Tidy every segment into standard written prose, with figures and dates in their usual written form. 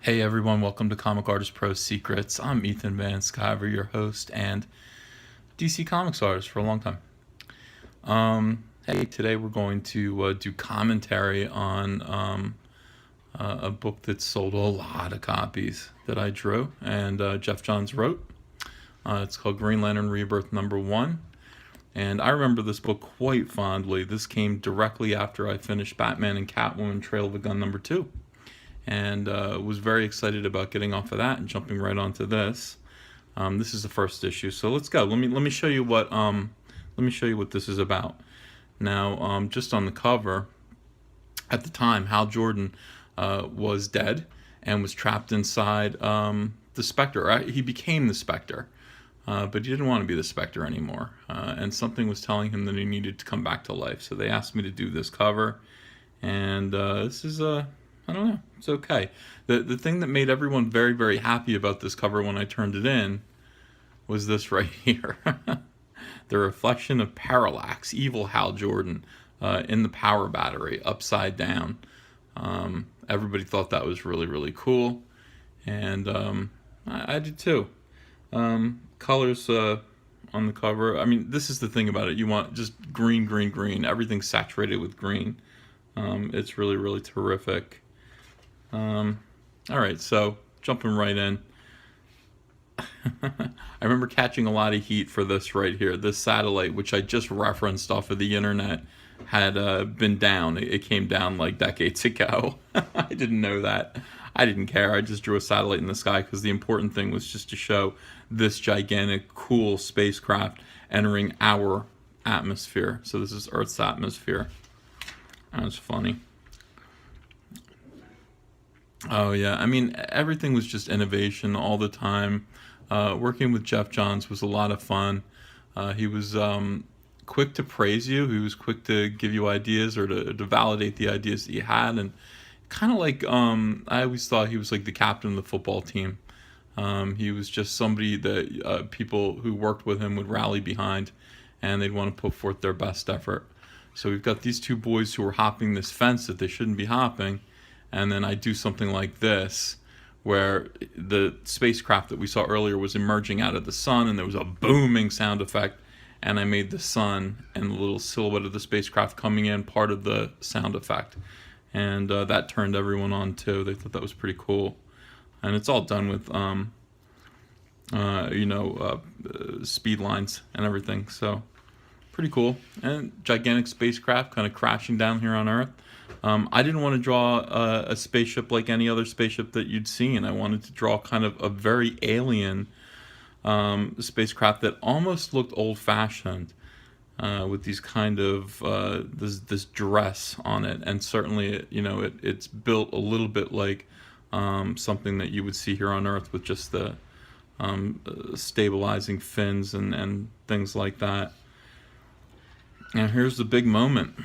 Hey everyone, welcome to Comic Artist Pro Secrets. I'm Ethan Van Sciver, your host and DC Comics artist for a long time. Hey, today we're going to do commentary on a book that sold a lot of copies that I drew and Jeff Johns wrote. It's called Green Lantern Rebirth #1. And I remember this book quite fondly. This came directly after I finished Batman and Catwoman Trail of a Gun #2. And was very excited about getting off of that and jumping right onto this. This is the first issue, so let's go. Let me show you what this is about. Now, just on the cover, at the time, Hal Jordan was dead and was trapped inside the Spectre. Right? He became the Spectre, but he didn't want to be the Spectre anymore. And something was telling him that he needed to come back to life. So they asked me to do this cover, and this is I don't know. It's okay. The thing that made everyone very, very happy about this cover when I turned it in was this right here. The reflection of Parallax, evil Hal Jordan, in the power battery, upside down. Everybody thought that was really, really cool. And I did too. Colors on the cover. I mean, this is the thing about it. You want just green, green, green. Everything's saturated with green. It's really, really terrific. All right, so jumping right in. I remember catching a lot of heat for this right here. This satellite, which I just referenced off of the internet, had been down. It came down like decades ago. I didn't know that. I didn't care. I just drew a satellite in the sky because the important thing was just to show this gigantic, cool spacecraft entering our atmosphere. So this is Earth's atmosphere. That's funny. Oh yeah, I mean everything was just innovation all the time. Working with Jeff Johns was a lot of fun. He was quick to praise you. He was quick to give you ideas or to validate the ideas that you had, and kind of like I always thought he was like the captain of the football team. He was just somebody that people who worked with him would rally behind, and they'd want to put forth their best effort. So we've got these two boys who are hopping this fence that they shouldn't be hopping. And then I do something like this, where the spacecraft that we saw earlier was emerging out of the sun, and there was a booming sound effect, and I made the sun and the little silhouette of the spacecraft coming in part of the sound effect. And that turned everyone on too. They thought that was pretty cool. And it's all done with, speed lines and everything. So pretty cool. And gigantic spacecraft kind of crashing down here on Earth. I didn't want to draw a spaceship like any other spaceship that you'd seen. I wanted to draw kind of a very alien spacecraft that almost looked old-fashioned, with these kind of this dress on it, and certainly it's built a little bit like something that you would see here on Earth with just the stabilizing fins and things like that. And here's the big moment.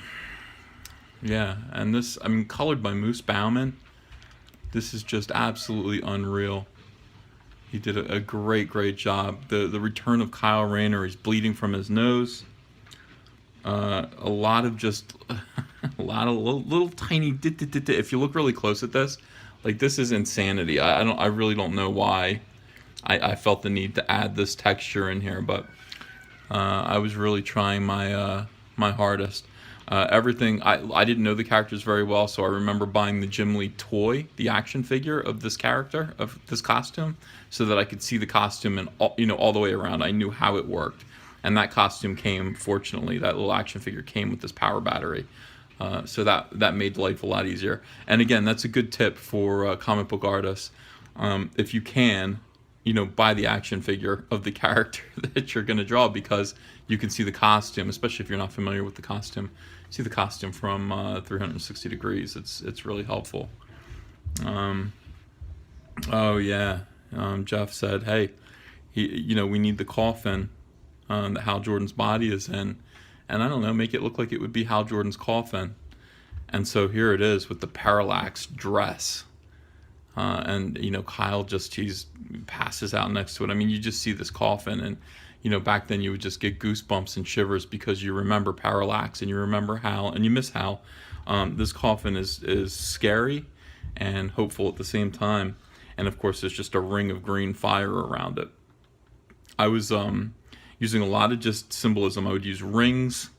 Yeah, and this, I mean, colored by Moose Bauman. This is just absolutely unreal. He did a great, great job. The return of Kyle Rayner, he's bleeding from his nose. A lot of just, a lot of little tiny, if you look really close at this, like this is insanity. I really don't know why I felt the need to add this texture in here, but I was really trying my hardest. Everything, I didn't know the characters very well, so I remember buying the Jim Lee toy, the action figure of this character, of this costume, so that I could see the costume and all the way around. I knew how it worked, and that costume came, fortunately, that little action figure came with this power battery, so that made life a lot easier. And again, that's a good tip for comic book artists. If you can, buy the action figure of the character that you're going to draw, because you can see the costume, especially if you're not familiar with the costume. See the costume from 360 degrees. It's really helpful. Oh yeah, Jeff said, hey, we need the coffin that Hal Jordan's body is in, and I don't know, make it look like it would be Hal Jordan's coffin. And so here it is with the Parallax dress. And Kyle he passes out next to it. I mean, you just see this coffin, and back then you would just get goosebumps and shivers because you remember Parallax and you remember Hal and you miss Hal. This coffin is scary, and hopeful at the same time. And of course, there's just a ring of green fire around it. I was using a lot of just symbolism. I would use rings,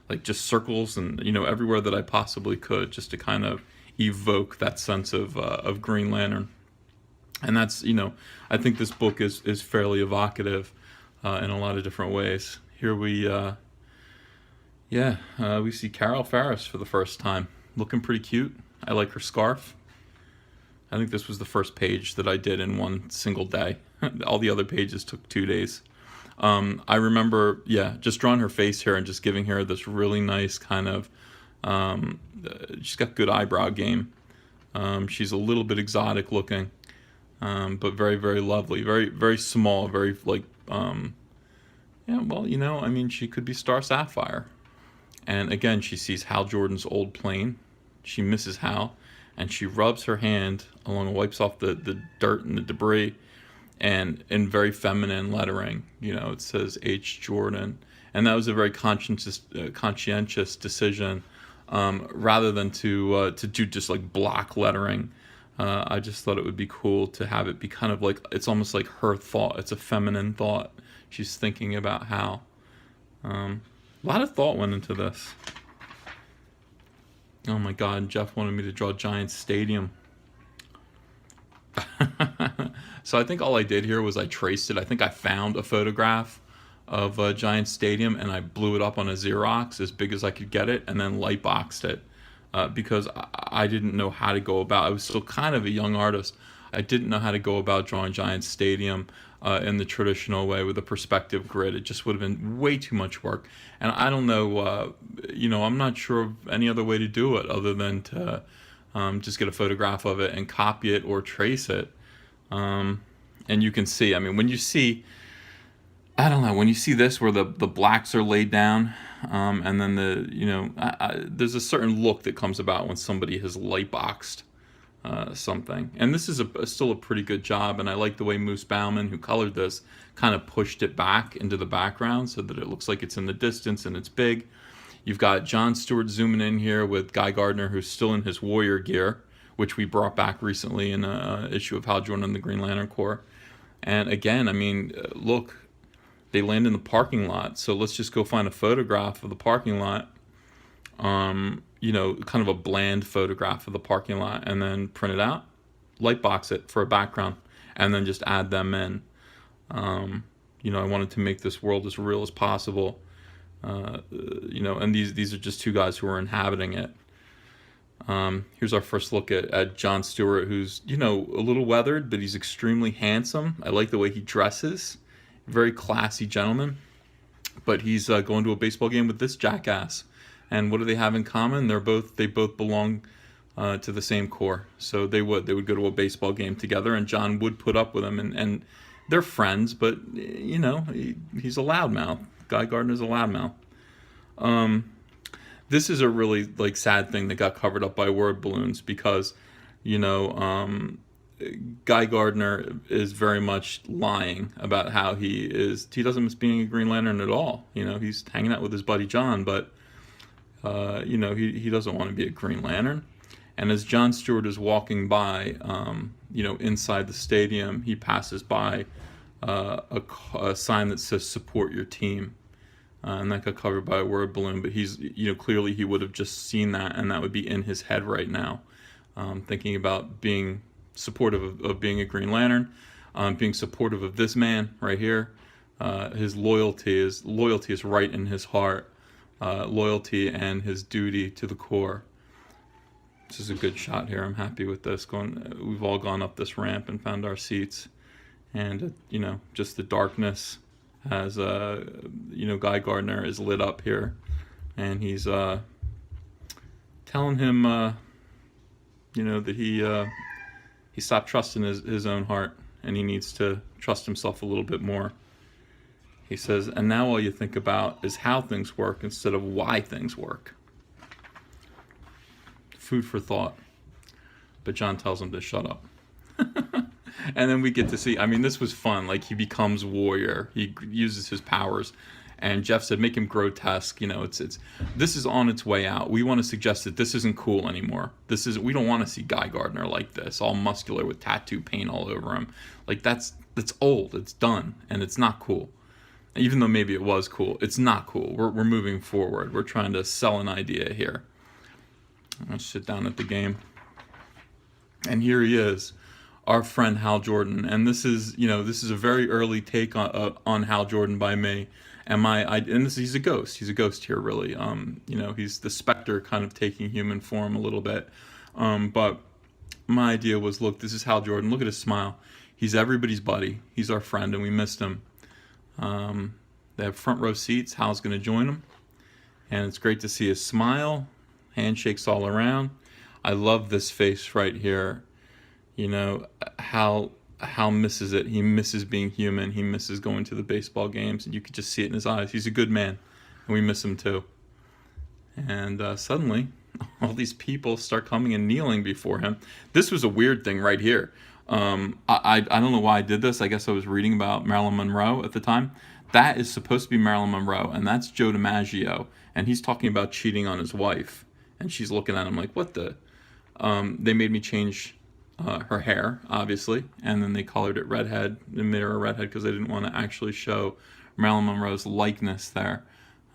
like just circles, and everywhere that I possibly could, just to kind of evoke that sense of Green Lantern. And that's I think this book is fairly evocative in a lot of different ways. Here we we see Carol Ferris for the first time, looking pretty cute. I like her scarf. I think this was the first page that I did in one single day. All the other pages took 2 days. I remember, just drawing her face here and just giving her this really nice kind of, she's got good eyebrow game. She's a little bit exotic looking, but very, very lovely, very, very small, very like, she could be Star Sapphire. And again, she sees Hal Jordan's old plane. She misses Hal, and she rubs her hand along and wipes off the dirt and the debris. And in very feminine lettering, it says H. Jordan. And that was a very conscientious decision, rather than to do just like block lettering. I just thought it would be cool to have it be kind of like, it's almost like her thought. It's a feminine thought. She's thinking about Hal. A lot of thought went into this. Oh my God, Jeff wanted me to draw Giant Stadium. So I think all I did here was I traced it. I think I found a photograph of Giant Stadium and I blew it up on a Xerox as big as I could get it, and then light boxed it because I didn't know how to go about. I was still kind of a young artist. I didn't know how to go about drawing Giant Stadium in the traditional way with a perspective grid. It just would have been way too much work. And I don't know, I'm not sure of any other way to do it other than to just get a photograph of it and copy it or trace it. And you can see, when you see, when you see this where the blacks are laid down, and then there's a certain look that comes about when somebody has light boxed something. And this is still a pretty good job, and I like the way Moose Bauman, who colored this, kind of pushed it back into the background so that it looks like it's in the distance and it's big. You've got John Stewart zooming in here with Guy Gardner, who's still in his warrior gear, which we brought back recently in an issue of Hal Jordan and the Green Lantern Corps. And again, look, they land in the parking lot. So let's just go find a photograph of the parking lot, kind of a bland photograph of the parking lot, and then print it out, light box it for a background, and then just add them in. I wanted to make this world as real as possible. And these are just two guys who are inhabiting it. Here's our first look at John Stewart, who's, a little weathered, but he's extremely handsome. I like the way he dresses. Very classy gentleman. But he's going to a baseball game with this jackass. And what do they have in common? They both belong to the same corps. So they would go to a baseball game together, and John would put up with him. And they're friends, but, he's a loudmouth. Guy Gardner's a loudmouth. This is a really sad thing that got covered up by word balloons because, Guy Gardner is very much lying about how he doesn't miss being a Green Lantern at all. He's hanging out with his buddy John, but, he doesn't want to be a Green Lantern. And as John Stewart is walking by, inside the stadium, he passes by a sign that says "Support your team." And that got covered by a word balloon, but he's, clearly he would have just seen that, and that would be in his head right now, thinking about being supportive of being a Green Lantern, being supportive of this man right here. His loyalty is right in his heart, loyalty and his duty to the Corps. This is a good shot here. I'm happy with this. We've all gone up this ramp and found our seats, and just the darkness. As Guy Gardner is lit up here, and he's telling him, that he stopped trusting his own heart, and he needs to trust himself a little bit more. He says, and now all you think about is how things work instead of why things work. Food for thought. But John tells him to shut up. And then we get to see, this was fun. He becomes warrior. He uses his powers. And Jeff said, make him grotesque. You know, it's this is on its way out. We want to suggest that this isn't cool anymore. We don't want to see Guy Gardner like this, all muscular with tattoo paint all over him. Like that's old. It's done, and it's not cool. Even though maybe it was cool, it's not cool. We're moving forward. We're trying to sell an idea here. Let's sit down at the game. And here he is, our friend Hal Jordan. And this is a very early take on Hal Jordan by me. He's a ghost. He's a ghost here, really. He's the specter kind of taking human form a little bit. But my idea was, look, this is Hal Jordan. Look at his smile. He's everybody's buddy. He's our friend, and we missed him. They have front row seats. Hal's going to join them. And it's great to see his smile. Handshakes all around. I love this face right here. You know, Hal misses it. He misses being human. He misses going to the baseball games. And you could just see it in his eyes. He's a good man. And we miss him too. And suddenly, all these people start coming and kneeling before him. This was a weird thing right here. I don't know why I did this. I guess I was reading about Marilyn Monroe at the time. That is supposed to be Marilyn Monroe, and that's Joe DiMaggio, and he's talking about cheating on his wife, and she's looking at him like, what the? They made me change her hair, obviously, and then they colored it redhead, and made her a redhead because they didn't want to actually show Marilyn Monroe's likeness there.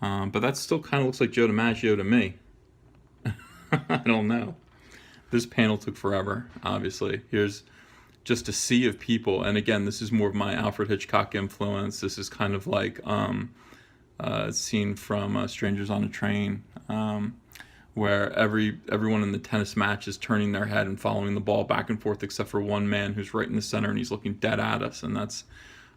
But that still kind of looks like Joe DiMaggio to me. I don't know. This panel took forever, obviously. Here's just a sea of people, and again, this is more of my Alfred Hitchcock influence. This is kind of like a scene from Strangers on a Train, where everyone in the tennis match is turning their head and following the ball back and forth, except for one man who's right in the center, and he's looking dead at us, and that's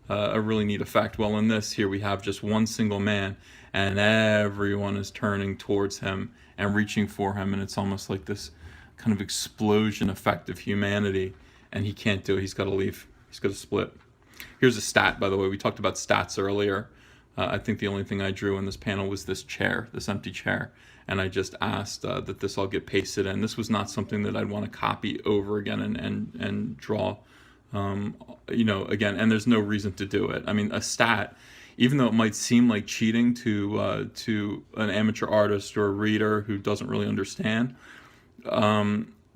a really neat effect. Well, in this here, we have just one single man, and everyone is turning towards him and reaching for him, and it's almost like this kind of explosion effect of humanity. And he can't do it. He's got to leave. He's got to split. Here's a stat, by the way. We talked about stats earlier. I think the only thing I drew in this panel was this chair, this empty chair. And I just asked that this all get pasted in. This was not something that I'd want to copy over again and draw, again. And there's no reason to do it. I mean, a stat, even though it might seem like cheating to an amateur artist or a reader who doesn't really understand,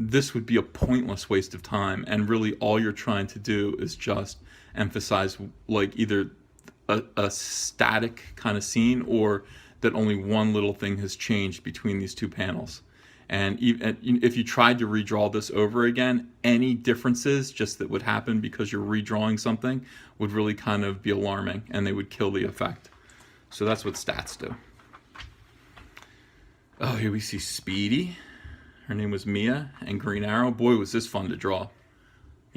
this would be a pointless waste of time, and really all you're trying to do is just emphasize like either a static kind of scene or that only one little thing has changed between these two panels. And if you tried to redraw this over again, any differences just that would happen because you're redrawing something would really kind of be alarming, and they would kill the effect. So that's what stats do. Oh, here we see Speedy. Her name was Mia, and Green Arrow. Boy, was this fun to draw.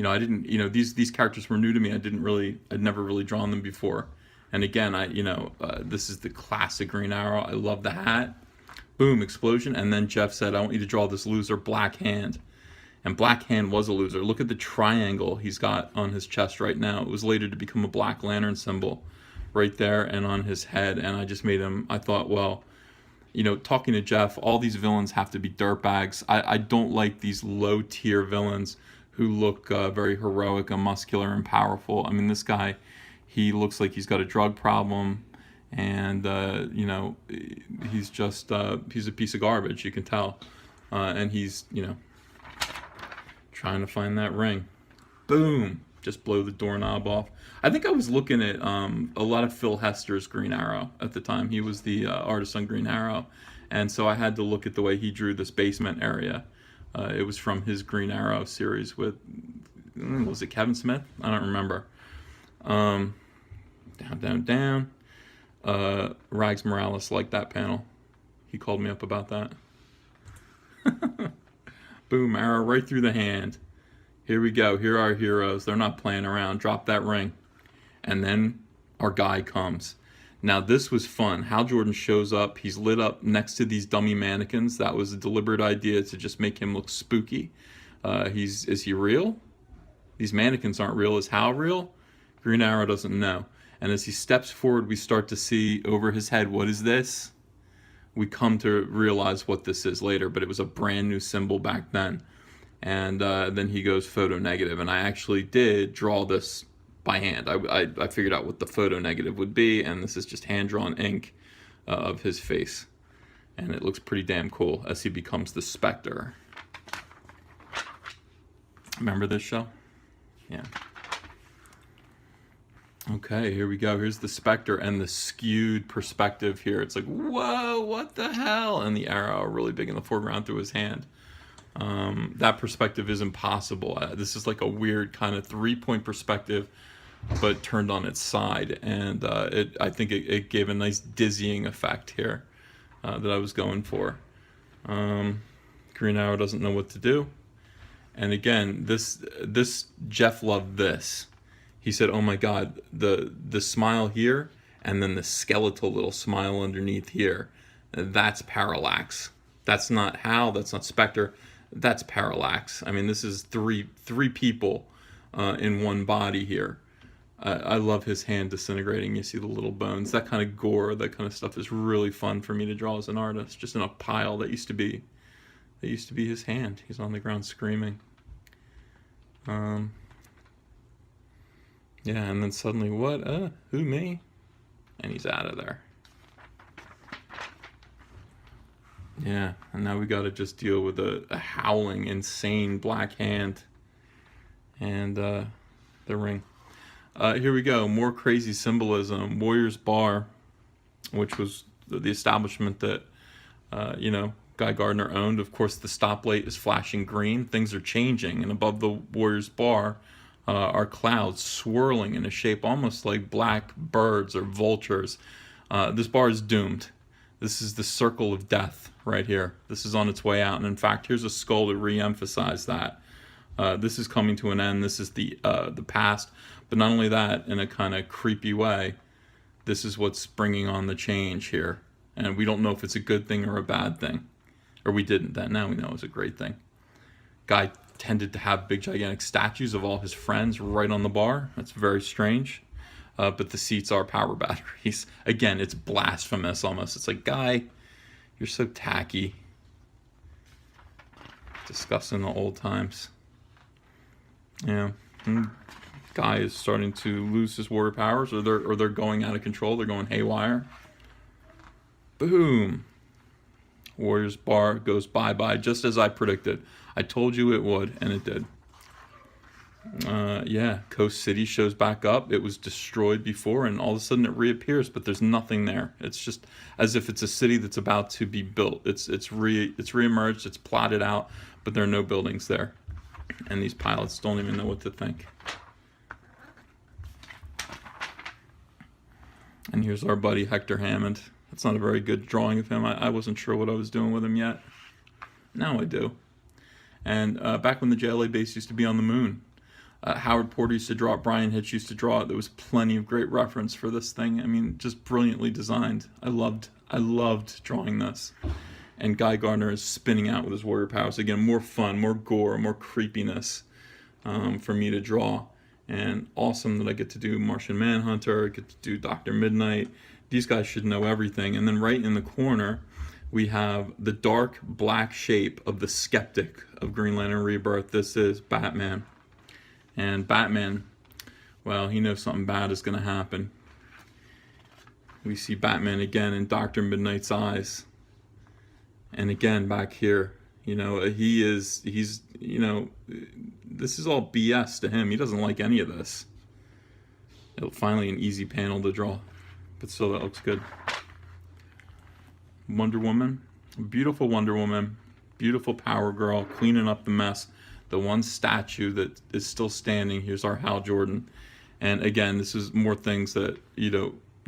I didn't, these characters were new to me. I'd never really drawn them before. And again, this is the classic Green Arrow. I love the hat. Boom, explosion. And then Jeff said, I want you to draw this loser, Black Hand. And Black Hand was a loser. Look at the triangle he's got on his chest right now. It was later to become a Black Lantern symbol right there and on his head. And I just made him, I thought, well, talking to Jeff, all these villains have to be dirtbags. I don't like these low-tier villains who look very heroic and muscular and powerful. I mean, this guy, he looks like he's got a drug problem, and, he's just, he's a piece of garbage, you can tell. And he's, trying to find that ring. Boom! Just blow the doorknob off. I think I was looking at a lot of Phil Hester's Green Arrow at the time. He was the artist on Green Arrow, and so I had to look at the way he drew this basement area. It was from his Green Arrow series with, was it Kevin Smith? I don't remember. Down, down, down. Rags Morales liked that panel. He called me up about that. Boom, arrow right through the hand. Here we go. Here are our heroes. They're not playing around. Drop that ring. And then our guy comes. Now, this was fun. Hal Jordan shows up. He's lit up next to these dummy mannequins. That was a deliberate idea to just make him look spooky. Is he real? These mannequins aren't real. Is Hal real? Green Arrow doesn't know. And as he steps forward, we start to see over his head, what is this? We come to realize what this is later, but it was a brand new symbol back then. And then he goes photo negative. And I actually did draw this by hand. I figured out what the photo negative would be, and this is just hand-drawn ink of his face. And it looks pretty damn cool as he becomes the Spectre. Remember this show? Yeah. Okay, here we go. Here's the Spectre and the skewed perspective here. It's like, whoa, what the hell? And the arrow really big in the foreground through his hand. That perspective is impossible. This is like a weird kind of 3-point perspective, but turned on its side. And I think it gave a nice dizzying effect here that I was going for. Green Arrow doesn't know what to do. And again, this Jeff loved this. He said, oh my God, the smile here, and then the skeletal little smile underneath here, that's parallax. That's not Hal, that's not Spectre, that's parallax. I mean, this is three people in one body here. I love his hand disintegrating. You see the little bones. That kind of gore, that kind of stuff is really fun for me to draw as an artist. Just in a pile that used to be his hand. He's on the ground screaming. Yeah, and then suddenly, what? Who, me? And he's out of there. Yeah, and now we got to just deal with a howling, insane black hand. And the ring. Here we go, more crazy symbolism. Warrior's Bar, which was the establishment that, Guy Gardner owned. Of course, the stoplight is flashing green. Things are changing, and above the Warrior's Bar are clouds swirling in a shape almost like black birds or vultures. This bar is doomed. This is the circle of death right here. This is on its way out, and in fact, here's a skull to re-emphasize that. This is coming to an end. This is the past, but not only that, in a kind of creepy way, this is what's bringing on the change here. And we don't know if it's a good thing or a bad thing. Or we didn't then. Now we know it's a great thing. Guy tended to have big, gigantic statues of all his friends right on the bar. That's very strange. But the seats are power batteries. Again, it's blasphemous almost. It's like, Guy, you're so tacky. Discussing the old times. Yeah. Guy is starting to lose his warrior powers, or they're going out of control. They're going haywire. Boom. Warrior's Bar goes bye-bye, just as I predicted. I told you it would, and it did. Yeah, Coast City shows back up. It was destroyed before, and all of a sudden it reappears, but there's nothing there. It's just as if it's a city that's about to be built. It's reemerged, it's plotted out, but there are no buildings there. And these pilots don't even know what to think. And here's our buddy Hector Hammond. That's not a very good drawing of him. I wasn't sure what I was doing with him yet. Now I do. And back when the JLA base used to be on the moon, Howard Porter used to draw it, Brian Hitch used to draw it. There was plenty of great reference for this thing. I mean, just brilliantly designed. I loved drawing this. And Guy Gardner is spinning out with his warrior powers. Again, more fun, more gore, more creepiness for me to draw. And awesome that I get to do Martian Manhunter, I get to do Dr. Midnight. These guys should know everything. And then right in the corner, we have the dark black shape of the skeptic of Green Lantern Rebirth. This is Batman. And Batman, well, he knows something bad is going to happen. We see Batman again in Dr. Midnight's eyes. And again, back here, he's, this is all BS to him. He doesn't like any of this. Finally an easy panel to draw, but still that looks good. Wonder Woman, beautiful Wonder Woman, beautiful Power Girl, cleaning up the mess. The one statue that is still standing, here's our Hal Jordan. And again, this is more things that,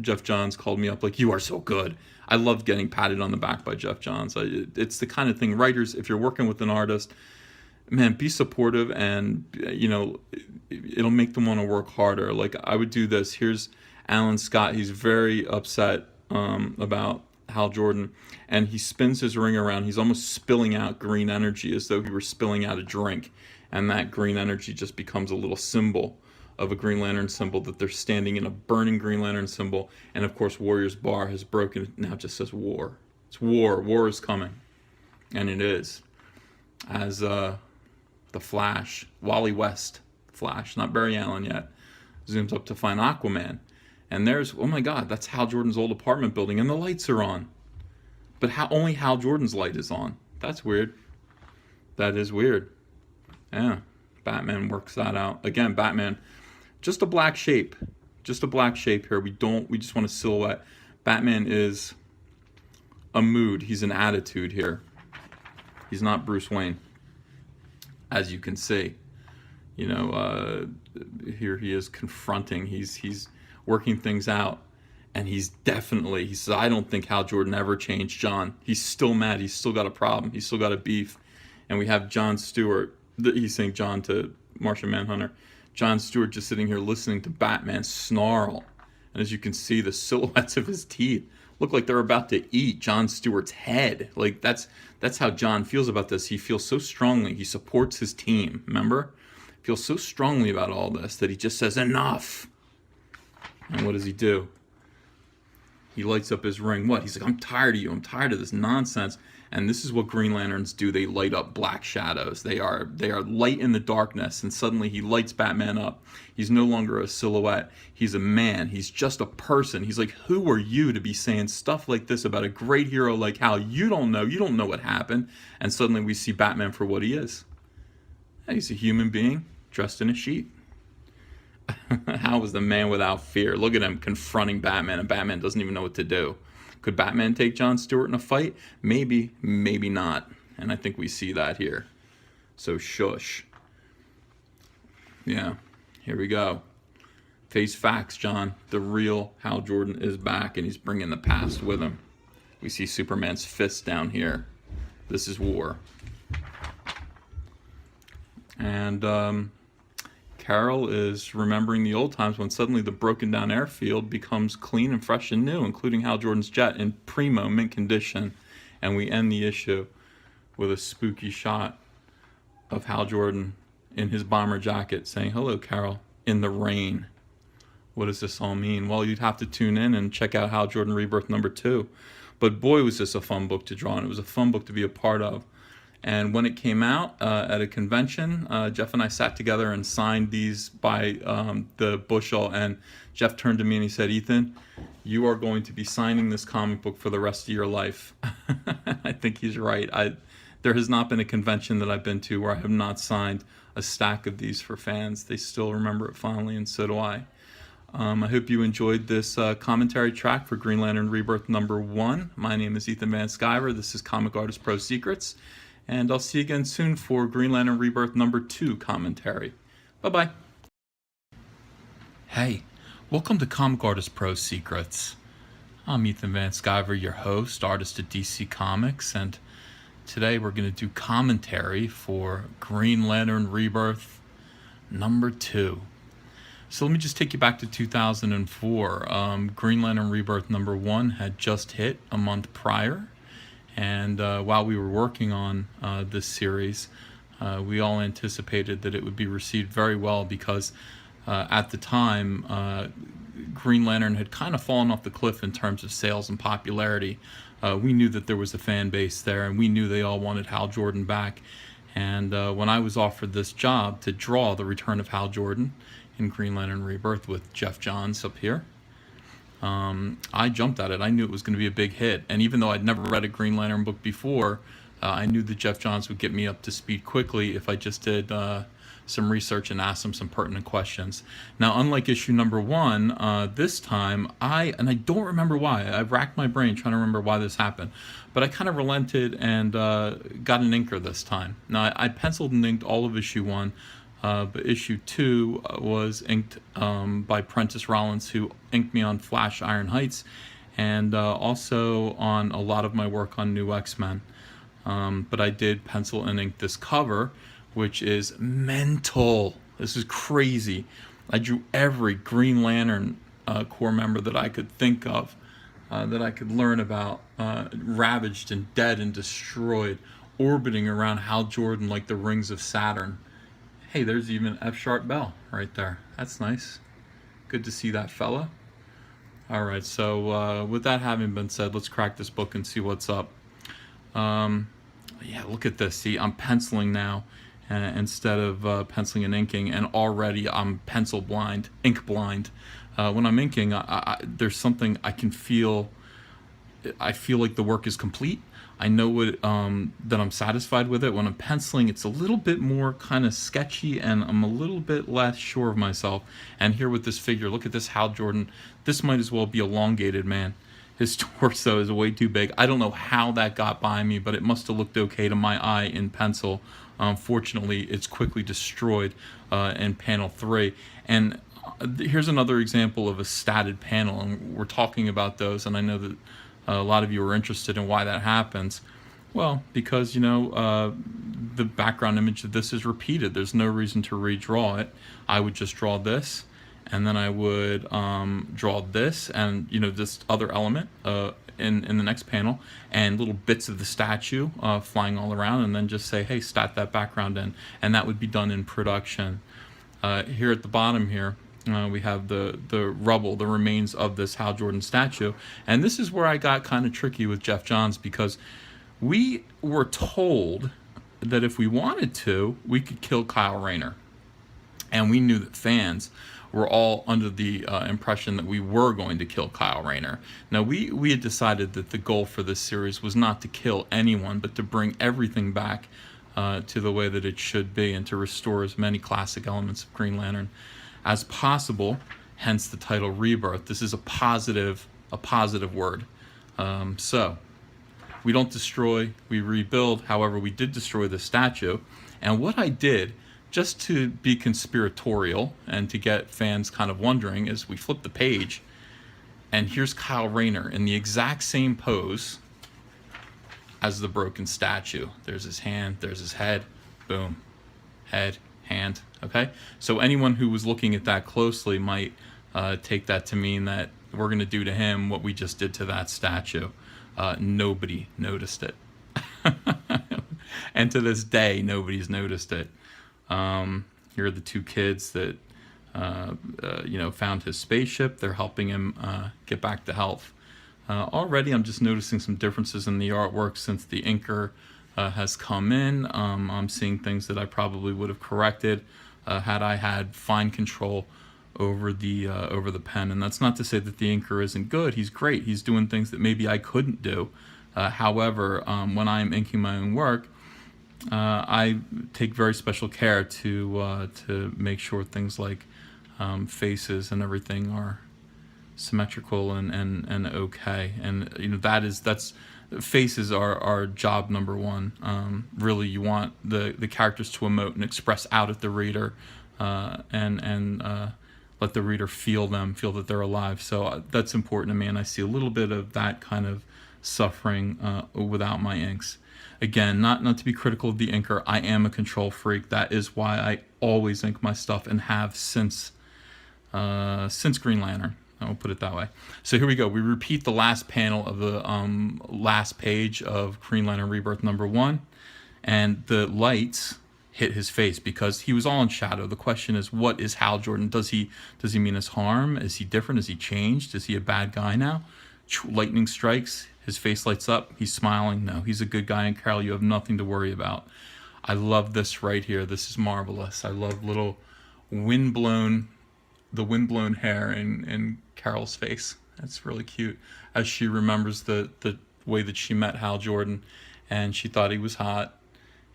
Jeff Johns called me up like, you are so good. I love getting patted on the back by Jeff Johns. It's the kind of thing, writers, if you're working with an artist, man, be supportive, and it'll make them want to work harder. Like, I would do this. Here's Alan Scott. He's very upset about Hal Jordan, and he spins his ring around. He's almost spilling out green energy as though he were spilling out a drink, and that green energy just becomes a little symbol of a Green Lantern symbol, that they're standing in a burning Green Lantern symbol. And of course, Warrior's Bar has broken. It now just says war. It's war. War is coming, and it is. As the Flash, Wally West Flash, not Barry Allen yet, Zooms up to find Aquaman. And there's, oh my God, that's Hal Jordan's old apartment building, and the lights are on. But only Hal Jordan's light is on. That's weird. That is weird. Yeah, Batman works that out. Again, Batman, just a black shape. Just a black shape here. We just want a silhouette. Batman is a mood. He's an attitude here. He's not Bruce Wayne, as you can see. You know, here he is confronting. He's working things out. And he says, I don't think Hal Jordan ever changed John. He's still mad. He's still got a problem. He's still got a beef. And we have John Stewart. He's saying John to Martian Manhunter. John Stewart just sitting here listening to Batman snarl. And as you can see, the silhouettes of his teeth look like they're about to eat John Stewart's head. Like, that's how John feels about this. He feels so strongly. He supports his team, remember? Feels so strongly about all this that he just says, enough. And what does he do? He lights up his ring. What? He's like, I'm tired of you. I'm tired of this nonsense. And this is what Green Lanterns do. They light up black shadows. They are light in the darkness. And suddenly he lights Batman up. He's no longer a silhouette. He's a man. He's just a person. He's like, who are you to be saying stuff like this about a great hero like Hal? You don't know. You don't know what happened. And suddenly we see Batman for what he is. He's a human being dressed in a sheet. Hal was the man without fear. Look at him confronting Batman, and Batman doesn't even know what to do. Could Batman take John Stewart in a fight? Maybe, maybe not. And I think we see that here. So shush. Yeah, here we go. Face facts, John. The real Hal Jordan is back, and he's bringing the past with him. We see Superman's fist down here. This is war. And Carol is remembering the old times when suddenly the broken down airfield becomes clean and fresh and new, including Hal Jordan's jet in primo mint condition. And we end the issue with a spooky shot of Hal Jordan in his bomber jacket saying, hello, Carol, in the rain. What does this all mean? Well, you'd have to tune in and check out Hal Jordan Rebirth #2. But boy, was this a fun book to draw, and it was a fun book to be a part of. And when it came out at a convention, Jeff and I sat together and signed these by the bushel. And Jeff turned to me and he said, Ethan, you are going to be signing this comic book for the rest of your life. I think he's right. There has not been a convention that I've been to where I have not signed a stack of these for fans. They still remember it fondly, and so do I. I hope you enjoyed this commentary track for Green Lantern Rebirth #1. My name is Ethan Van Sciver. This is Comic Artist Pro Secrets. And I'll see you again soon for Green Lantern Rebirth #2 commentary. Bye-bye. Hey, welcome to Comic Artist Pro Secrets. I'm Ethan Van Sciver, your host, artist at DC Comics, and today we're going to do commentary for Green Lantern Rebirth #2. So let me just take you back to 2004. Green Lantern Rebirth #1 had just hit a month prior. And while we were working on this series, we all anticipated that it would be received very well because at the time, Green Lantern had kind of fallen off the cliff in terms of sales and popularity. We knew that there was a fan base there, and we knew they all wanted Hal Jordan back. And when I was offered this job to draw the return of Hal Jordan in Green Lantern Rebirth with Jeff Johns up here, I jumped at it. I knew it was going to be a big hit. And even though I'd never read a Green Lantern book before, I knew that Jeff Johns would get me up to speed quickly if I just did some research and asked him some pertinent questions. Now, unlike issue #1, this time, I don't remember why. I racked my brain trying to remember why this happened. But I kind of relented and got an inker this time. Now, I penciled and inked all of issue 1. But issue 2 was inked by Prentice Rollins, who inked me on Flash Iron Heights, and also on a lot of my work on New X-Men. But I did pencil and ink this cover, which is mental. This is crazy. I drew every Green Lantern Corps member that I could think of, that I could learn about, ravaged and dead and destroyed, orbiting around Hal Jordan like the rings of Saturn. Hey, there's even F. Sharp Bell right there. That's nice. Good to see that fella. All right, so with that having been said, let's crack this book and see what's up. Yeah, look at this. See, I'm penciling now, instead of penciling and inking, and already I'm pencil blind, ink blind. When I'm inking, there's something I can feel. I feel like the work is complete. I know what that I'm satisfied with it. When I'm penciling, it's a little bit more kind of sketchy, and I'm a little bit less sure of myself. And here with this figure, look at this Hal Jordan. This might as well be elongated, man. His torso is way too big. I don't know how that got by me, but it must have looked okay to my eye in pencil. Fortunately, it's quickly destroyed in panel 3. And here's another example of a statted panel, and we're talking about those, and I know that a lot of you are interested in why that happens. Well, because, you know, the background image of this is repeated. There's no reason to redraw it. I would just draw this, and then I would draw this and, you know, this other element in the next panel, and little bits of the statue flying all around, and then just say, hey, stat that background in, and that would be done in production. Here at the bottom here, we have the rubble, the remains of this Hal Jordan statue. And this is where I got kind of tricky with Geoff Johns, because we were told that if we wanted to, we could kill Kyle Rayner. And we knew that fans were all under the impression that we were going to kill Kyle Rayner. Now, we had decided that the goal for this series was not to kill anyone, but to bring everything back to the way that it should be, and to restore as many classic elements of Green Lantern as possible, hence the title Rebirth. This is a positive word. So we don't destroy, we rebuild. However, we did destroy the statue. And what I did, just to be conspiratorial and to get fans kind of wondering, is we flip the page, and here's Kyle Rayner in the exact same pose as the broken statue. There's his hand, there's his head, boom, head, hand. Okay, so anyone who was looking at that closely might take that to mean that we're going to do to him what we just did to that statue. Nobody noticed it. And to this day, nobody's noticed it. Here are the two kids that you know, found his spaceship. They're helping him get back to health. Already I'm just noticing some differences in the artwork since the inker has come in. I'm seeing things that I probably would have corrected had I had fine control over the pen. And that's not to say that the inker isn't good. He's great. He's doing things that maybe I couldn't do. However, when I'm inking my own work, I take very special care to make sure things like faces and everything are symmetrical and okay. And you know, that's faces are job number one. Really, you want the characters to emote and express out at the reader, and let the reader feel them, feel that they're alive. So that's important to me, and I see a little bit of that kind of suffering without my inks. Again, not to be critical of the inker. I am a control freak. That is why I always ink my stuff, and have since Green Lantern. I'll put it that way. So here we go. We repeat the last panel of the last page of Green Lantern Rebirth #1, and the lights hit his face because he was all in shadow. The question is, what is Hal Jordan? Does he mean us harm? Is he different? Is he changed? Is he a bad guy now? Lightning strikes. His face lights up. He's smiling. No, he's a good guy, and Carol, you have nothing to worry about. I love this right here. This is marvelous. I love little windblown hair in Carol's face. That's really cute, as she remembers the way that she met Hal Jordan, and she thought he was hot,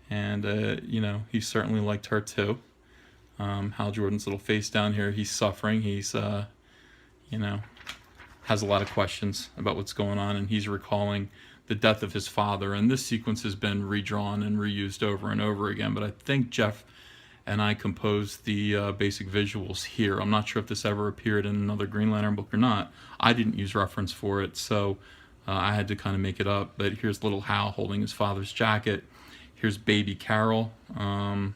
and you know, he certainly liked her too. Hal Jordan's little face down here, he's suffering. He's you know, has a lot of questions about what's going on, and he's recalling the death of his father. And this sequence has been redrawn and reused over and over again, but I think Geoff and I composed the basic visuals here. I'm not sure if this ever appeared in another Green Lantern book or not. I didn't use reference for it, so I had to kind of make it up. But here's little Hal holding his father's jacket. Here's baby Carol, and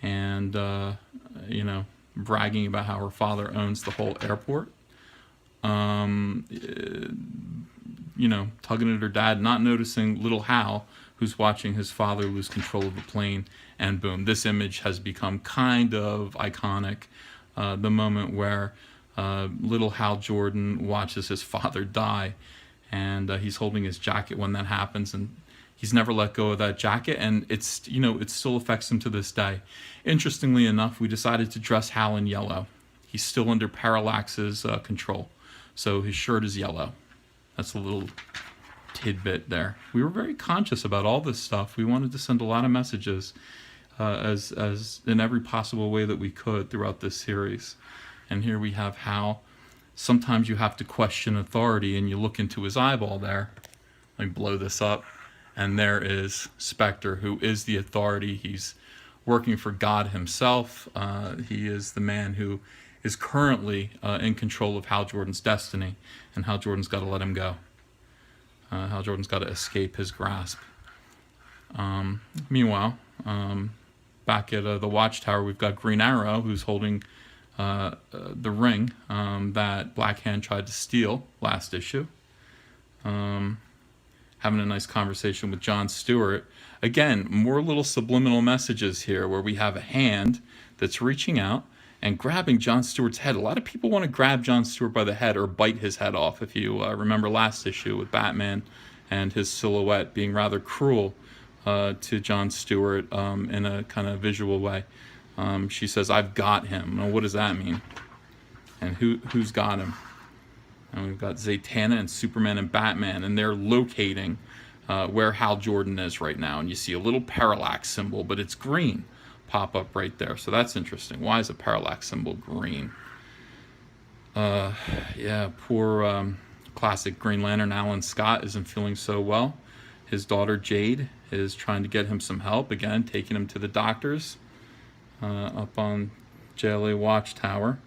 you know, bragging about how her father owns the whole airport. You know, tugging at her dad, not noticing little Hal, who's watching his father lose control of the plane, and boom, this image has become kind of iconic. The moment where little Hal Jordan watches his father die, and he's holding his jacket when that happens, and He's never let go of that jacket, and it's, you know, it still affects him to this day. Interestingly enough, we decided to dress Hal in yellow. He's still under Parallax's control, so his shirt is yellow. That's a little tidbit there. We were very conscious about all this stuff. We wanted to send a lot of messages as in every possible way that we could throughout this series. And here we have Hal. Sometimes you have to question authority, and you look into his eyeball there. Let me blow this up. And there is Spectre, who is the authority. He's working for God himself. He is the man who is currently in control of Hal Jordan's destiny, and Hal Jordan's got to let him go. Hal Jordan's got to escape his grasp. Meanwhile, back at the Watchtower, we've got Green Arrow, who's holding the ring that Black Hand tried to steal last issue. Having a nice conversation with John Stewart. Again, more little subliminal messages here where we have a hand that's reaching out and grabbing John Stewart's head. A lot of people want to grab John Stewart by the head or bite his head off. If you remember last issue with Batman and his silhouette being rather cruel to John Stewart in a kind of visual way. She says, "I've got him." Now, what does that mean? And who's got him? And we've got Zatanna and Superman and Batman, and they're locating where Hal Jordan is right now. And you see a little parallax symbol, but it's green, pop up right there. So that's interesting. Why is a parallax symbol green? Yeah, poor classic Green Lantern Alan Scott isn't feeling so well. His daughter Jade is trying to get him some help, again, taking him to the doctors up on JLA Watchtower.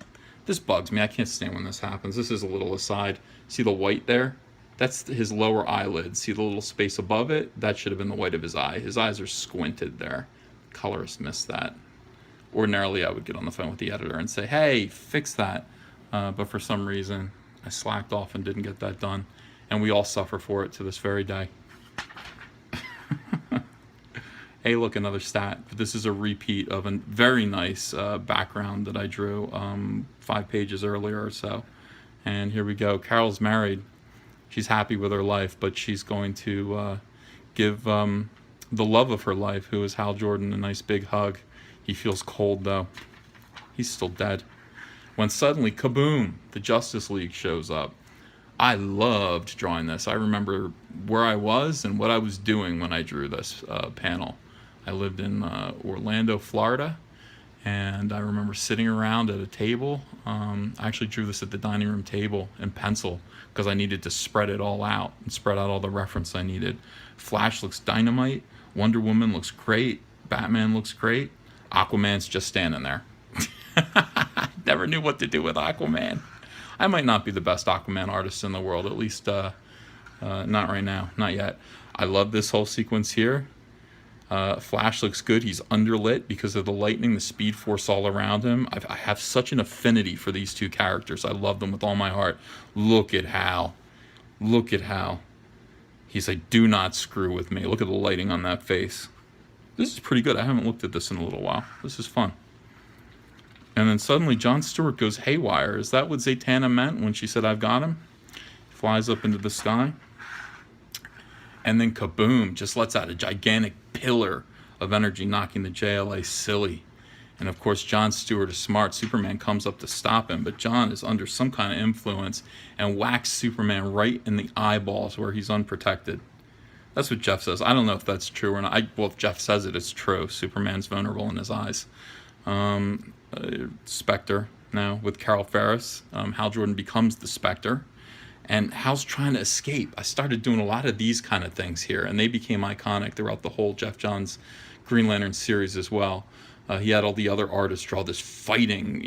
This bugs me. I can't stand when this happens. This is a little aside. See the white there? That's his lower eyelid. See the little space above it? That should have been the white of his eye. His eyes are squinted there. Colorist missed that. Ordinarily, I would get on the phone with the editor and say, "Hey, fix that." But for some reason, I slacked off and didn't get that done. And we all suffer for it to this very day. Hey, look, another stat. This is a repeat of a very nice background that I drew 5 pages earlier or so. And here we go. Carol's married. She's happy with her life, but she's going to give the love of her life, who is Hal Jordan, a nice big hug. He feels cold, though. He's still dead. When suddenly, kaboom, the Justice League shows up. I loved drawing this. I remember where I was and what I was doing when I drew this panel. I lived in Orlando, Florida, and I remember sitting around at a table. I actually drew this at the dining room table in pencil because I needed to spread it all out and spread out all the reference I needed. Flash looks dynamite. Wonder Woman looks great. Batman looks great. Aquaman's just standing there. Never knew what to do with Aquaman. I might not be the best Aquaman artist in the world, at least not right now, not yet. I love this whole sequence here. Flash looks good. He's underlit because of the lightning, the speed force all around him. I have such an affinity for these two characters. I love them with all my heart. Look at Hal. Look at Hal. He's like, "Do not screw with me." Look at the lighting on that face. This is pretty good. I haven't looked at this in a little while. This is fun. And then suddenly John Stewart goes haywire. Is that what Zatanna meant when she said, "I've got him"? He flies up into the sky. And then kaboom, just lets out a gigantic pillar of energy, knocking the JLA silly. And of course, John Stewart is smart. Superman comes up to stop him, but John is under some kind of influence and whacks Superman right in the eyeballs where he's unprotected. That's what Jeff says. I don't know if that's true or not. Well, if Jeff says it, it's true. Superman's vulnerable in his eyes. Spectre now with Carol Ferris. Hal Jordan becomes the Spectre. And Hal's trying to escape. I started doing a lot of these kind of things here, and they became iconic throughout the whole Jeff Johns Green Lantern series as well. He had all the other artists draw this fighting,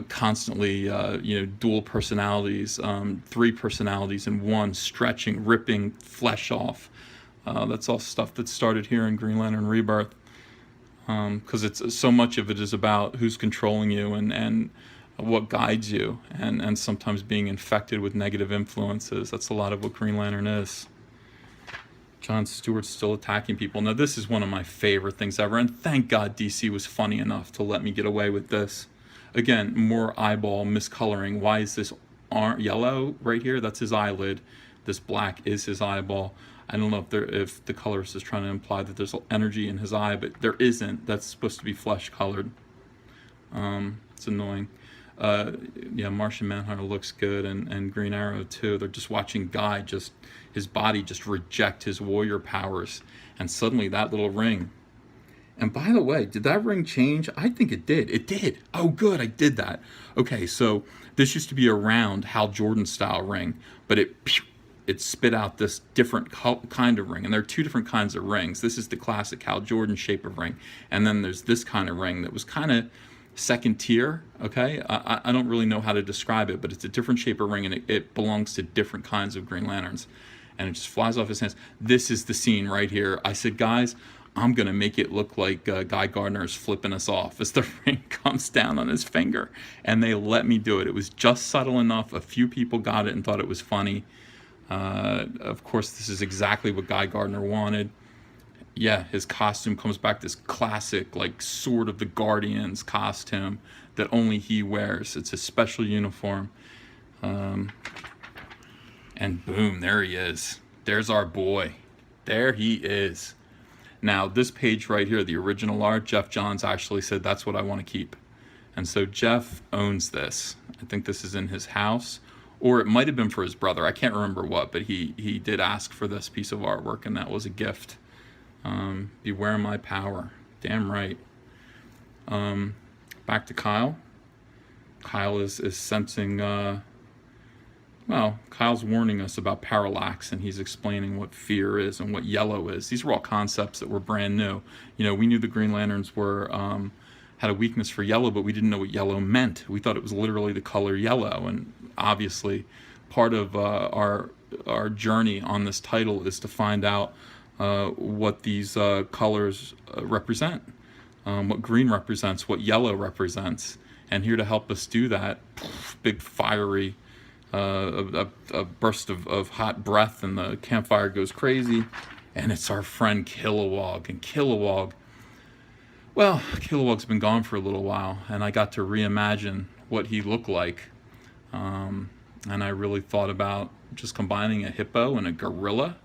constantly, dual personalities, 3 personalities in one, stretching, ripping flesh off. That's all stuff that started here in Green Lantern Rebirth, because it's so much of it is about who's controlling you and what guides you, and sometimes being infected with negative influences. That's a lot of what Green Lantern is. John Stewart's still attacking people. Now, this is one of my favorite things ever, and thank God DC was funny enough to let me get away with this. Again, more eyeball miscoloring. Why is this yellow right here? That's his eyelid. This black is his eyeball. I don't know if the colorist is trying to imply that there's energy in his eye, but there isn't. That's supposed to be flesh colored. It's annoying. Yeah, Martian Manhunter looks good, and Green Arrow too. They're just watching Guy his body just reject his warrior powers, and suddenly that little ring. And by the way, did that ring change? I think it did. It did. Oh, good, I did that. Okay, so this used to be a round Hal Jordan style ring, but it spit out this different kind of ring. And there are two different kinds of rings. This is the classic Hal Jordan shape of ring, and then there's this kind of ring that was kind of second tier. Okay, I don't really know how to describe it, but it's a different shape of ring, and it belongs to different kinds of Green Lanterns, and it just flies off his hands. This is the scene right here. I said, guys, I'm gonna make it look like Guy Gardner is flipping us off as the ring comes down on his finger, and they let me do it. It was just subtle enough. A few people got it and thought it was funny. Of course, this is exactly what Guy Gardner wanted. Yeah, his costume comes back, this classic, like, Sword of the Guardians costume that only he wears. It's a special uniform. And boom, there he is. There's our boy. There he is. Now, this page right here, the original art, Jeff Johns actually said, that's what I want to keep. And so Jeff owns this. I think this is in his house, or it might have been for his brother. I can't remember what, but he did ask for this piece of artwork, and that was a gift. Beware my power. Damn right. Back to Kyle. Kyle is sensing, well, Kyle's warning us about parallax, and he's explaining what fear is and what yellow is. These were all concepts that were brand new. You know, we knew the Green Lanterns were, had a weakness for yellow, but we didn't know what yellow meant. We thought it was literally the color yellow, and obviously part of our journey on this title is to find out what these colors represent, what green represents, what yellow represents. And here to help us do that, big fiery, a burst of hot breath, and the campfire goes crazy, and it's our friend Kilowog. And Kilowog, well, Kilowog's been gone for a little while, and I got to reimagine what he looked like, and I really thought about just combining a hippo and a gorilla,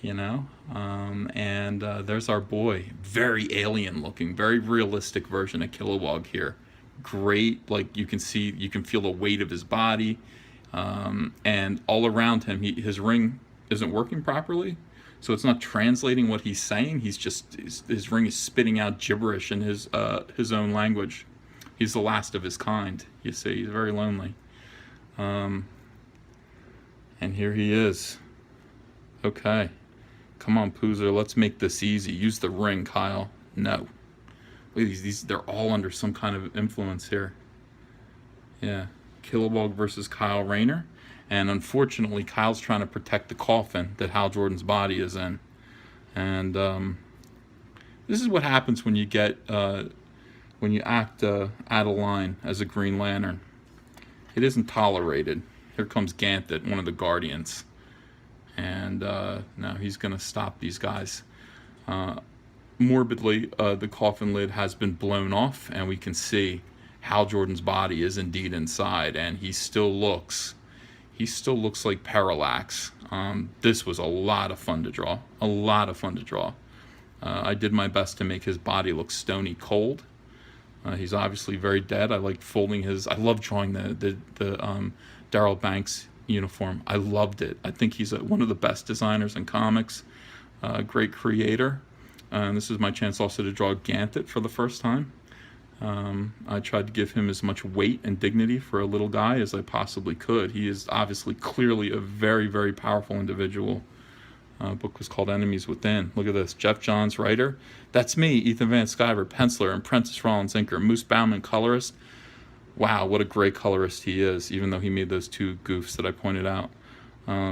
you know, and there's our boy, very alien looking, very realistic version of Kilowog here. Great, like you can feel the weight of his body, and all around him, his ring isn't working properly, so it's not translating what he's saying. He's just, his ring is spitting out gibberish in his own language. He's the last of his kind, you see. He's very lonely, and here he is. Okay, come on, Poozer, let's make this easy. Use the ring, Kyle. No. Look at these, they're all under some kind of influence here. Yeah, Kilowog versus Kyle Rayner. And unfortunately, Kyle's trying to protect the coffin that Hal Jordan's body is in. And this is what happens when you get, when you act out of line as a Green Lantern. It isn't tolerated. Here comes Ganthet, one of the Guardians. And now he's going to stop these guys. Morbidly, the coffin lid has been blown off, and we can see Hal Jordan's body is indeed inside, and he still looks like Parallax. This was a lot of fun to draw. I did my best to make his body look stony cold. He's obviously very dead. I like folding I love drawing the Darryl Banks uniform. I loved it. I think he's one of the best designers in comics. Great creator. And this is my chance also to draw Ganthet for the first time. I tried to give him as much weight and dignity for a little guy as I possibly could. He is obviously clearly a very, very powerful individual. Book was called Enemies Within. Look at this. Jeff Johns, writer. That's me, Ethan Van Sciver, penciler, and Prentice Rollins, inker. Moose Bauman, colorist. Wow, what a great colorist he is, even though he made those two goofs that I pointed out.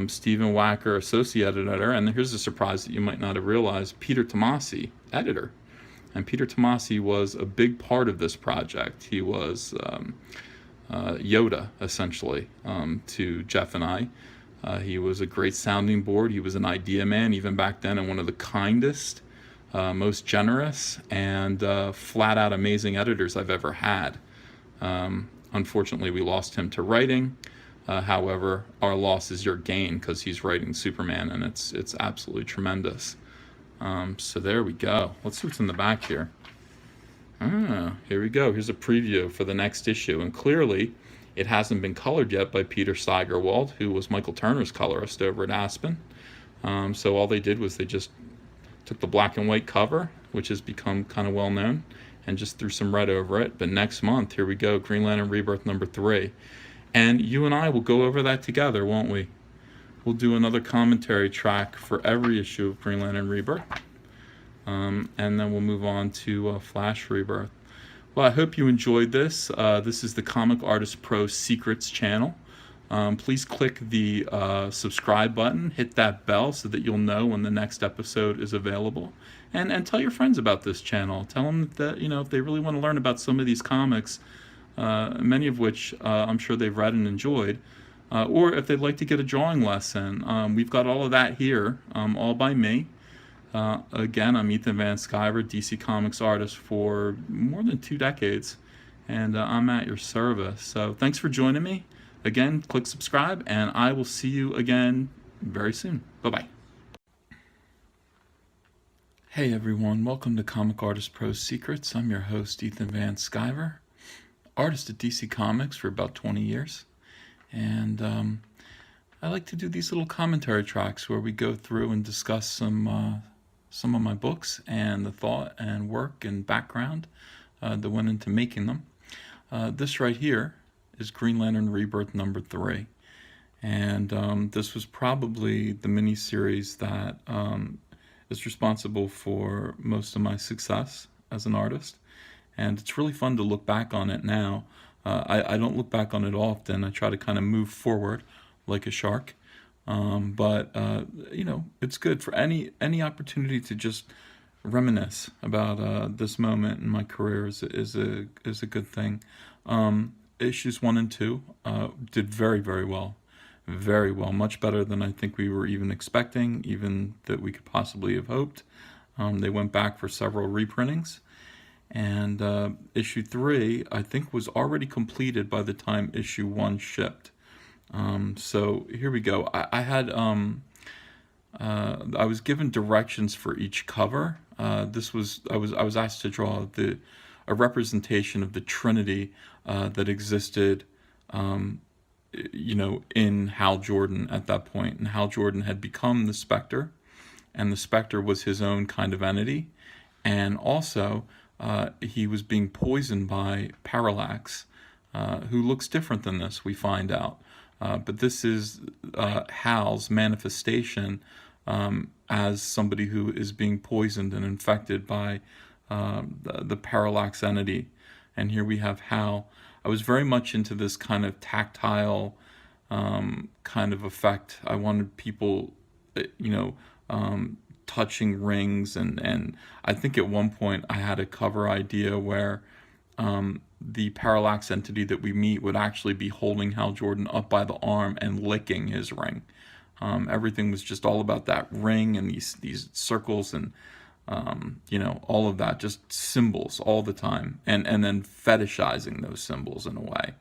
Stephen Wacker, associate editor, and here's a surprise that you might not have realized, Peter Tomasi, editor. And Peter Tomasi was a big part of this project. He was Yoda, essentially, to Jeff and I. He was a great sounding board. He was an idea man, even back then, and one of the kindest, most generous, and flat-out amazing editors I've ever had. Unfortunately, we lost him to writing. However, our loss is your gain because he's writing Superman, and it's absolutely tremendous. So there we go. Let's see what's in the back here. Here we go. Here's a preview for the next issue, and clearly it hasn't been colored yet by Peter Seigerwald, who was Michael Turner's colorist over at Aspen. So all they did was they just took the black and white cover, which has become kind of well known, and just threw some red over it. But next month, here we go, Green Lantern Rebirth #3. And you and I will go over that together, won't we? We'll do another commentary track for every issue of Green Lantern Rebirth. And then we'll move on to Flash Rebirth. Well, I hope you enjoyed this. This is the Comic Artist Pro Secrets channel. Please click the subscribe button, hit that bell so that you'll know when the next episode is available. And tell your friends about this channel. Tell them that, if they really want to learn about some of these comics, many of which I'm sure they've read and enjoyed, or if they'd like to get a drawing lesson, we've got all of that here, all by me. Again, I'm Ethan Van Sciver, DC Comics artist for more than 2 decades, and I'm at your service. So thanks for joining me. Again, click subscribe, and I will see you again very soon. Bye-bye. Hey everyone, welcome to Comic Artist Pro Secrets. I'm your host, Ethan Van Sciver, artist at DC Comics for about 20 years. And I like to do these little commentary tracks where we go through and discuss some of my books and the thought and work and background that went into making them. This right here is Green Lantern Rebirth #3. And this was probably the mini-series that is responsible for most of my success as an artist. And it's really fun to look back on it now. I don't look back on it often. I try to kind of move forward like a shark. But it's good for any opportunity to just reminisce about this moment in my career is a good thing. Issues 1 and 2 did very, very well. Very well, much better than I think we were even expecting, even that we could possibly have hoped. They went back for several reprintings, and issue 3 I think was already completed by the time issue 1 shipped. So here we go. I was given directions for each cover. I was asked to draw a representation of the Trinity that existed in Hal Jordan at that point. And Hal Jordan had become the Spectre, and the Spectre was his own kind of entity. And also, he was being poisoned by Parallax, who looks different than this, we find out. But this is Hal's manifestation as somebody who is being poisoned and infected by the Parallax entity. And here we have Hal. I was very much into this kind of tactile kind of effect. I wanted people, touching rings, and I think at one point I had a cover idea where the Parallax entity that we meet would actually be holding Hal Jordan up by the arm and licking his ring. Everything was just all about that ring and these circles and all of that, just symbols all the time, and then fetishizing those symbols in a way.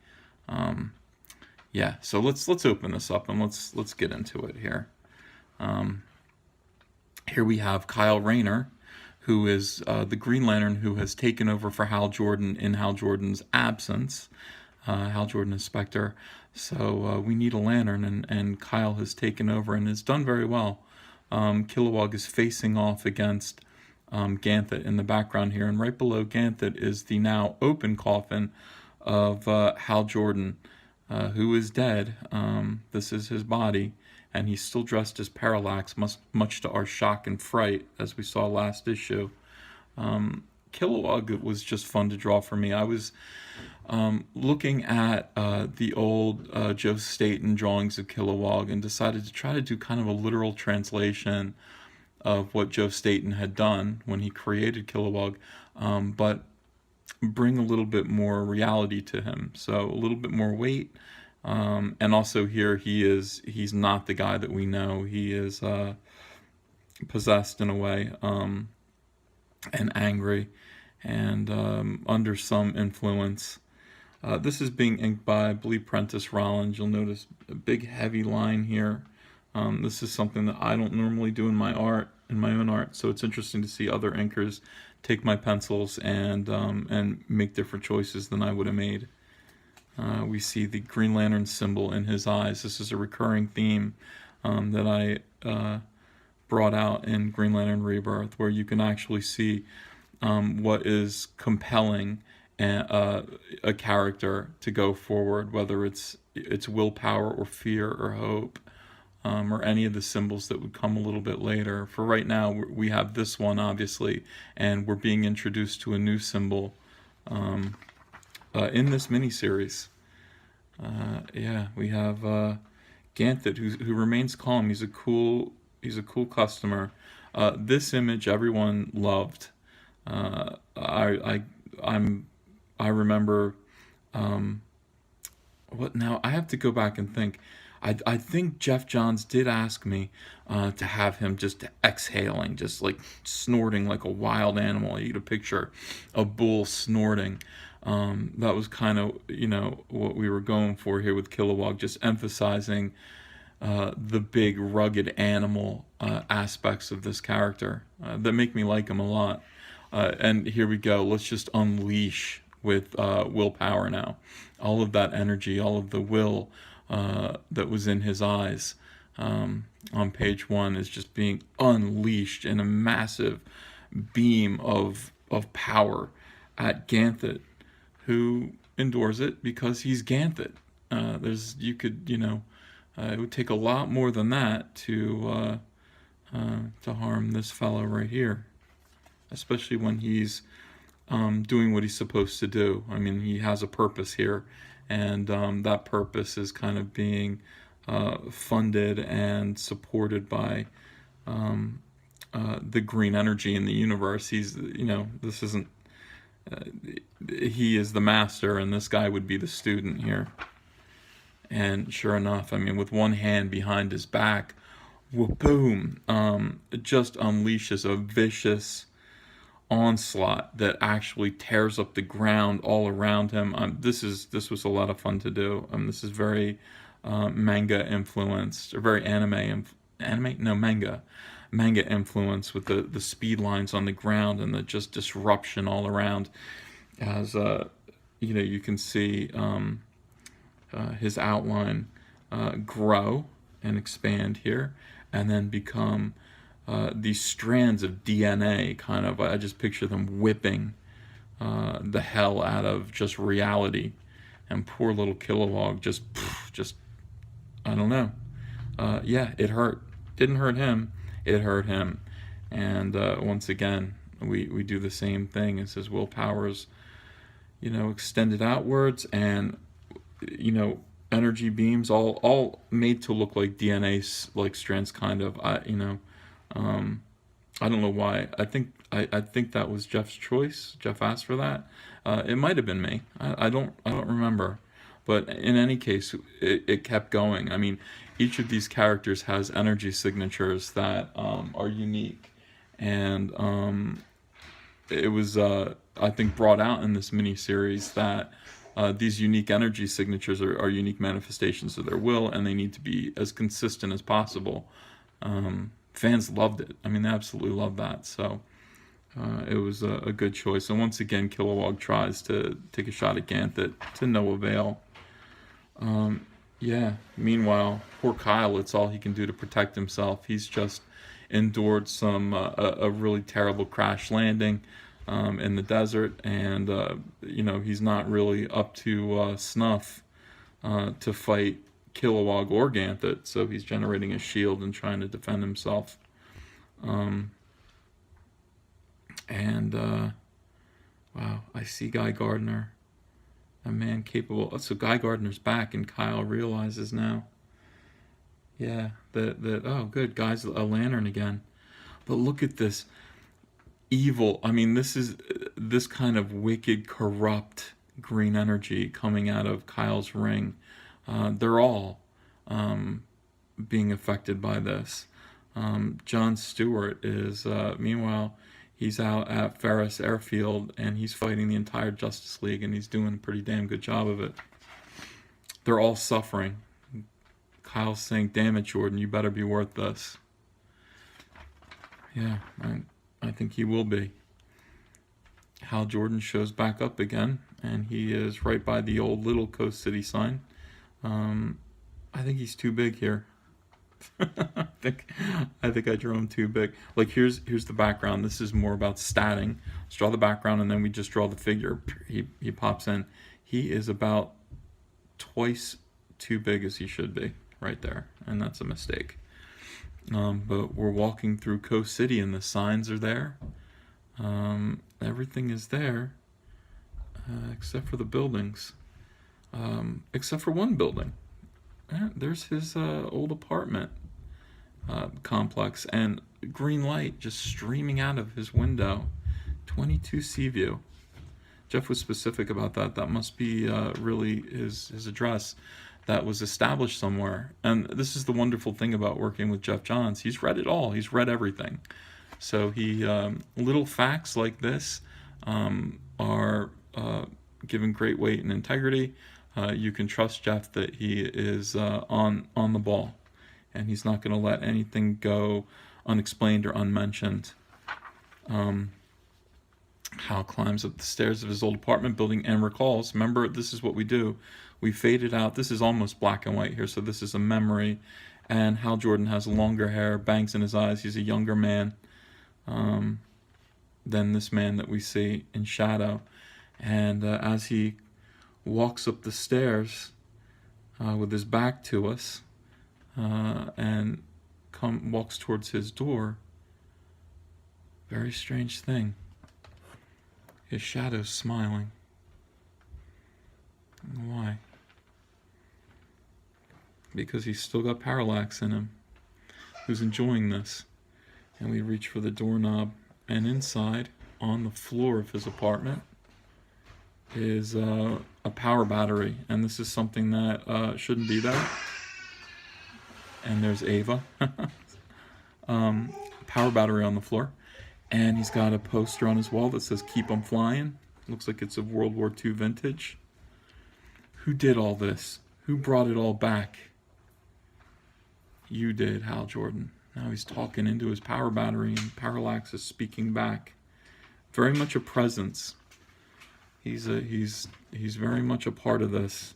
So let's open this up and let's get into it here. Here we have Kyle Rayner, who is the Green Lantern who has taken over for Hal Jordan in Hal Jordan's absence. Hal Jordan is Spectre, so we need a lantern, and Kyle has taken over and has done very well. Kilowog is facing off against Ganthet in the background here, and right below Ganthet is the now open coffin of Hal Jordan, who is dead. This is his body, and he's still dressed as Parallax, much to our shock and fright, as we saw last issue. Kilowog was just fun to draw for me. I was looking at the old Joe Staton drawings of Kilowog and decided to try to do kind of a literal translation of what Joe Staton had done when he created Kilowog, but bring a little bit more reality to him, so a little bit more weight. And also here he's not the guy that we know. He is possessed in a way, and angry, and under some influence. This is being inked by, I believe, Prentice Rollins. You'll notice a big heavy line here. This is something that I don't normally do in my own art, so it's interesting to see other inkers take my pencils and make different choices than I would have made. We see the Green Lantern symbol in his eyes. This is a recurring theme that I brought out in Green Lantern Rebirth, where you can actually see what is compelling a character to go forward, whether it's willpower or fear or hope, or any of the symbols that would come a little bit later. For right now, we have this one, obviously, and we're being introduced to a new symbol in this miniseries. Yeah, we have Ganthet, who remains calm. He's a cool customer. This image everyone loved. I remember. What now? I have to go back and think. I think Jeff Johns did ask me to have him just exhaling, just like snorting like a wild animal. You get a picture of bull snorting. That was kind of, what we were going for here with Kilowog, just emphasizing the big rugged animal aspects of this character that make me like him a lot. And here we go. Let's just unleash with willpower now. All of that energy, all of the will that was in his eyes on page 1 is just being unleashed in a massive beam of power at Ganthet, who endures it because he's Ganthet. It would take a lot more than that to harm this fellow right here, especially when he's doing what he's supposed to do. I mean, he has a purpose here, and that purpose is kind of being funded and supported by the green energy in the universe. This isn't. He is the master, and this guy would be the student here. And sure enough, I mean, with one hand behind his back, boom, it just unleashes a vicious onslaught that actually tears up the ground all around him. This was a lot of fun to do. This is very manga influenced, or very manga influence, with the speed lines on the ground and the just disruption all around. As you can see his outline grow and expand here, and then become these strands of DNA. Kind of, I just picture them whipping the hell out of just reality, and poor little Kilowog just I don't know. Yeah, it hurt. Didn't hurt him. It hurt him. And once again, we do the same thing. It says willpower is, extended outwards, and energy beams all made to look like DNA like strands, kind of. I don't know why. I think that was Jeff's choice. Jeff asked for that. It might have been me. I don't remember. But in any case, it kept going. I mean, each of these characters has energy signatures that are unique, and it was I think brought out in this mini-series that these unique energy signatures are unique manifestations of their will, and they need to be as consistent as possible. Fans loved it. I mean, they absolutely loved that. So it was a good choice. And once again, Kilowog tries to take a shot at Ganthet, to no avail. Yeah, meanwhile, poor Kyle, it's all he can do to protect himself. He's just endured a really terrible crash landing in the desert, and he's not really up to snuff to fight Kilowog or Ganthet, so he's generating a shield and trying to defend himself. Wow, I see Guy Gardner, a man capable. So Guy Gardner's back, and Kyle realizes now, yeah, that oh good, Guy's a lantern again. But look at this evil. I mean, this is this kind of wicked, corrupt green energy coming out of Kyle's ring. They're all being affected by this. John Stewart is, meanwhile, He's out at Ferris Airfield, and he's fighting the entire Justice League, and he's doing a pretty damn good job of it. They're all suffering. Kyle's saying, damn it, Jordan, you better be worth this. Yeah, I think he will be. Hal Jordan shows back up again, and he is right by the old Little Coast City sign. I think he's too big here. I think I drew him too big. Like, here's the background. This is more about statting. Let's draw the background, and then we just draw the figure. He pops in. He is about twice too big as he should be right there, and that's a mistake. But we're walking through Coast City, and the signs are there. Everything is there, except for the buildings. Except for one building. There's his old apartment complex, and green light just streaming out of his window. 22 Seaview. Jeff was specific about that. That must be really his address that was established somewhere. And this is the wonderful thing about working with Jeff Johns. He's read it all. He's read everything. So he little facts like this are given great weight and integrity. You can trust Jeff that he is on the ball, and he's not going to let anything go unexplained or unmentioned. Hal climbs up the stairs of his old apartment building and recalls, remember, this is what we do. We fade it out. This is almost black and white here, so this is a memory. And Hal Jordan has longer hair, bangs in his eyes. He's a younger man than this man that we see in shadow. And as he walks up the stairs with his back to us and walks towards his door, very strange thing. His shadow's smiling. Why? Because he's still got Parallax in him, who's enjoying this. And we reach for the doorknob, and inside, on the floor of his apartment, is a power battery, and this is something that shouldn't be there. And there's Ava. Power battery on the floor, and he's got a poster on his wall that says "Keep 'em Flying." Looks like it's of World War II vintage. Who did all this? Who brought it all back? You did, Hal Jordan. Now he's talking into his power battery, and Parallax is speaking back. Very much a presence. He's very much a part of this.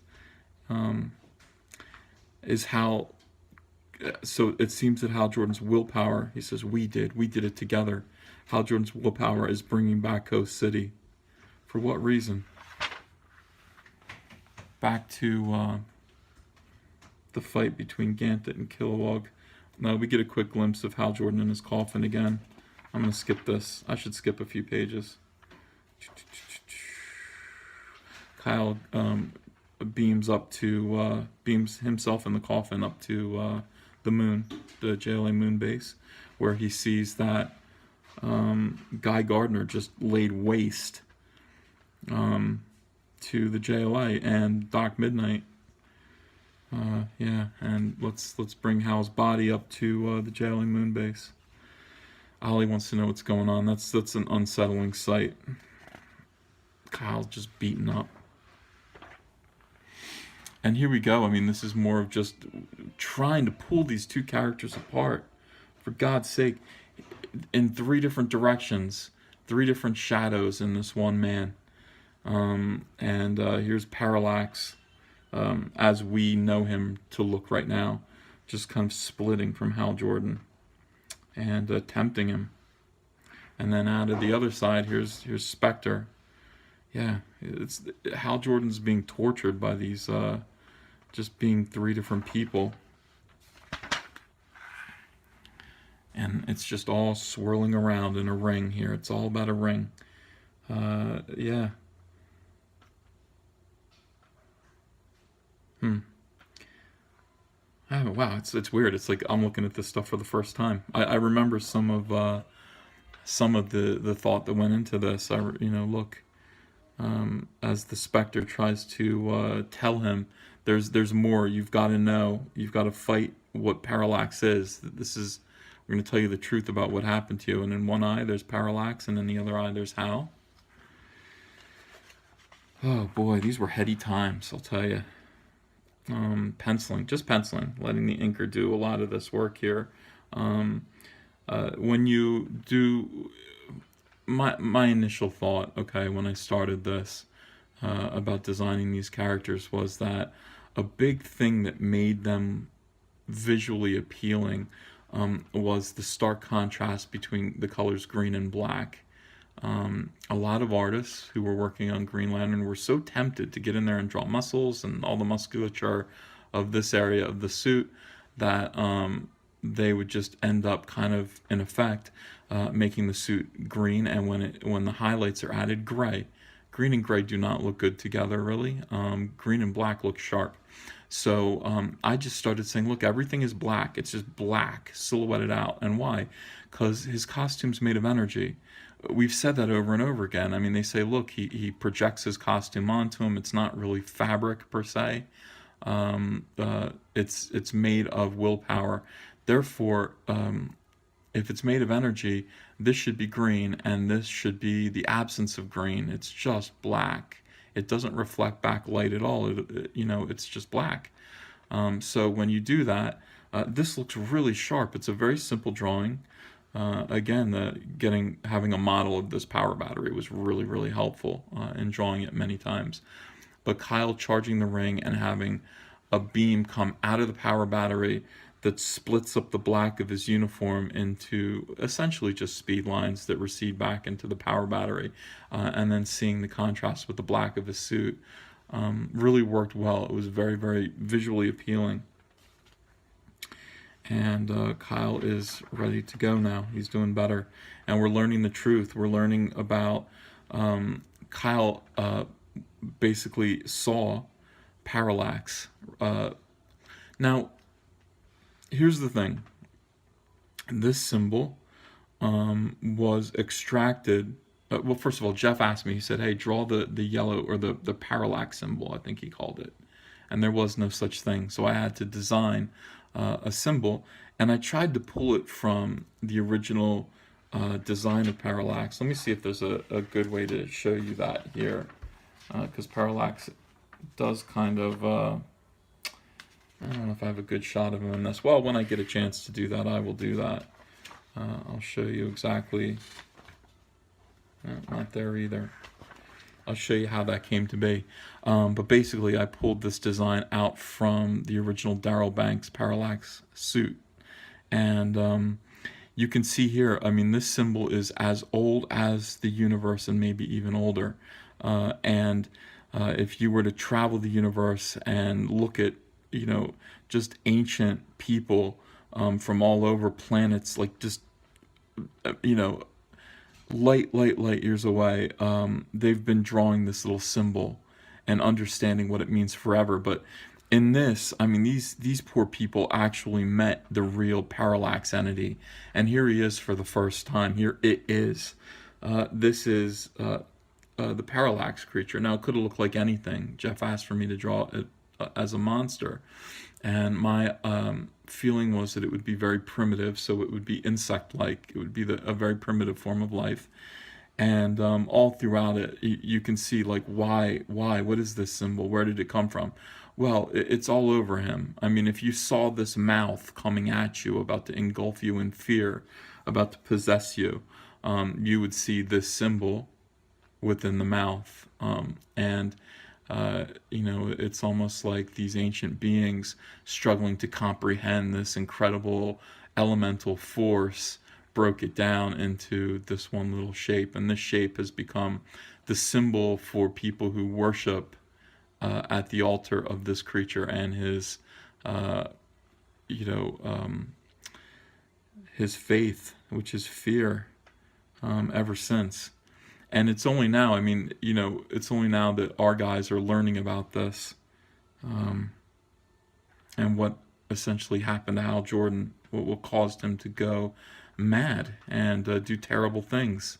Is Hal? So it seems that Hal Jordan's willpower. He says, "We did it together." Hal Jordan's willpower is bringing back Coast City. For what reason? Back to the fight between Ganthet and Kilowog. Now we get a quick glimpse of Hal Jordan in his coffin again. I'm going to skip this. I should skip a few pages. Kyle beams himself in the coffin up to the moon, the JLA moon base, where he sees that Guy Gardner just laid waste to the JLA and Doc Midnight. Yeah, and let's bring Hal's body up to the JLA moon base. Ollie wants to know what's going on. That's an unsettling sight. Kyle's just beaten up. And here we go. I mean, this is more of just trying to pull these two characters apart. For God's sake, in three different directions, three different shadows in this one man. And here's Parallax, as we know him to look right now, just kind of splitting from Hal Jordan and tempting him. And then out of the other side, here's Spectre. Yeah, it's Hal Jordan's being tortured by these just being three different people. And it's just all swirling around in a ring here. It's all about a ring. Yeah. Oh, wow, it's weird. It's like I'm looking at this stuff for the first time. I remember some of the thought that went into this. Look, as the Spectre tries to tell him, there's more. You've got to know. You've got to fight what Parallax is. This is We're going to tell you the truth about what happened to you. And in one eye, there's Parallax, and in the other eye, there's Hal. Oh boy, these were heady times, I'll tell you. Penciling, just penciling, letting the inker do a lot of this work here. When you do, my initial thought, okay, when I started this about designing these characters was that a big thing that made them visually appealing was the stark contrast between the colors green and black. A lot of artists who were working on Green Lantern were so tempted to get in there and draw muscles and all the musculature of this area of the suit that they would just end up kind of, in effect, making the suit green, and when the highlights are added, gray. Green and gray do not look good together, really. Green and black look sharp. So I just started saying, look, everything is black. It's just black, silhouetted out. And why? Because his costume's made of energy. We've said that over and over again. I mean, they say, look, he projects his costume onto him. It's not really fabric per se. It's made of willpower. Therefore, if it's made of energy, this should be green, and this should be the absence of green. It's just black. It doesn't reflect back light at all. It's just black. So when you do that, this looks really sharp. It's a very simple drawing. Again, having a model of this power battery was really, really helpful in drawing it many times. But Kyle charging the ring and having a beam come out of the power battery that splits up the black of his uniform into essentially just speed lines that recede back into the power battery, and then seeing the contrast with the black of his suit really worked well. It was very, very visually appealing. And Kyle is ready to go now. He's doing better. And we're learning the truth. We're learning about Kyle basically saw Parallax. Now, here's the thing. This symbol was extracted. Well, first of all, Jeff asked me, he said, hey, draw the yellow, or the parallax symbol, I think he called it. And there was no such thing. So I had to design a symbol, and I tried to pull it from the original design of Parallax. Let me see if there's a good way to show you that here, because Parallax does kind of, I don't know if I have a good shot of him in this. Well, when I get a chance to do that, I will do that. I'll show you exactly, no, not there either. I'll show you how that came to be. But basically, I pulled this design out from the original Darryl Banks Parallax suit. And you can see here, I mean, this symbol is as old as the universe and maybe even older. If you were to travel the universe and look at, just ancient people from all over planets, like just, light years away, they've been drawing this little symbol and understanding what it means forever. But in this, I mean, these poor people actually met the real Parallax entity, and here he is for the first time. Here it is. This is the Parallax creature. Now, it could have looked like anything. Jeff asked for me to draw it as a monster, and my feeling was that it would be very primitive, so it would be insect-like. It would be a very primitive form of life. And all throughout it, you can see, like, why, what is this symbol? Where did it come from? Well, it's all over him. I mean, if you saw this mouth coming at you, about to engulf you in fear, about to possess you, you would see this symbol within the mouth. It's almost like these ancient beings struggling to comprehend this incredible elemental force broke it down into this one little shape, and this shape has become the symbol for people who worship at the altar of this creature and his faith, which is fear, ever since. And it's only now, it's only now that our guys are learning about this, and what essentially happened to Hal Jordan, what caused him to go mad and do terrible things.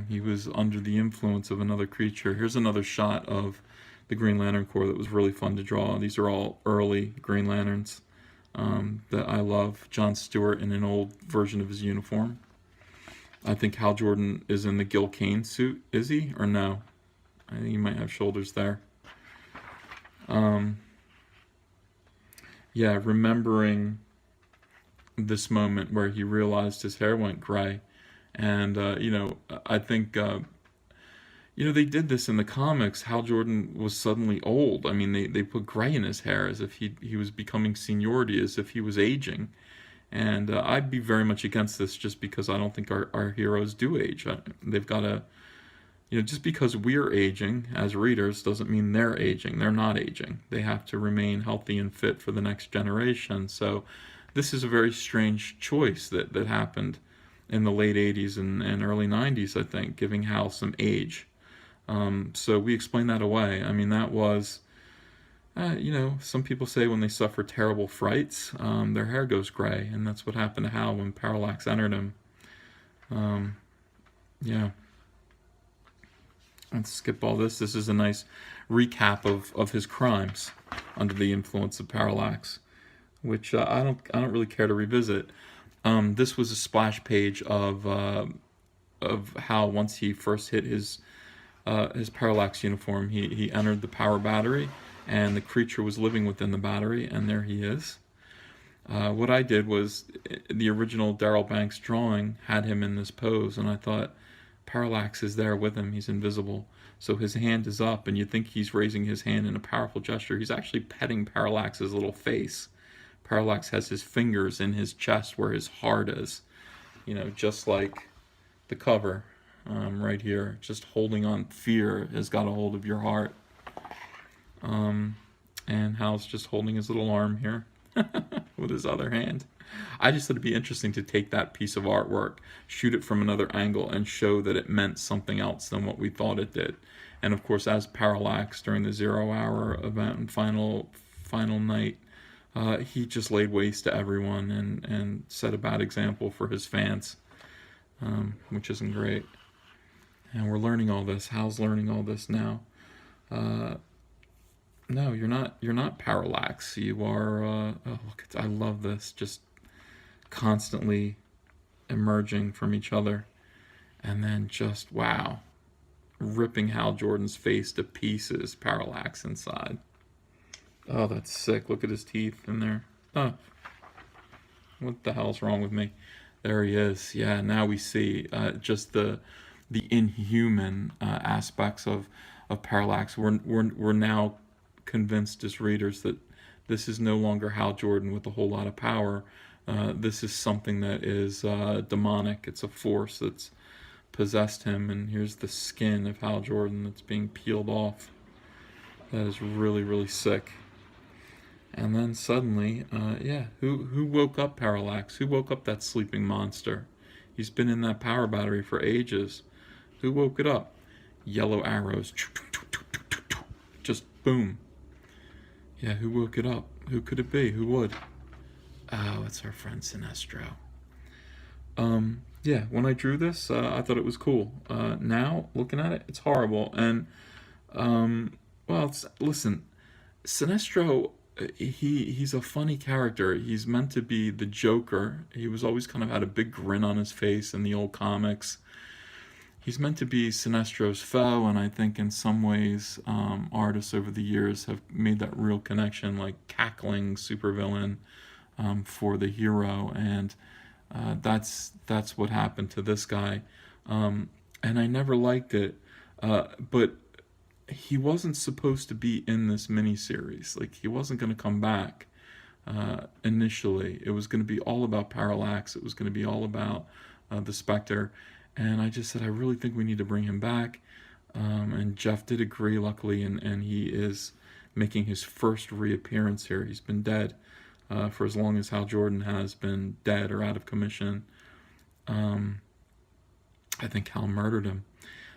He was under the influence of another creature. Here's another shot of the Green Lantern Corps that was really fun to draw. These are all early Green Lanterns. that I love Jon Stewart in an old version of his uniform. I think Hal Jordan is in the Gil Kane suit. Is he? Or no? I think he might have shoulders there. Yeah, remembering this moment where he realized his hair went gray. And, I think, they did this in the comics. Hal Jordan was suddenly old. I mean, they put gray in his hair as if he was becoming seniority, as if he was aging. And I'd be very much against this just because I don't think our heroes do age. They've got to, just because we're aging as readers doesn't mean they're aging. They're not aging. They have to remain healthy and fit for the next generation. So this is a very strange choice that happened in the late 80s and early 90s, I think, giving Hal some age. So we explain that away. I mean, that was, some people say when they suffer terrible frights, their hair goes gray, and that's what happened to Hal when Parallax entered him. Yeah. Let's skip all this. This is a nice recap of his crimes under the influence of Parallax, which I don't really care to revisit. This was a splash page of how once he first hit his Parallax uniform, he entered the power battery, and the creature was living within the battery, and there he is. What I did was, the original Darryl Banks drawing had him in this pose, and I thought, Parallax is there with him. He's invisible. So his hand is up, and you think he's raising his hand in a powerful gesture. He's actually petting Parallax's little face. Parallax has his fingers in his chest where his heart is. Just like the cover right here. Just holding on. Fear has got a hold of your heart. And Hal's just holding his little arm here with his other hand. I just thought it'd be interesting to take that piece of artwork, shoot it from another angle, and show that it meant something else than what we thought it did. And of course, as Parallax during the 0 Hour event and final night, he just laid waste to everyone and set a bad example for his fans, which isn't great. And we're learning all this. Hal's learning all this now. No, you're not Parallax. You are. Look, I love this. Just constantly emerging from each other, and then just wow, ripping Hal Jordan's face to pieces. Parallax inside. Oh, that's sick. Look at his teeth in there. Oh, what the hell's wrong with me? There he is. Yeah, now we see just the inhuman aspects of Parallax. We're now convinced as readers that this is no longer Hal Jordan with a whole lot of power. This is something that is demonic. It's a force that's possessed him, and here's the skin of Hal Jordan that's being peeled off. That is really, really sick. And then suddenly, who woke up Parallax? Who woke up that sleeping monster? He's been in that power battery for ages. Who woke it up? Yellow arrows. Just boom. Yeah, who woke it up? Who could it be? Who would? Oh, it's our friend Sinestro. Yeah, when I drew this, I thought it was cool. Now, looking at it, it's horrible. And, listen, Sinestro, he's a funny character. He's meant to be the Joker. He was always kind of had a big grin on his face in the old comics. He's meant to be Sinestro's foe, and I think in some ways artists over the years have made that real connection, like cackling supervillain for the hero, and that's what happened to this guy. And I never liked it, but he wasn't supposed to be in this miniseries. Like, he wasn't going to come back initially. It was going to be all about Parallax. It was going to be all about the Spectre. And I just said, I really think we need to bring him back. And Jeff did agree, luckily, and he is making his first reappearance here. He's been dead for as long as Hal Jordan has been dead or out of commission. I think Hal murdered him.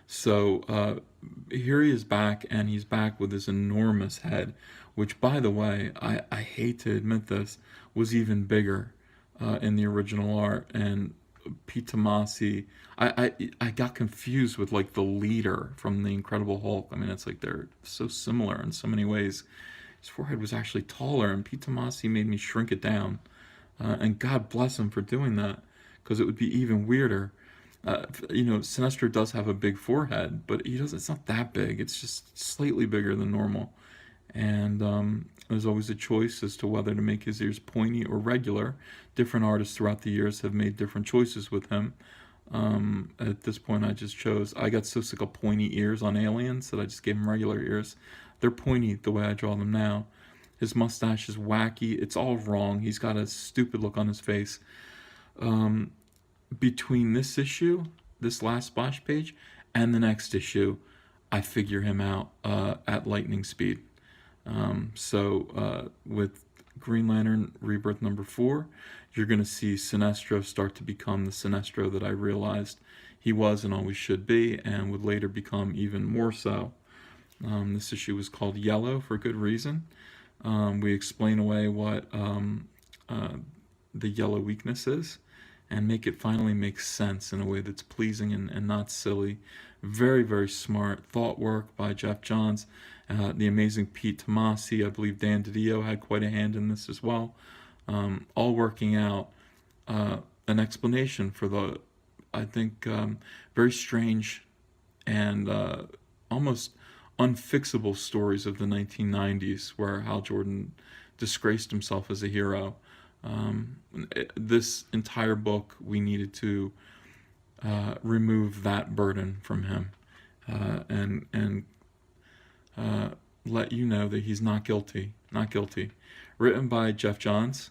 So here he is back, and he's back with this enormous head, which, by the way, I hate to admit this, was even bigger in the original art. And Pete Tomasi, I got confused with like the leader from the Incredible Hulk. I mean, it's like they're so similar in so many ways. his forehead was actually taller, and Pete Tomasi made me shrink it down. And God bless him for doing that, because it would be even weirder. Sinestro does have a big forehead, but he doesn't. It's not that big. It's just slightly bigger than normal. And there's always a choice as to whether to make his ears pointy or regular. Different artists throughout the years have made different choices with him. At this point, I got so sick of pointy ears on aliens that I just gave him regular ears. They're pointy the way I draw them now. His mustache is wacky. It's all wrong. He's got a stupid look on his face. Between this issue, this last splash page, and the next issue, I figure him out at lightning speed. With Green Lantern Rebirth number 4, you're going to see Sinestro start to become the Sinestro that I realized he was and always should be, and would later become even more so. This issue was called Yellow for good reason. We explain away what the yellow weakness is, and make it finally make sense in a way that's pleasing and not silly. Very, very smart thought work by Jeff Johns. The amazing Pete Tomasi. I believe Dan DiDio had quite a hand in this as well. All working out an explanation for the, I think, very strange and almost unfixable stories of the 1990s, where Hal Jordan disgraced himself as a hero. This entire book, we needed to remove that burden from him, and let you know that he's not guilty. Not guilty. Written by Jeff Johns,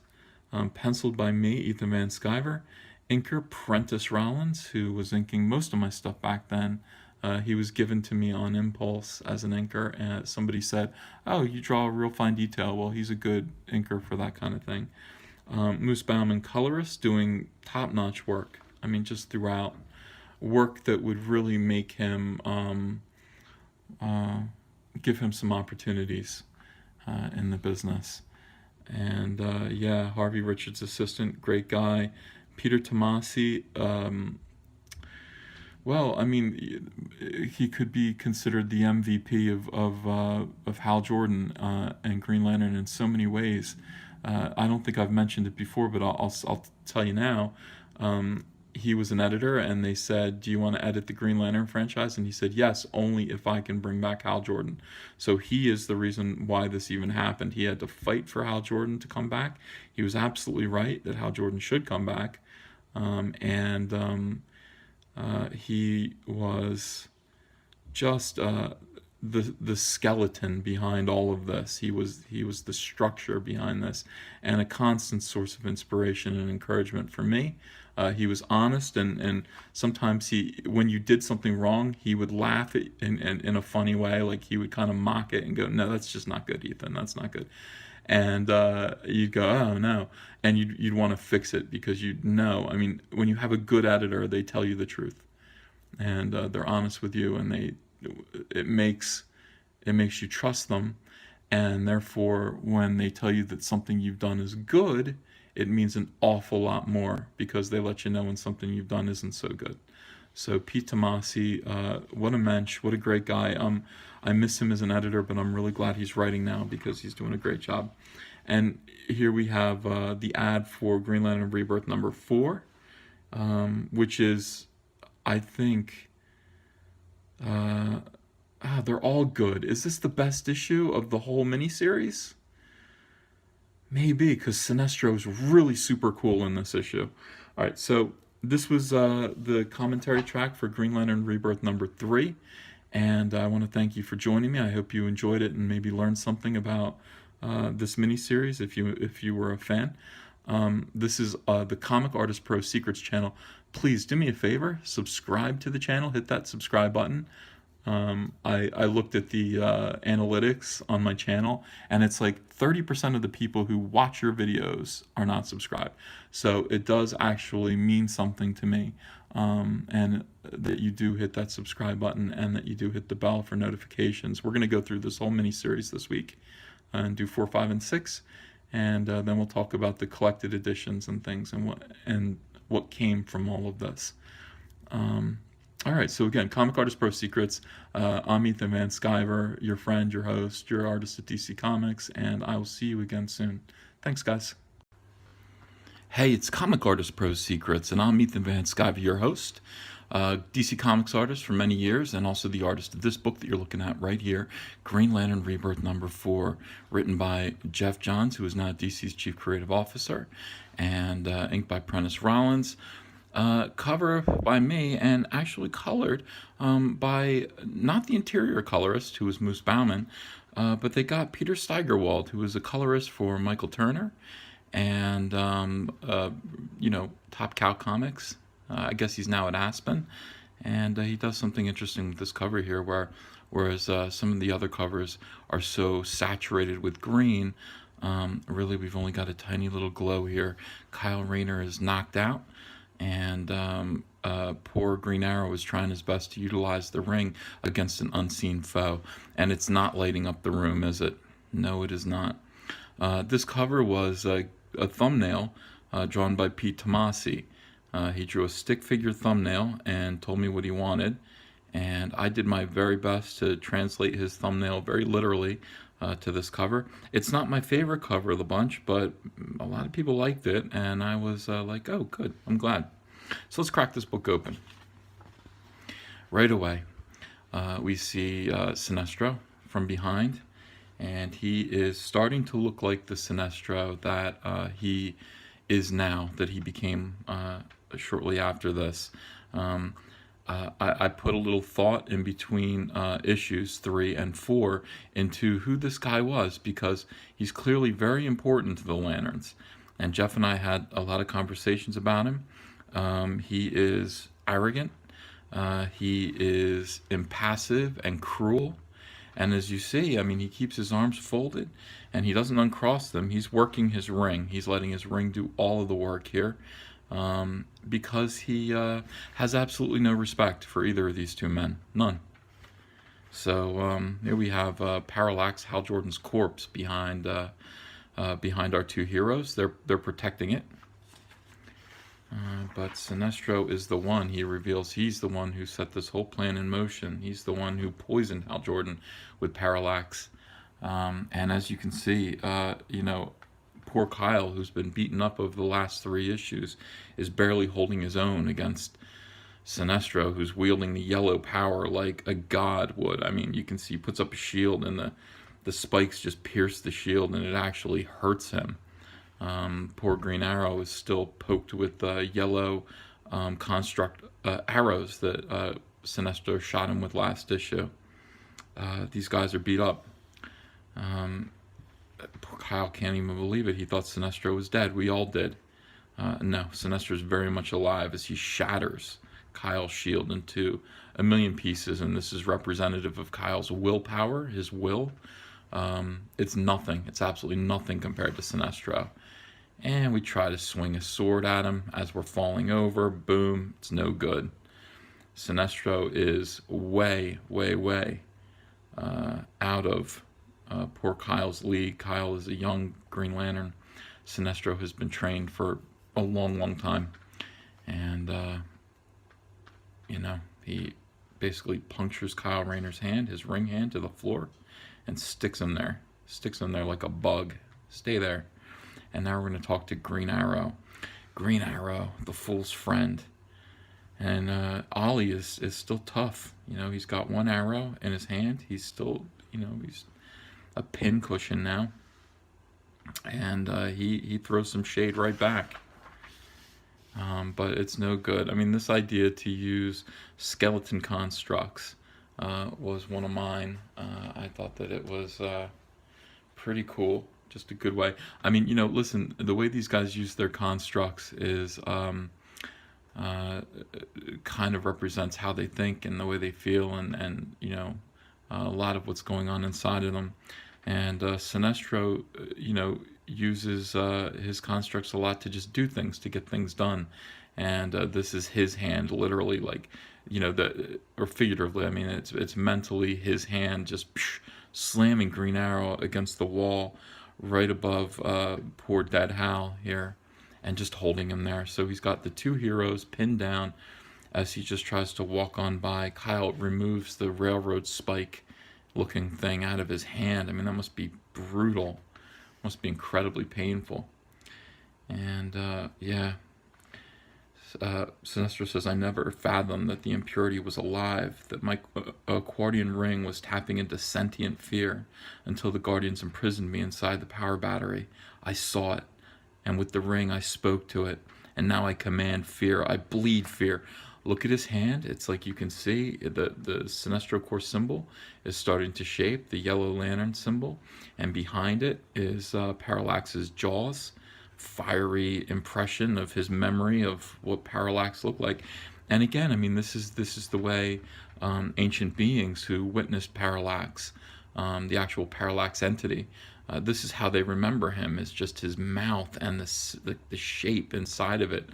penciled by me, Ethan Van Sciver, inker Prentice Rollins, who was inking most of my stuff back then. He was given to me on impulse as an inker, and somebody said, "Oh, you draw real fine detail." Well, he's a good inker for that kind of thing. Moose Bauman, colorist, doing top-notch work. I mean, just throughout, work that would really make him, give him some opportunities in the business. And Harvey Richards' assistant, great guy. Peter Tomasi, he could be considered the MVP of Hal Jordan and Green Lantern in so many ways. I don't think I've mentioned it before, but I'll tell you now. He was an editor, and they said, "Do you want to edit the Green Lantern franchise?" And he said, "Yes, only if I can bring back Hal Jordan." So he is the reason why this even happened. He had to fight for Hal Jordan to come back. He was absolutely right that Hal Jordan should come back. He was just the skeleton behind all of this. He was the structure behind this, and a constant source of inspiration and encouragement for me. He was honest, and sometimes when you did something wrong, he would laugh in a funny way, like he would kind of mock it and go, "No, that's just not good, Ethan. That's not good." And you'd go, "Oh no," and you'd want to fix it, because you'd know. I mean, when you have a good editor, they tell you the truth, and they're honest with you, and it makes you trust them, and therefore when they tell you that something you've done is good, it means an awful lot more, because they let you know when something you've done isn't so good. So Pete Tomasi, what a mensch, what a great guy. I miss him as an editor, but I'm really glad he's writing now, because he's doing a great job. And here we have the ad for Green Lantern Rebirth number 4, which is, I think, they're all good. Is this the best issue of the whole miniseries? Maybe, because Sinestro is really super cool in this issue. All right, so this was the commentary track for Green Lantern Rebirth number 3, and I want to thank you for joining me. I hope you enjoyed it and maybe learned something about this miniseries if you were a fan. This is the Comic Artist Pro Secrets channel. Please do me a favor, subscribe to the channel, hit that subscribe button. I looked at the analytics on my channel, and it's like 30% of the people who watch your videos are not subscribed. So it does actually mean something to me, and that you do hit that subscribe button, and that you do hit the bell for notifications. We're going to go through this whole mini-series this week and do 4, 5, and 6, and then we'll talk about the collected editions and things, and what came from all of this. All right, so again, Comic Artist Pro Secrets. I'm Ethan Van Sciver, your friend, your host, your artist at DC Comics, and I will see you again soon. Thanks, guys. Hey, it's Comic Artist Pro Secrets, and I'm Ethan Van Sciver, your host, DC Comics artist for many years, and also the artist of this book that you're looking at right here, Green Lantern Rebirth #4, written by Jeff Johns, who is now DC's Chief Creative Officer, and inked by Prentice Rollins. Cover by me, and actually colored by not the interior colorist, who was Moose Bauman, but they got Peter Steigerwald, who was a colorist for Michael Turner and Top Cow Comics. I guess he's now at Aspen, and he does something interesting with this cover here, whereas some of the other covers are so saturated with green. Really, we've only got a tiny little glow here. Kyle Rayner is knocked out, and poor Green Arrow is trying his best to utilize the ring against an unseen foe, and it's not lighting up the room, is it? No, it is not. This cover was a thumbnail drawn by Pete Tomasi. He drew a stick figure thumbnail and told me what he wanted, and I did my very best to translate his thumbnail very literally to this cover. It's not my favorite cover of the bunch, but a lot of people liked it, and I was like, oh, good, I'm glad. So let's crack this book open. Right away, we see Sinestro from behind, and he is starting to look like the Sinestro that he is now, that he became shortly after this. I put a little thought in between issues 3 and 4 into who this guy was, because he's clearly very important to the Lanterns. And Jeff and I had a lot of conversations about him. He is arrogant. He is impassive and cruel. And as you see, I mean, he keeps his arms folded and he doesn't uncross them. He's working his ring. He's letting his ring do all of the work here, because he has absolutely no respect for either of these two men. None. So here we have Parallax, Hal Jordan's corpse behind our two heroes. They're protecting it. But Sinestro is the one, he reveals, he's the one who set this whole plan in motion. He's the one who poisoned Hal Jordan with Parallax. And as you can see, poor Kyle, who's been beaten up over the last 3 issues, is barely holding his own against Sinestro, who's wielding the yellow power like a god would. I mean, you can see he puts up a shield, and the spikes just pierce the shield, and it actually hurts him. Poor Green Arrow is still poked with yellow construct arrows that Sinestro shot him with last issue. These guys are beat up. Poor Kyle can't even believe it. He thought Sinestro was dead. We all did. No, Sinestro is very much alive as he shatters Kyle's shield into a million pieces, and this is representative of Kyle's willpower, his will. It's nothing. It's absolutely nothing compared to Sinestro. And we try to swing a sword at him as we're falling over. Boom. It's no good. Sinestro is way, way, way out of poor Kyle's league. Kyle is a young Green Lantern. Sinestro has been trained for a long, long time. And, he basically punctures Kyle Rayner's hand, his ring hand, to the floor and sticks him there. Sticks him there like a bug. Stay there. And now we're going to talk to Green Arrow. Green Arrow, the fool's friend. And Ollie is still tough. He's got one arrow in his hand. He's still, he's a pin cushion now. And he throws some shade right back. But it's no good. I mean, this idea to use skeleton constructs was one of mine. I thought that it was pretty cool. Just a good way. I mean, listen, the way these guys use their constructs is kind of represents how they think and the way they feel, and a lot of what's going on inside of them. And Sinestro, uses his constructs a lot to just do things, to get things done. And this is his hand, literally, like, or figuratively. I mean, it's mentally his hand just slamming Green Arrow against the wall right above poor dead Hal here, and just holding him there. So he's got the two heroes pinned down, as he just tries to walk on by. Kyle removes the railroad spike looking thing out of his hand. I mean, that must be brutal, must be incredibly painful. And yeah, Sinestro says, I never fathomed that the impurity was alive, that my accordion ring was tapping into sentient fear until the guardians imprisoned me inside the power battery. I saw it, and with the ring I spoke to it, and now I command fear. I bleed fear. Look at his hand. It's like you can see the Sinestro Corps symbol is starting to shape, the yellow lantern symbol, and behind it is Parallax's jaws. Fiery impression of his memory of what Parallax looked like. And again, I mean, this is the way ancient beings who witnessed Parallax, the actual Parallax entity, this is how they remember him, is just his mouth and the shape inside of it,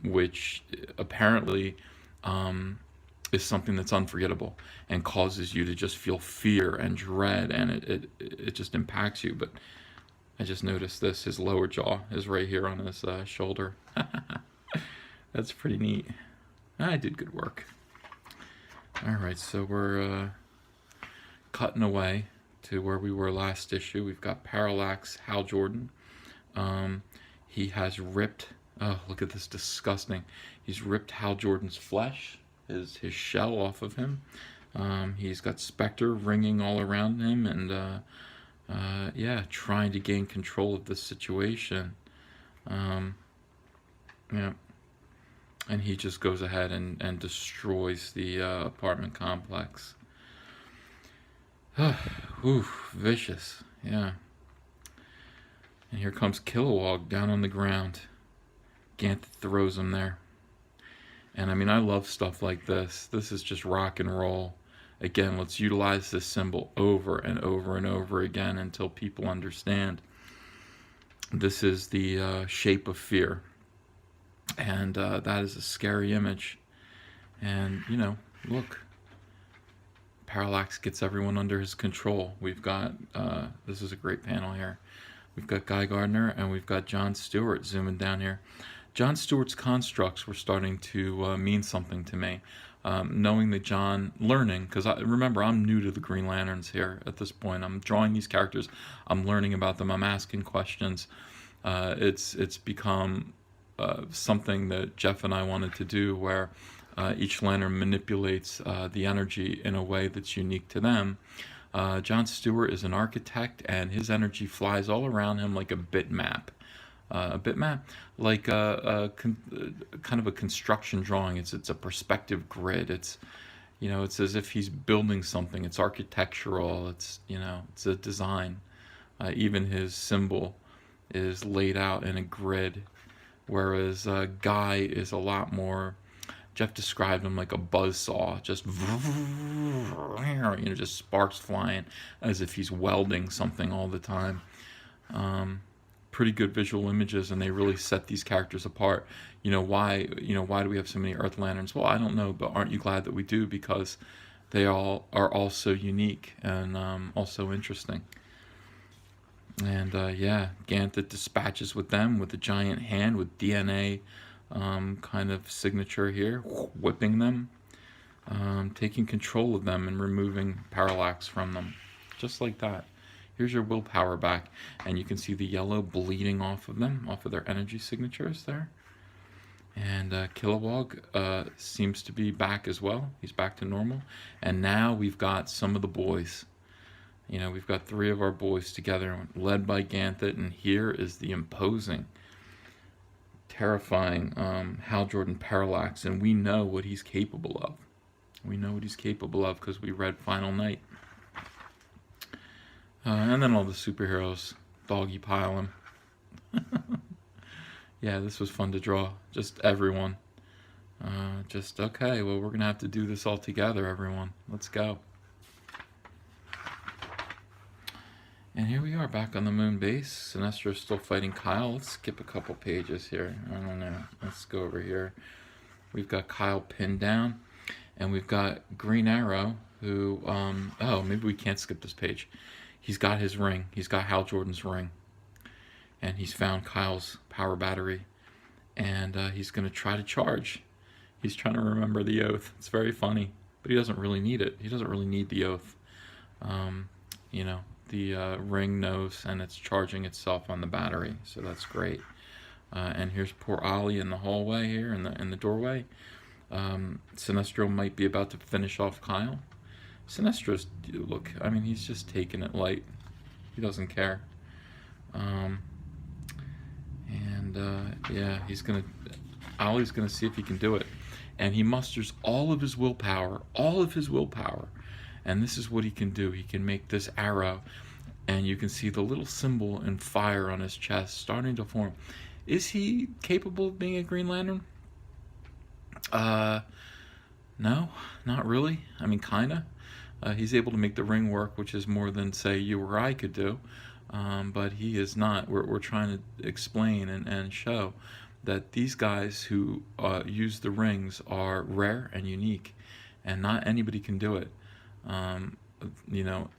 which apparently is something that's unforgettable and causes you to just feel fear and dread, and it just impacts you. But I just noticed this, his lower jaw is right here on his shoulder. That's pretty neat. I did good work. Alright, so we're cutting away to where we were last issue. We've got Parallax, Hal Jordan. He has ripped, oh, look at this, disgusting. He's ripped Hal Jordan's flesh, his shell off of him. He's got Spectre ringing all around him, and yeah, trying to gain control of the situation. Yeah, and he just goes ahead and destroys the apartment complex. Oof, vicious, yeah. And here comes Kilowog down on the ground. Gant throws him there. And I mean, I love stuff like this. This is just rock and roll. Again, let's utilize this symbol over and over and over again until people understand. This is the shape of fear. And that is a scary image. And, you know, look. Parallax gets everyone under his control. We've got, this is a great panel here. We've got Guy Gardner and we've got John Stewart zooming down here. John Stewart's constructs were starting to mean something to me. Knowing that John, learning, because remember, I'm new to the Green Lanterns here at this point. I'm drawing these characters, I'm learning about them, I'm asking questions. It's become something that Jeff and I wanted to do, where each lantern manipulates the energy in a way that's unique to them. John Stewart is an architect, and his energy flies all around him like a bitmap. A bitmap, like kind of a construction drawing. It's a perspective grid. It's, you know, it's as if he's building something. It's architectural. It's, you know, it's a design. Even his symbol is laid out in a grid, whereas Guy is a lot more. Jeff described him like a buzzsaw, just, you know, just sparks flying as if he's welding something all the time. Pretty good visual images, and they really set these characters apart. You know why do we have so many Earth Lanterns? Well, I don't know, but aren't you glad that we do? Because they all are also unique and also interesting. And yeah, Ganthet dispatches with them with a giant hand with DNA kind of signature here, whipping them, taking control of them and removing Parallax from them, just like that. Here's your willpower back, and you can see the yellow bleeding off of them, off of their energy signatures there. And Kilowog seems to be back as well. He's back to normal. And now we've got some of the boys. You know, we've got 3 of our boys together, led by Ganthet, and here is the imposing, terrifying Hal Jordan Parallax, and we know what he's capable of. We know what he's capable of because we read Final Night. And then all the superheroes doggy pile him. Yeah, this was fun to draw. Just everyone. Just, okay, well, we're going to have to do this all together, everyone. Let's go. And here we are back on the moon base. Sinestro's still fighting Kyle. Let's skip a couple pages here. I don't know. Let's go over here. We've got Kyle pinned down. And we've got Green Arrow, who, oh, maybe we can't skip this page. He's got his ring. He's got Hal Jordan's ring. And he's found Kyle's power battery. And he's going to try to charge. He's trying to remember the oath. It's very funny, but he doesn't really need it. He doesn't really need the oath. Um, you know, the ring knows, and it's charging itself on the battery, so that's great. And here's poor Ollie in the hallway here, in the doorway. Sinestro might be about to finish off Kyle. Sinestro's, look, I mean, he's just taking it light. He doesn't care. Yeah, Ollie's gonna see if he can do it. And he musters all of his willpower, and this is what he can do. He can make this arrow, and you can see the little symbol in fire on his chest starting to form. Is he capable of being a Green Lantern? No, not really. I mean, kinda. He's able to make the ring work, which is more than, say, you or I could do. But he is not. We're trying to explain and show that these guys who use the rings are rare and unique, and not anybody can do it.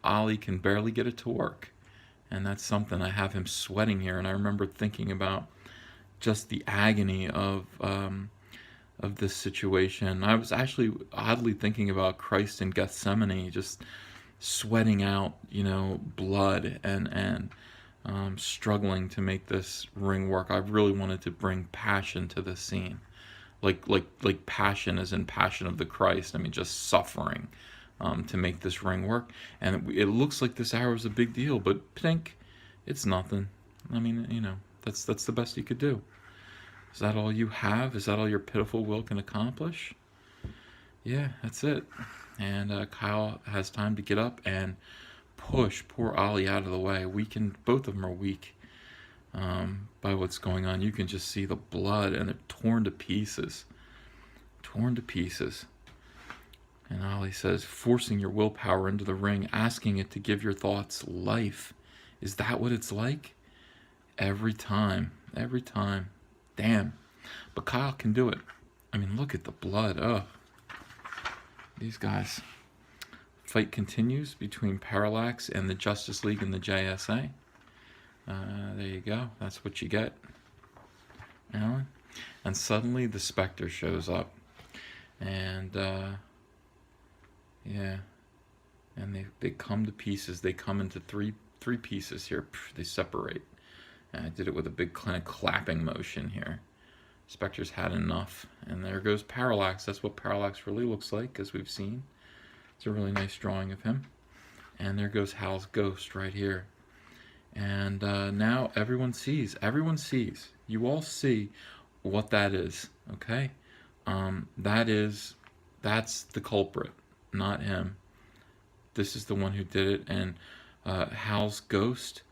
Ollie can barely get it to work, and that's something. I have him sweating here, and I remember thinking about just the agony of this situation. I was actually oddly thinking about Christ in Gethsemane, just sweating out, blood and struggling to make this ring work. I really wanted to bring passion to this scene, like passion as in Passion of the Christ. I mean, just suffering to make this ring work. And it looks like this arrow is a big deal, but Pink, it's nothing. I mean, that's the best you could do. Is that all you have? Is that all your pitiful will can accomplish? Yeah, that's it. And Kyle has time to get up and push poor Ollie out of the way. Both of them are weak by what's going on. You can just see the blood, and they're torn to pieces. Torn to pieces. And Ollie says, forcing your willpower into the ring, asking it to give your thoughts life. Is that what it's like? Every time. Every time. Damn. But Kyle can do it. I mean, look at the blood. Ugh. These guys. Fight continues between Parallax and the Justice League and the JSA. There you go. That's what you get. Alan. And suddenly the Spectre shows up. And, yeah. And they come to pieces. They come into three pieces here. They separate. And I did it with a big kind of clapping motion here. Spectre's had enough. And there goes Parallax. That's what Parallax really looks like, as we've seen. It's a really nice drawing of him. And there goes Hal's ghost right here. And now everyone sees. Everyone sees. You all see what that is, okay? That's the culprit, not him. This is the one who did it. And Hal's ghost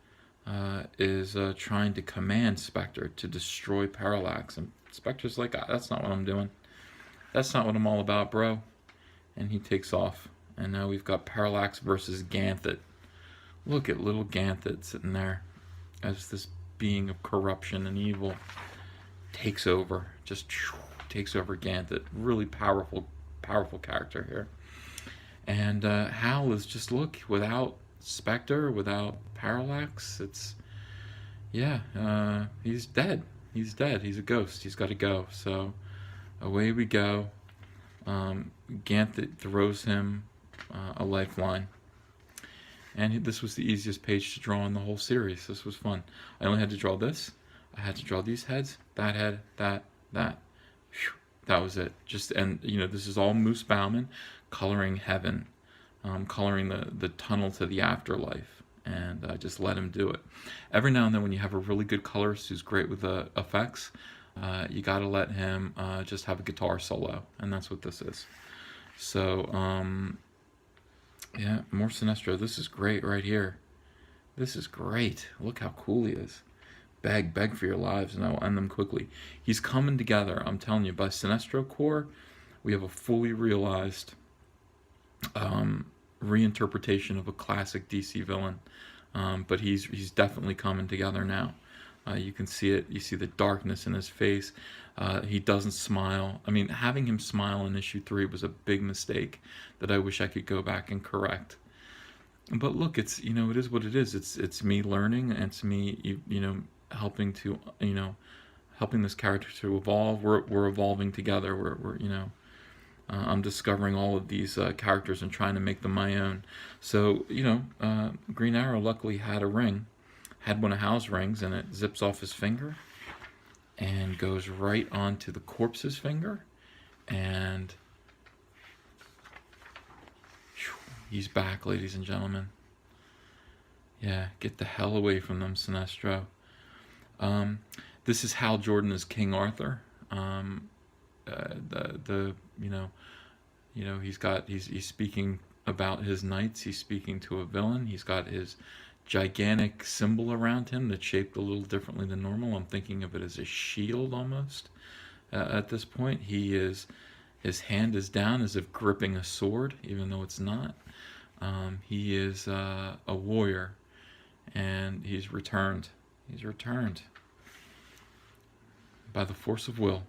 is trying to command Spectre to destroy Parallax. And Spectre's like, that's not what I'm doing. That's not what I'm all about, bro. And he takes off. And now we've got Parallax versus Ganthet. Look at little Ganthet sitting there as this being of corruption and evil takes over. Just takes over Ganthet. Really powerful character here. And Hal is just, look, without Spectre, without Parallax, he's dead. He's dead. He's a ghost. He's got to go. So away we go. Ganthet throws him a lifeline. And this was the easiest page to draw in the whole series. This was fun. I only had to draw this. I had to draw these heads, that head, that. Whew, that was it. And this is all Moose Bauman coloring Heaven, coloring the tunnel to the afterlife. And I just let him do it. Every now and then when you have a really good colorist who's great with the effects, you got to let him just have a guitar solo. And that's what this is. So, yeah, more Sinestro. This is great right here. This is great. Look how cool he is. Beg for your lives, and I will end them quickly. He's coming together. I'm telling you, by Sinestro Corps, we have a fully realized reinterpretation of a classic DC villain. But he's definitely coming together now. You can see it. You see the darkness in his face. He doesn't smile. I mean, having him smile in issue 3 was a big mistake that I wish I could go back and correct. But look, it's it is what it is. It's me learning, and it's me helping to helping this character to evolve. We're evolving together. We're I'm discovering all of these characters and trying to make them my own. So, Green Arrow luckily had a ring, had one of Hal's rings, and it zips off his finger and goes right onto the corpse's finger, and he's back, ladies and gentlemen. Yeah, get the hell away from them, Sinestro. This is Hal Jordan as King Arthur. He's speaking about his knights. He's speaking to a villain. He's got his gigantic symbol around him that's shaped a little differently than normal. I'm thinking of it as a shield almost. At this point, his hand is down as if gripping a sword, even though it's not. He is a warrior, and he's returned. He's returned by the force of will.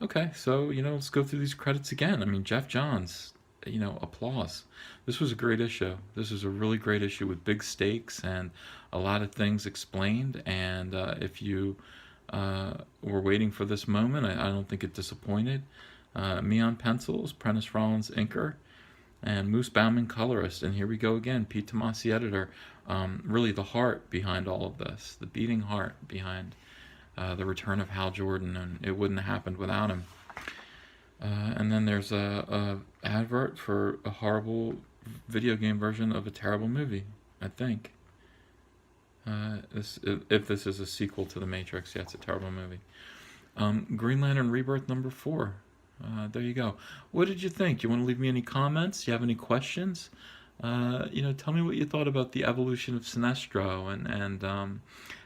Okay, so, let's go through these credits again. I mean, Geoff Johns, applause. This was a great issue. This was a really great issue with big stakes and a lot of things explained. And if you were waiting for this moment, I don't think it disappointed. Me on pencils, Prentice Rollins inker, and Moose Bauman colorist. And here we go again, Pete Tomasi editor. Really the heart behind all of this, the beating heart behind the return of Hal Jordan, and it wouldn't have happened without him. And then there's a advert for a horrible video game version of a terrible movie, I think. If this is a sequel to The Matrix, yeah, it's a terrible movie. Green Lantern Rebirth number 4. There you go. What did you think? You want to leave me any comments? Do you have any questions? Tell me what you thought about the evolution of Sinestro and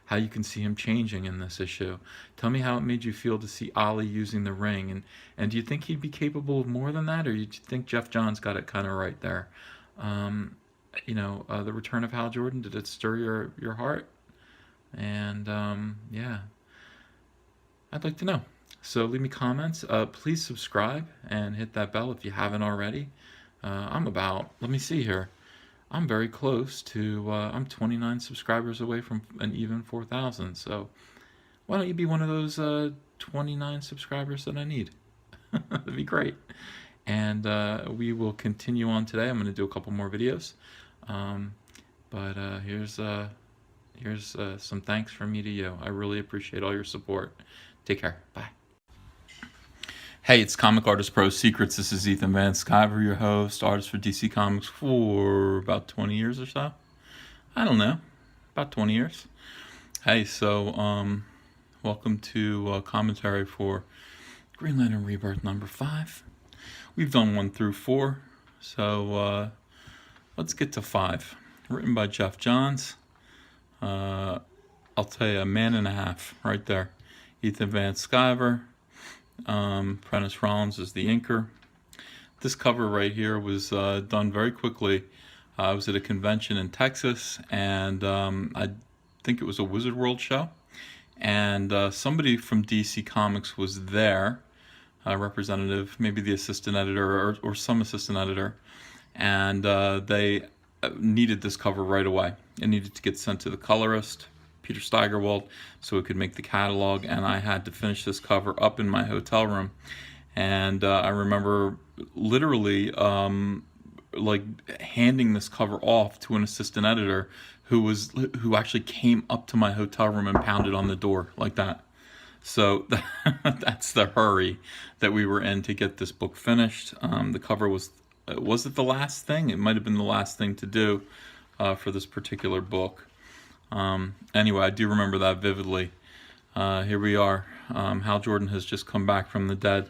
how you can see him changing in this issue. Tell me how it made you feel to see Ollie using the ring, and do you think he'd be capable of more than that, or do you think Geoff Johns got it kind of right there? The return of Hal Jordan, did it stir your heart? And yeah, I'd like to know. So leave me comments. Please subscribe and hit that bell if you haven't already. Let me see here. I'm very close to, I'm 29 subscribers away from an even 4,000. So why don't you be one of those 29 subscribers that I need? That'd be great. And we will continue on today. I'm going to do a couple more videos. But here's some thanks from me to you. I really appreciate all your support. Take care. Bye. Hey, it's Comic Artist Pro Secrets. This is Ethan Van Sciver, your host, artist for DC Comics for about 20 years or so. I don't know, about 20 years. Hey, so welcome to commentary for Green Lantern Rebirth number 5. We've done 1 through 4, so let's get to 5. Written by Geoff Johns. I'll tell you, a man and a half right there. Ethan Van Sciver. Prentice Rollins is the inker. This cover right here was done very quickly. I was at a convention in Texas, and I think it was a Wizard World show, and somebody from DC Comics was there, a representative, maybe the assistant editor or some assistant editor, and they needed this cover right away. It needed to get sent to the colorist, Peter Steigerwald, so it could make the catalog, and I had to finish this cover up in my hotel room. And I remember literally handing this cover off to an assistant editor who actually came up to my hotel room and pounded on the door like that. So that's the hurry that we were in to get this book finished. The cover was it the last thing? It might have been the last thing to do for this particular book. Anyway, I do remember that vividly. Here we are. Hal Jordan has just come back from the dead.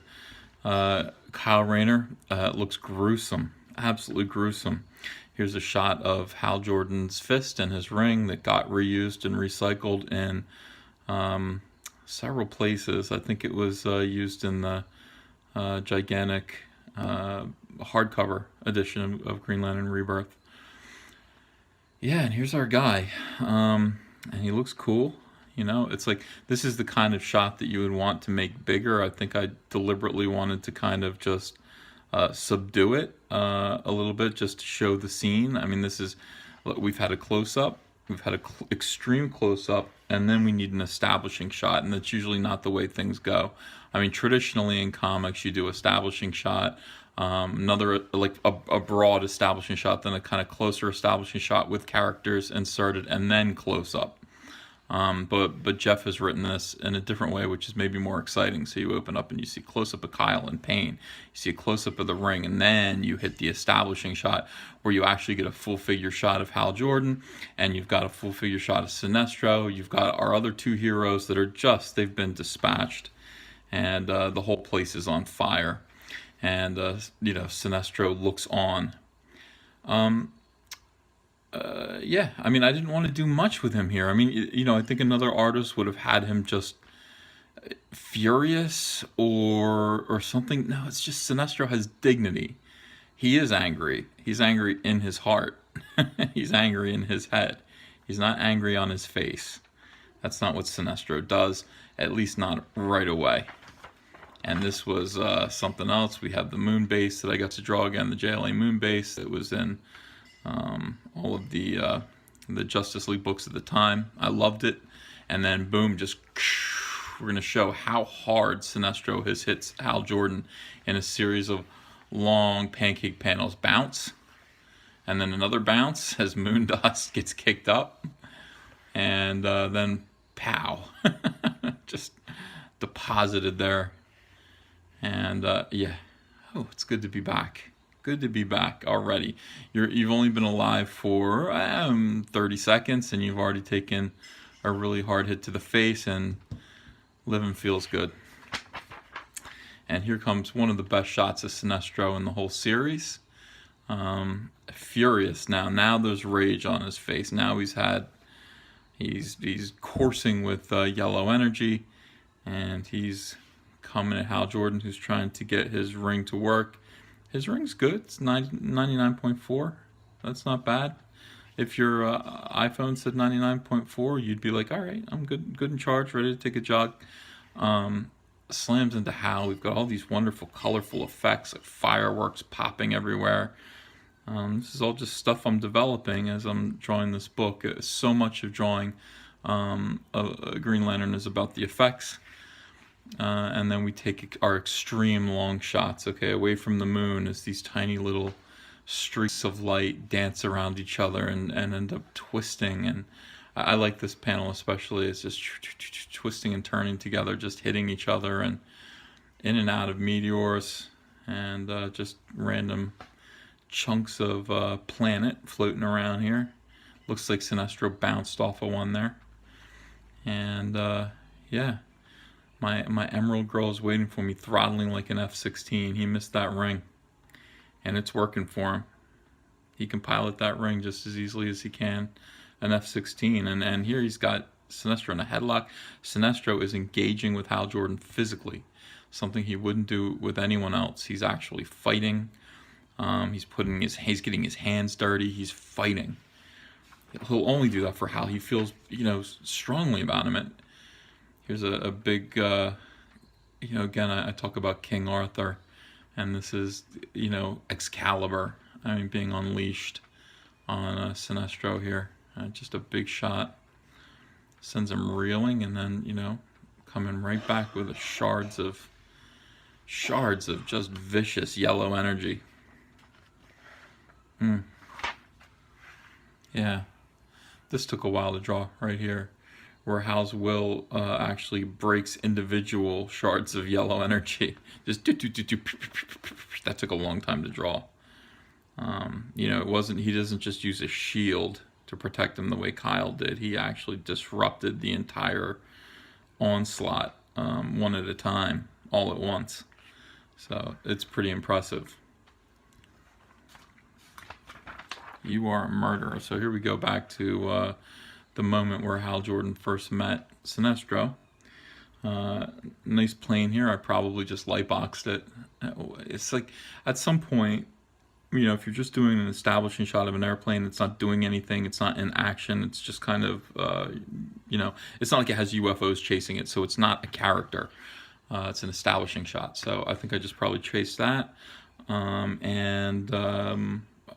Kyle Rayner looks gruesome, absolutely gruesome. Here's a shot of Hal Jordan's fist and his ring that got reused and recycled in several places. I think it was used in the gigantic hardcover edition of Green Lantern Rebirth. Yeah, and here's our guy, and he looks cool. It's like, this is the kind of shot that you would want to make bigger. I think I deliberately wanted to kind of just subdue it a little bit, just to show the scene. I mean, we've had a close-up we've had a extreme close-up, and then we need an establishing shot, and that's usually not the way things go. I mean, traditionally in comics, you do establishing shot, another like a broad establishing shot, then a kind of closer establishing shot with characters inserted, and then close-up. But Jeff has written this in a different way, which is maybe more exciting. So you open up and you see close up of Kyle in pain. You see a close up of the ring, and then you hit the establishing shot where you actually get a full figure shot of Hal Jordan, and you've got a full figure shot of Sinestro. You've got our other two heroes that are they've been dispatched, and the whole place is on fire, and Sinestro looks on. Yeah, I mean, I didn't want to do much with him here. I mean, I think another artist would have had him just furious or something. No, it's just Sinestro has dignity. He is angry. He's angry in his heart. He's angry in his head. He's not angry on his face. That's not what Sinestro does, at least not right away. And this was something else. We have the moon base that I got to draw again, the JLA moon base that was in all of the Justice League books at the time. I loved it. And then boom, just we're going to show how hard Sinestro has hit Hal Jordan in a series of long pancake panels. Bounce, and then another bounce as moon dust gets kicked up, and then pow, just deposited there. And yeah, oh, it's good to be back. Good to be back already. You've only been alive for 30 seconds, and you've already taken a really hard hit to the face, and living feels good. And here comes one of the best shots of Sinestro in the whole series. Furious now. Now there's rage on his face. Now he's coursing with yellow energy, and he's coming at Hal Jordan, who's trying to get his ring to work. His ring's good. It's 99.4. That's not bad. If your iPhone said 99.4, you'd be like, all right, I'm good in charge, ready to take a jog. Slams into Hal. We've got all these wonderful, colorful effects, like fireworks popping everywhere. This is all just stuff I'm developing as I'm drawing this book. So much of drawing a Green Lantern is about the effects. And then we take our extreme long shots, okay, away from the moon as these tiny little streaks of light dance around each other and end up twisting. And I like this panel especially. It's just twisting and turning together, just hitting each other and in and out of meteors and just random chunks of planet floating around here. Looks like Sinestro bounced off of one there. And yeah. My Emerald Girl is waiting for me, throttling like an F-16. He missed that ring, and it's working for him. He can pilot that ring just as easily as he can an F-16. And here he's got Sinestro in a headlock. Sinestro is engaging with Hal Jordan physically, something he wouldn't do with anyone else. He's actually fighting. He's getting his hands dirty. He's fighting. He'll only do that for Hal. He feels, strongly about him. Here's a big, again, I talk about King Arthur, and this is, Excalibur, being unleashed on Sinestro here. Just a big shot. Sends him reeling, and then, coming right back with shards of just vicious yellow energy. Yeah. This took a while to draw right here, where Hal's will actually breaks individual shards of yellow energy. Just that took a long time to draw. He doesn't just use a shield to protect him the way Kyle did. He actually disrupted the entire onslaught one at a time, all at once. So it's pretty impressive. You are a murderer. So here we go back to the moment where Hal Jordan first met Sinestro. Nice plane here. I probably just lightboxed it. It's like at some point, if you're just doing an establishing shot of an airplane, it's not doing anything. It's not in action. It's just kind of, it's not like it has UFOs chasing it. So it's not a character. It's an establishing shot. So I think I just probably traced that.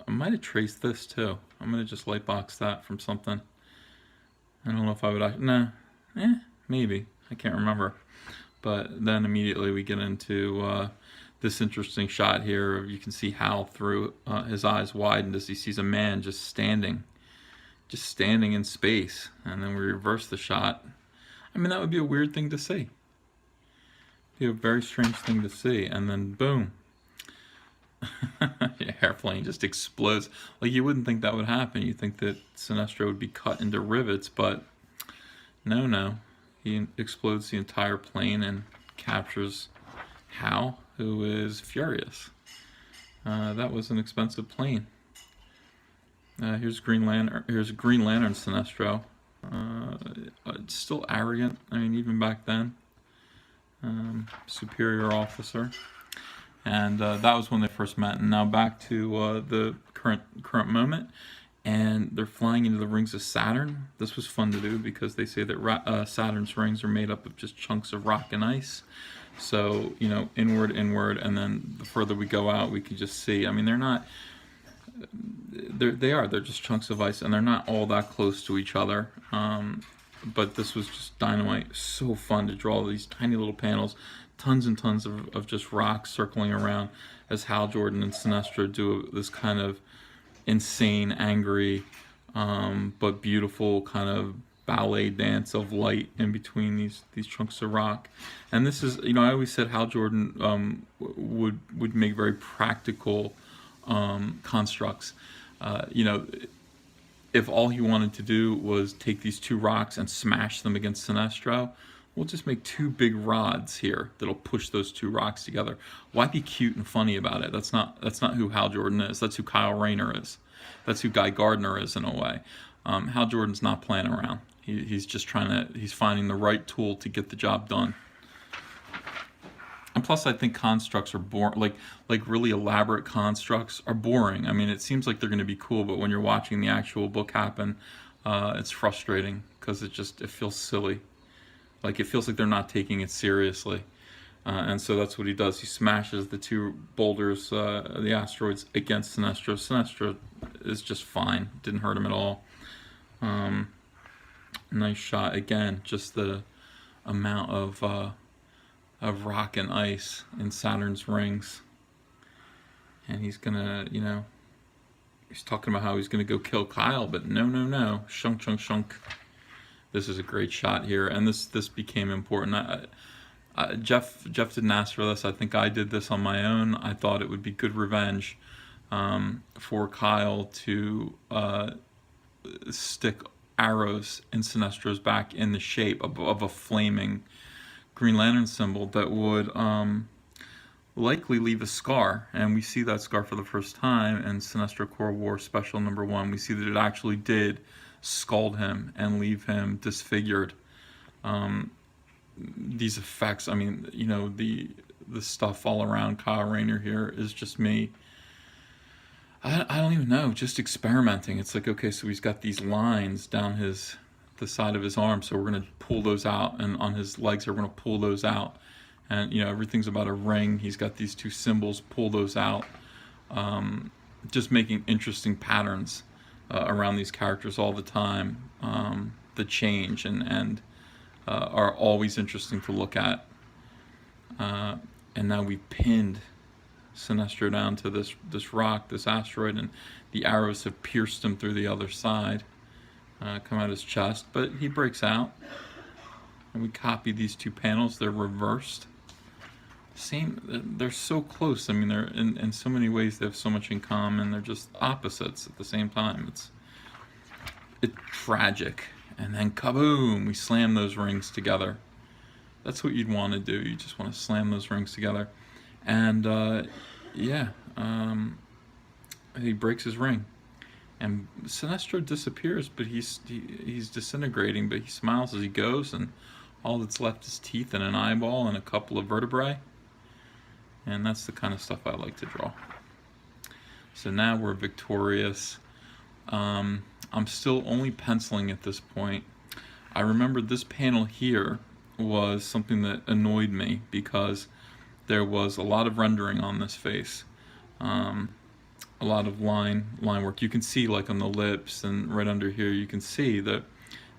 I might have traced this too. I'm going to just lightbox that from something. I don't know if I would, nah, maybe, I can't remember. But then immediately we get into this interesting shot here. You can see Hal through his eyes widened as he sees a man just standing in space. And then we reverse the shot. I mean, that would be a weird thing to see. Be a very strange thing to see. And then boom. The airplane just explodes. Like, you wouldn't think that would happen. You'd think that Sinestro would be cut into rivets, but no. He explodes the entire plane and captures Hal, who is furious. That was an expensive plane. Here's Green Lantern. Here's Green Lantern Sinestro. Still arrogant. I mean, even back then, superior officer. And that was when they first met. And now back to the current moment. And they're flying into the rings of Saturn. This was fun to do because they say that Saturn's rings are made up of just chunks of rock and ice. So, you know, inward, and then the further we go out, we can just see. I mean, they're just chunks of ice, and they're not all that close to each other. But this was just dynamite. So fun to draw these tiny little panels, tons and tons of just rocks circling around as Hal Jordan and Sinestro do this kind of insane, angry, but beautiful kind of ballet dance of light in between these chunks of rock. And this is, you know, I always said Hal Jordan would make very practical constructs. You know, if all he wanted to do was take these two rocks and smash them against Sinestro, we'll just make two big rods here that'll push those two rocks together. Why be cute and funny about it? That's not who Hal Jordan is. That's who Kyle Rayner is. That's who Guy Gardner is in a way. Hal Jordan's not playing around. He's just he's finding the right tool to get the job done. And plus, I think constructs are boring. Like really elaborate constructs are boring. I mean, it seems like they're going to be cool, but when you're watching the actual book happen, it's frustrating because it feels silly. Like, it feels like they're not taking it seriously. And so that's what he does. He smashes the two boulders, the asteroids, against Sinestro. Sinestro is just fine. Didn't hurt him at all. Nice shot. Again, just the amount of rock and ice in Saturn's rings. And he's gonna, you know, he's talking about how he's gonna go kill Kyle, but no. Shunk, shunk, shunk. This is a great shot here, and this became important. Jeff didn't ask for this. I think I did this on my own. I thought it would be good revenge for Kyle to stick arrows in Sinestro's back in the shape of a flaming Green Lantern symbol that would likely leave a scar. And we see that scar for the first time in Sinestro Corps War Special #1. We see that it actually did scald him and leave him disfigured. These effects, I mean, you know, the stuff all around Kyle Rayner here is just me. I don't even know, just experimenting. It's like, okay, so he's got these lines down the side of his arm, so we're going to pull those out, and on his legs we're going to pull those out. And, you know, everything's about a ring. He's got these two symbols, pull those out. Just making interesting patterns around these characters all the time. The change and are always interesting to look at. And now we pinned Sinestro down to this rock, this asteroid, and the arrows have pierced him through the other side, come out his chest, but he breaks out. And we copy these two panels. They're reversed. They're so close. I mean, they're in so many ways they have so much in common. They're just opposites at the same time. It's tragic. And then kaboom, we slam those rings together. That's what you'd want to do. You just want to slam those rings together. And he breaks his ring. And Sinestro disappears, but he's disintegrating, but he smiles as he goes, and all that's left is teeth and an eyeball and a couple of vertebrae. And that's the kind of stuff I like to draw. So now we're victorious. I'm still only penciling at this point. I remember this panel here was something that annoyed me because there was a lot of rendering on this face. A lot of line work. You can see, like on the lips and right under here, you can see that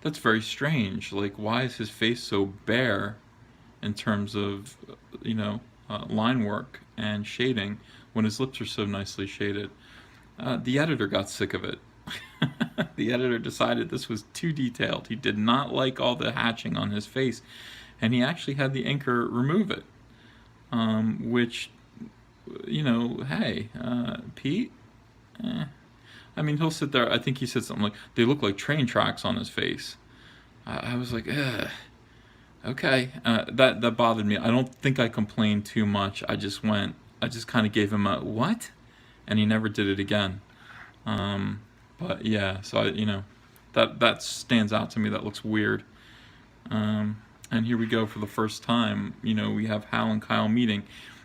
that's very strange. Like, why is his face so bare in terms of, line work and shading when his lips are so nicely shaded? The editor got sick of it. The editor decided this was too detailed. He did not like all the hatching on his face, and he actually had the inker remove it. Which, hey, Pete, I mean, he'll sit there. I think he said something like, they look like train tracks on his face. I was like, ugh. Okay, that bothered me. I don't think I complained too much. I just kind of gave him a, what? And he never did it again. But yeah, so that stands out to me. That looks weird. And here we go for the first time. We have Hal and Kyle meeting,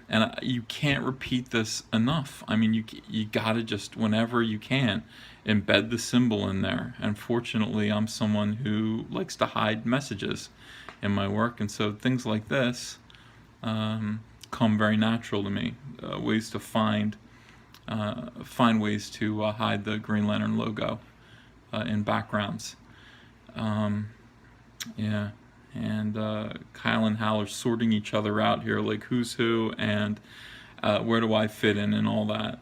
and you can't repeat this enough. I mean, you gotta just, whenever you can, embed the symbol in there. And fortunately, I'm someone who likes to hide messages in my work, and so things like this come very natural to me. Ways to find ways to hide the Green Lantern logo in backgrounds. Yeah. And Kyle and Hal are sorting each other out here, like who's who and where do I fit in and all that.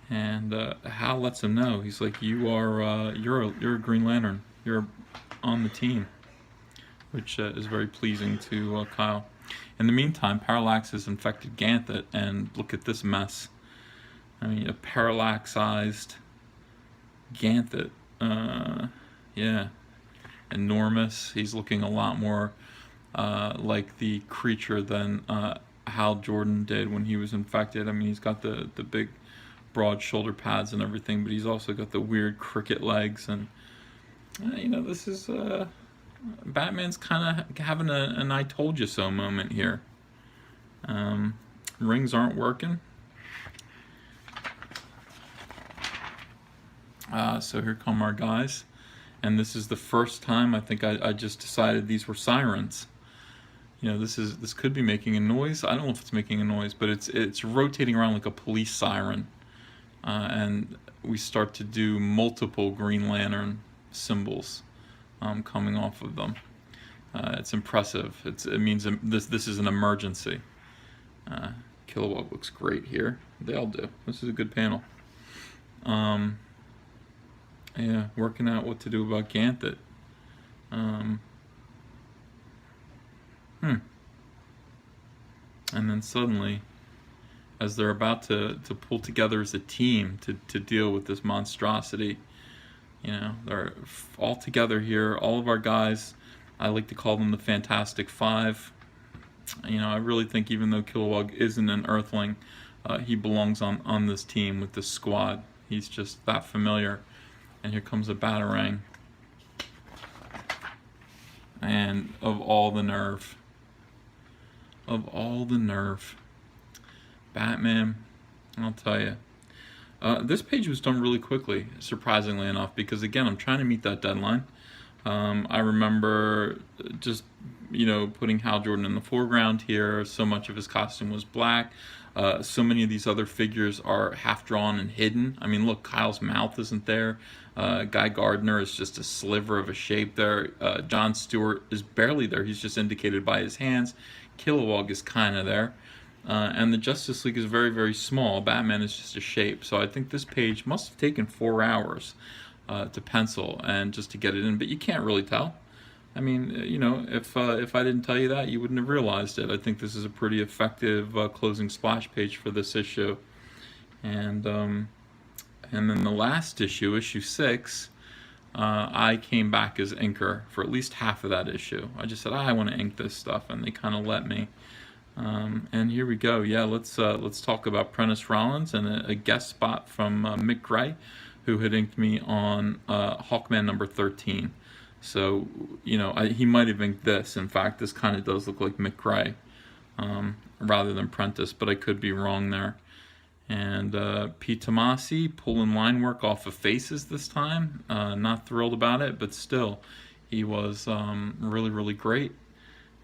And Hal lets him know. He's like, you're a Green Lantern. You're on the team, which is very pleasing to Kyle. In the meantime, Parallax has infected Ganthet, and look at this mess. I mean, a parallaxized Ganthet. Yeah. Enormous. He's looking a lot more like the creature than Hal Jordan did when he was infected. I mean, he's got the big broad shoulder pads and everything, but he's also got the weird cricket legs, and this is Batman's kind of having an I told you so moment here. Rings aren't working. So here come our guys. And this is the first time I think I just decided these were sirens. This could be making a noise. I don't know if it's making a noise, but it's rotating around like a police siren. And we start to do multiple Green Lantern symbols coming off of them. It's impressive. It means this is an emergency. Kilowog looks great here. They all do. This is a good panel. Yeah, working out what to do about Ganthet. And then suddenly, as they're about to pull together as a team to deal with this monstrosity, they're all together here. All of our guys, I like to call them the Fantastic Five. I really think even though Kilowog isn't an Earthling, he belongs on this team with this squad. He's just that familiar. And here comes a Batarang. And of all the nerve. Batman, I'll tell you. This page was done really quickly, surprisingly enough, because again, I'm trying to meet that deadline. I remember just, putting Hal Jordan in the foreground here. So much of his costume was black. So many of these other figures are half drawn and hidden. I mean, look, Kyle's mouth isn't there. Guy Gardner is just a sliver of a shape there. John Stewart is barely there. He's just indicated by his hands. Kilowog is kind of there. And the Justice League is very, very small. Batman is just a shape. So I think this page must have taken 4 hours to pencil and just to get it in. But you can't really tell. I mean, if I didn't tell you that, you wouldn't have realized it. I think this is a pretty effective closing splash page for this issue. And then the last issue, issue 6, I came back as inker for at least half of that issue. I just said, I want to ink this stuff, and they kind of let me. And here we go. Yeah, let's talk about Prentice Rollins and a guest spot from Mick Gray, who had inked me on Hawkman number 13. So, he might have inked this. In fact, this kind of does look like Mick Gray rather than Prentice, but I could be wrong there. And Pete Tomasi pulling line work off of faces this time. Not thrilled about it, but still, he was really, really great.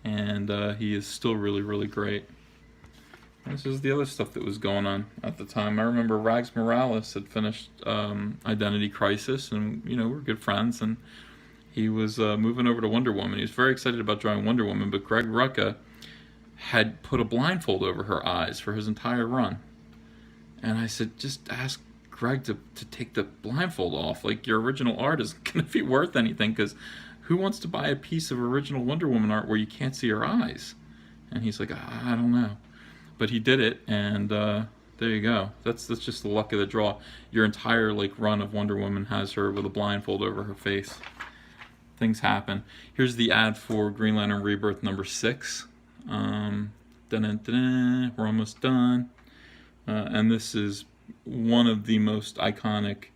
And he is still really, really great. This is the other stuff that was going on at the time. I remember Rags Morales had finished Identity Crisis, and we're good friends, and he was moving over to Wonder Woman. He was very excited about drawing Wonder Woman, but Greg Rucka had put a blindfold over her eyes for his entire run. And I said, just ask Greg to take the blindfold off. Like, your original art isn't going to be worth anything, because who wants to buy a piece of original Wonder Woman art where you can't see her eyes? And he's like, I don't know. But he did it, and there you go. That's just the luck of the draw. Your entire run of Wonder Woman has her with a blindfold over her face. Things happen. Here's the ad for Green Lantern Rebirth number 6. We're almost done. And this is one of the most iconic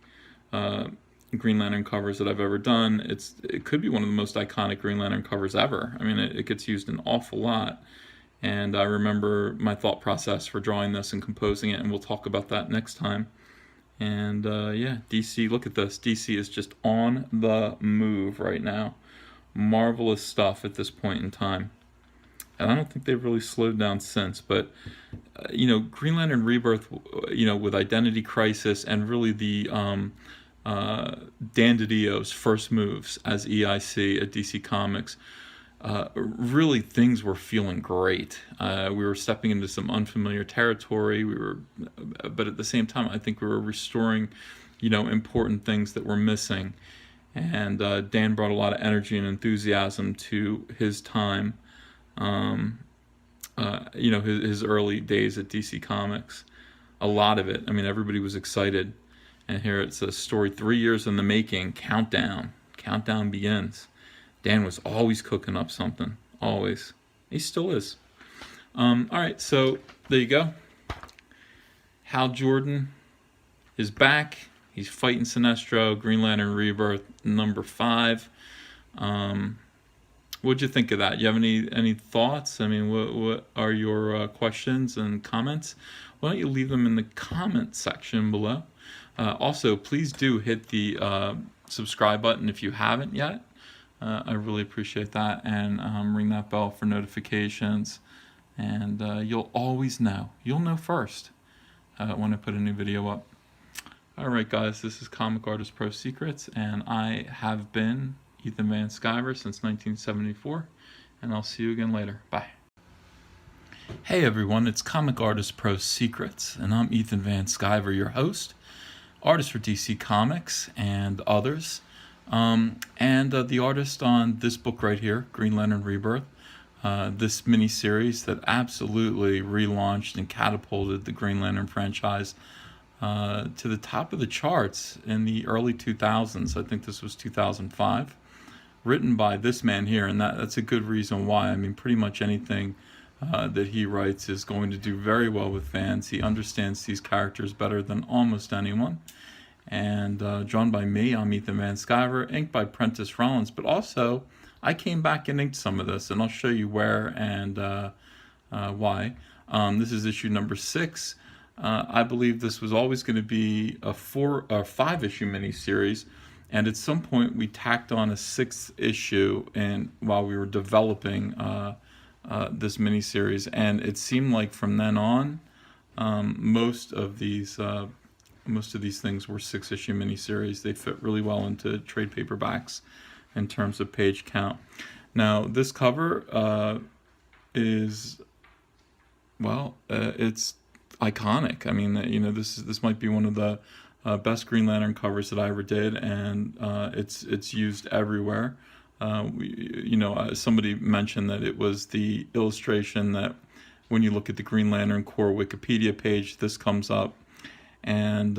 Green Lantern covers that I've ever done. It could be one of the most iconic Green Lantern covers ever. I mean, it gets used an awful lot. And I remember my thought process for drawing this and composing it, and we'll talk about that next time. And yeah, DC, look at this. DC is just on the move right now. Marvelous stuff at this point in time. And I don't think they've really slowed down since, but Green Lantern Rebirth, with Identity Crisis and really the Dan DiDio's first moves as EIC at DC Comics, really things were feeling great. We were stepping into some unfamiliar territory. But at the same time, I think we were restoring, important things that were missing. And Dan brought a lot of energy and enthusiasm to his time. His early days at DC Comics. A lot of it. I mean, everybody was excited. And here it's a story 3 years in the making. Countdown. Countdown begins. Dan was always cooking up something. Always. He still is. All right, so there you go. Hal Jordan is back. He's fighting Sinestro. Green Lantern Rebirth number 5. What'd you think of that? You have any thoughts? I mean, what are your questions and comments? Why don't you leave them in the comment section below? Also, please do hit the subscribe button if you haven't yet. I really appreciate that, and ring that bell for notifications, and you'll always know. You'll know first when I put a new video up. Alright guys, this is Comic Artist Pro Secrets, and I have been Ethan Van Sciver since 1974, and I'll see you again later. Bye. Hey everyone, it's Comic Artist Pro Secrets, and I'm Ethan Van Sciver, your host, artist for DC Comics and others. The artist on this book right here, Green Lantern Rebirth, this mini-series that absolutely relaunched and catapulted the Green Lantern franchise to the top of the charts in the early 2000s. I think this was 2005. Written by this man here, and that's a good reason why. I mean, pretty much anything that he writes is going to do very well with fans. He understands these characters better than almost anyone. And drawn by me, I'm Ethan Van Sciver, inked by Prentice Rollins. But also, I came back and inked some of this, and I'll show you where and why. This is issue number 6. I believe this was always going to be a 4 or 5 issue miniseries, and at some point we tacked on a 6th issue, and while we were developing this miniseries, and it seemed like from then on, most of these things were 6-issue miniseries. They fit really well into trade paperbacks in terms of page count. Now, this cover is, well, it's iconic. I mean, this might be one of the best Green Lantern covers that I ever did, and it's used everywhere. Somebody mentioned that it was the illustration that when you look at the Green Lantern Corps Wikipedia page, this comes up. And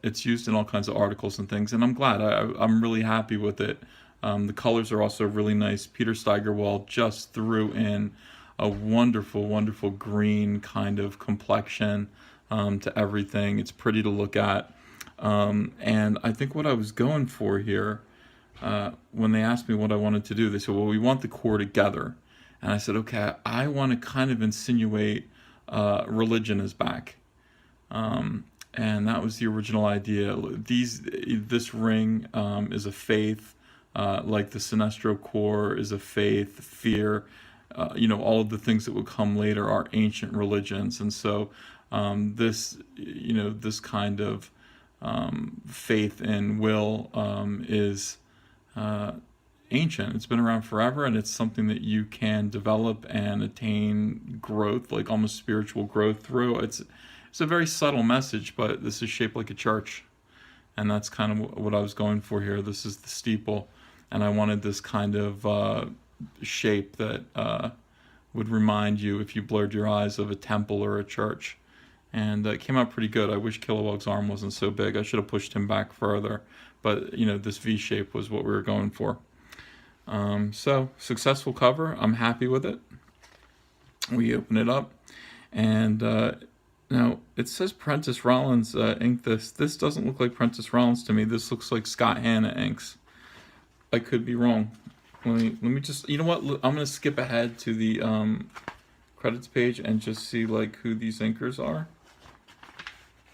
it's used in all kinds of articles and things, and I'm glad. I'm really happy with it. The colors are also really nice. Peter Steigerwald just threw in a wonderful, wonderful green kind of complexion to everything. It's pretty to look at. And I think what I was going for here, when they asked me what I wanted to do, they said, well, we want the Corps together. And I said, okay, I want to kind of insinuate religion is back. And that was the original idea. This ring is a faith, like the Sinestro Corps is a faith, fear. All of the things that would come later are ancient religions, and so this kind of faith and will is ancient. It's been around forever, and it's something that you can develop and attain growth, like almost spiritual growth through. It's a very subtle message, but this is shaped like a church, and that's kind of what I was going for here. This is the steeple, and I wanted this kind of shape that would remind you, if you blurred your eyes, of a temple or a church. And it came out pretty good. I wish Kilowog's arm wasn't so big. I should have pushed him back further. But, this V shape was what we were going for. So, successful cover. I'm happy with it. We open it up. And now, it says Prentice Rollins inked this. This doesn't look like Prentice Rollins to me. This looks like Scott Hanna inks. I could be wrong. Let me just, you know what? I'm going to skip ahead to the credits page and just see like who these inkers are.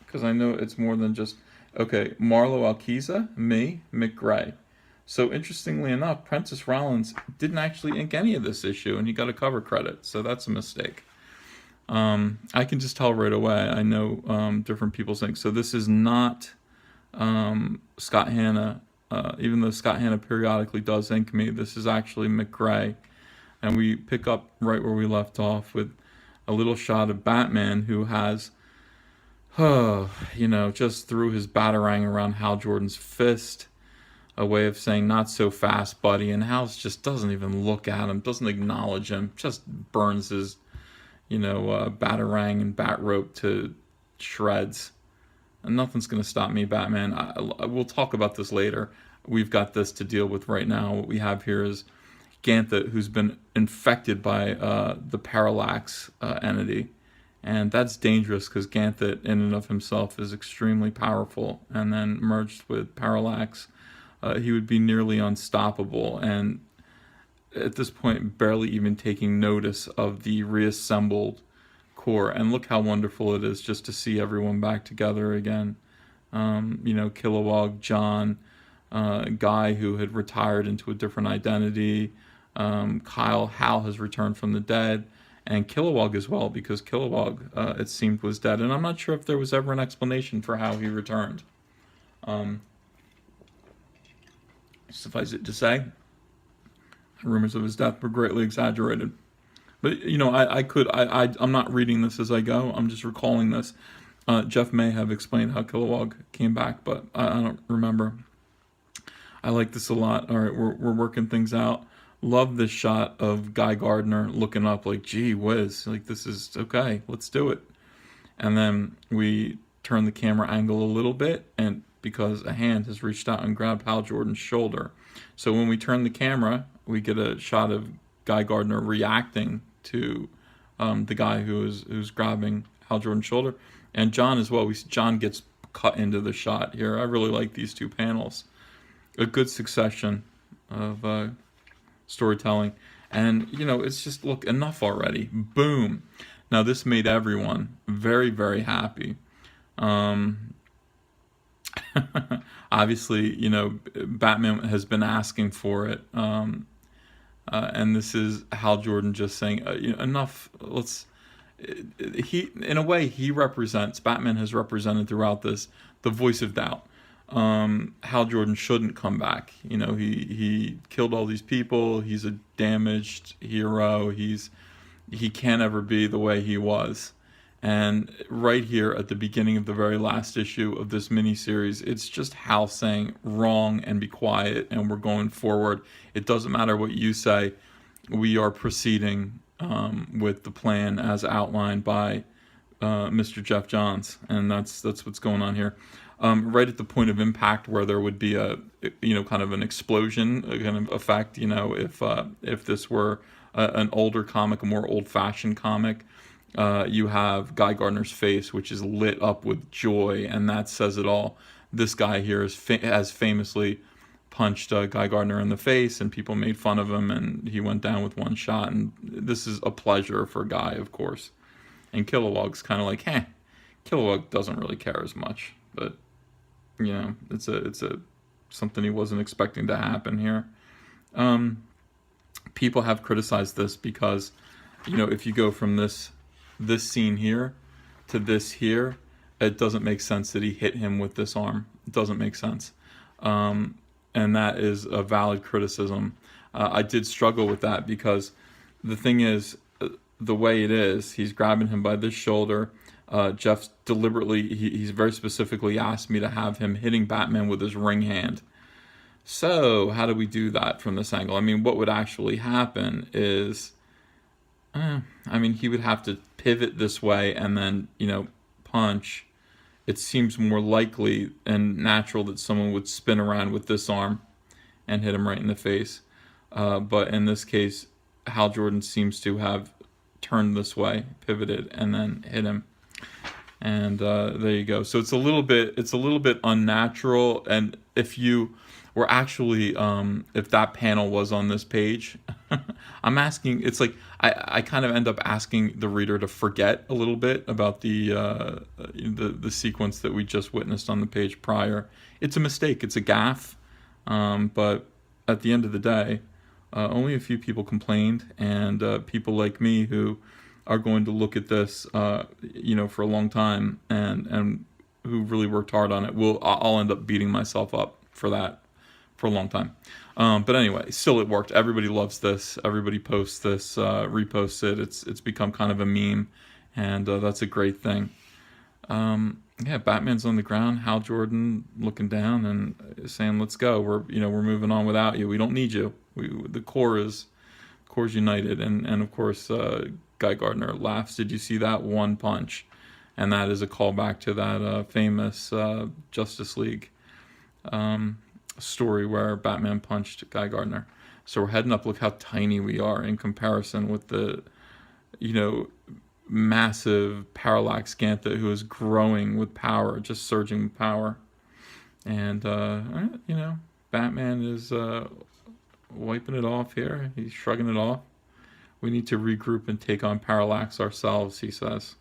Because I know it's more than just, okay, Marlo Alquiza, me, Mick Gray. So interestingly enough, Prentice Rollins didn't actually ink any of this issue, and he got a cover credit, so that's a mistake. I can just tell right away. I know different people's inks. So this is not Scott Hanna, even though Scott Hanna periodically does ink me. This is actually Mick Gray. And we pick up right where we left off with a little shot of Batman, who has, just threw his batarang around Hal Jordan's fist, a way of saying, not so fast, buddy. And Hal just doesn't even look at him, doesn't acknowledge him, just burns his, batarang and bat rope to shreds. And nothing's going to stop me, Batman. We'll talk about this later. We've got this to deal with right now. What we have here is Ganthet, who's been infected by the Parallax entity. And that's dangerous because Ganthet in and of himself is extremely powerful. And then merged with Parallax, he would be nearly unstoppable. And at this point, barely even taking notice of the reassembled core. And look how wonderful it is just to see everyone back together again. Kilowog, John, Guy, who had retired into a different identity. Hal has returned from the dead, and Kilowog as well, because Kilowog, it seemed, was dead. And I'm not sure if there was ever an explanation for how he returned. Suffice it to say, rumors of his death were greatly exaggerated. But, I'm not reading this as I go. I'm just recalling this. Jeff may have explained how Kilowog came back, but I don't remember. I like this a lot. All right, we're working things out. Love this shot of Guy Gardner looking up like, gee whiz, like this is okay, let's do it. And then we turn the camera angle a little bit, and because a hand has reached out and grabbed Hal Jordan's shoulder. So when we turn the camera, we get a shot of Guy Gardner reacting to the guy who's grabbing Hal Jordan's shoulder. And John as well. John gets cut into the shot here. I really like these two panels. A good succession of storytelling. And, it's just, look, enough already. Boom. Now, this made everyone very, very happy. Obviously, Batman has been asking for it. And this is Hal Jordan just saying, enough, Batman has represented throughout this the voice of doubt. Hal Jordan shouldn't come back. He killed all these people. He's a damaged hero. He can't ever be the way he was. And right here at the beginning of the very last issue of this miniseries, it's just Hal saying wrong and be quiet, and we're going forward. It doesn't matter what you say. We are proceeding with the plan as outlined by Mr. Jeff Johns, and that's what's going on here. Right at the point of impact where there would be a kind of an explosion kind of effect. If this were an older comic, a more old-fashioned comic. You have Guy Gardner's face, which is lit up with joy, and that says it all. This guy here has famously punched Guy Gardner in the face, and people made fun of him, and he went down with one shot. And this is a pleasure for Guy, of course. And Kilowog's kind of like, Kilowog doesn't really care as much, but it's something he wasn't expecting to happen here. People have criticized this because, if you go from this scene here to this here, it doesn't make sense that he hit him with this arm. It doesn't make sense. and that is a valid criticism. I did struggle with that because the thing is, the way it is, he's grabbing him by this shoulder. Jeff deliberately, he's very specifically asked me to have him hitting Batman with his ring hand. So how do we do that from this angle? I mean, what would actually happen is, he would have to pivot this way and then, punch. It seems more likely and natural that someone would spin around with this arm and hit him right in the face. But in this case, Hal Jordan seems to have turned this way, pivoted, and then hit him. And there you go. So it's a little bit unnatural. And if you were actually, if that panel was on this page, I'm asking. It's like I kind of end up asking the reader to forget a little bit about the sequence that we just witnessed on the page prior. It's a mistake. It's a gaffe. But at the end of the day, only a few people complained, and people like me who are going to look at this, for a long time, and who really worked hard on it, I'll end up beating myself up for that for a long time. But anyway, still it worked. Everybody loves this. Everybody posts this, reposts it. It's become kind of a meme, and that's a great thing. Batman's on the ground. Hal Jordan looking down and saying, "Let's go. We're moving on without you. We don't need you. The core is united." And of course, Guy Gardner laughs. Did you see that one punch? And that is a callback to that famous Justice League story where Batman punched Guy Gardner. So we're heading up. Look how tiny we are in comparison with the, massive Parallax Ganthet, who is growing with power, just surging with power. And, Batman is wiping it off here. He's shrugging it off. We need to regroup and take on Parallax ourselves, he says.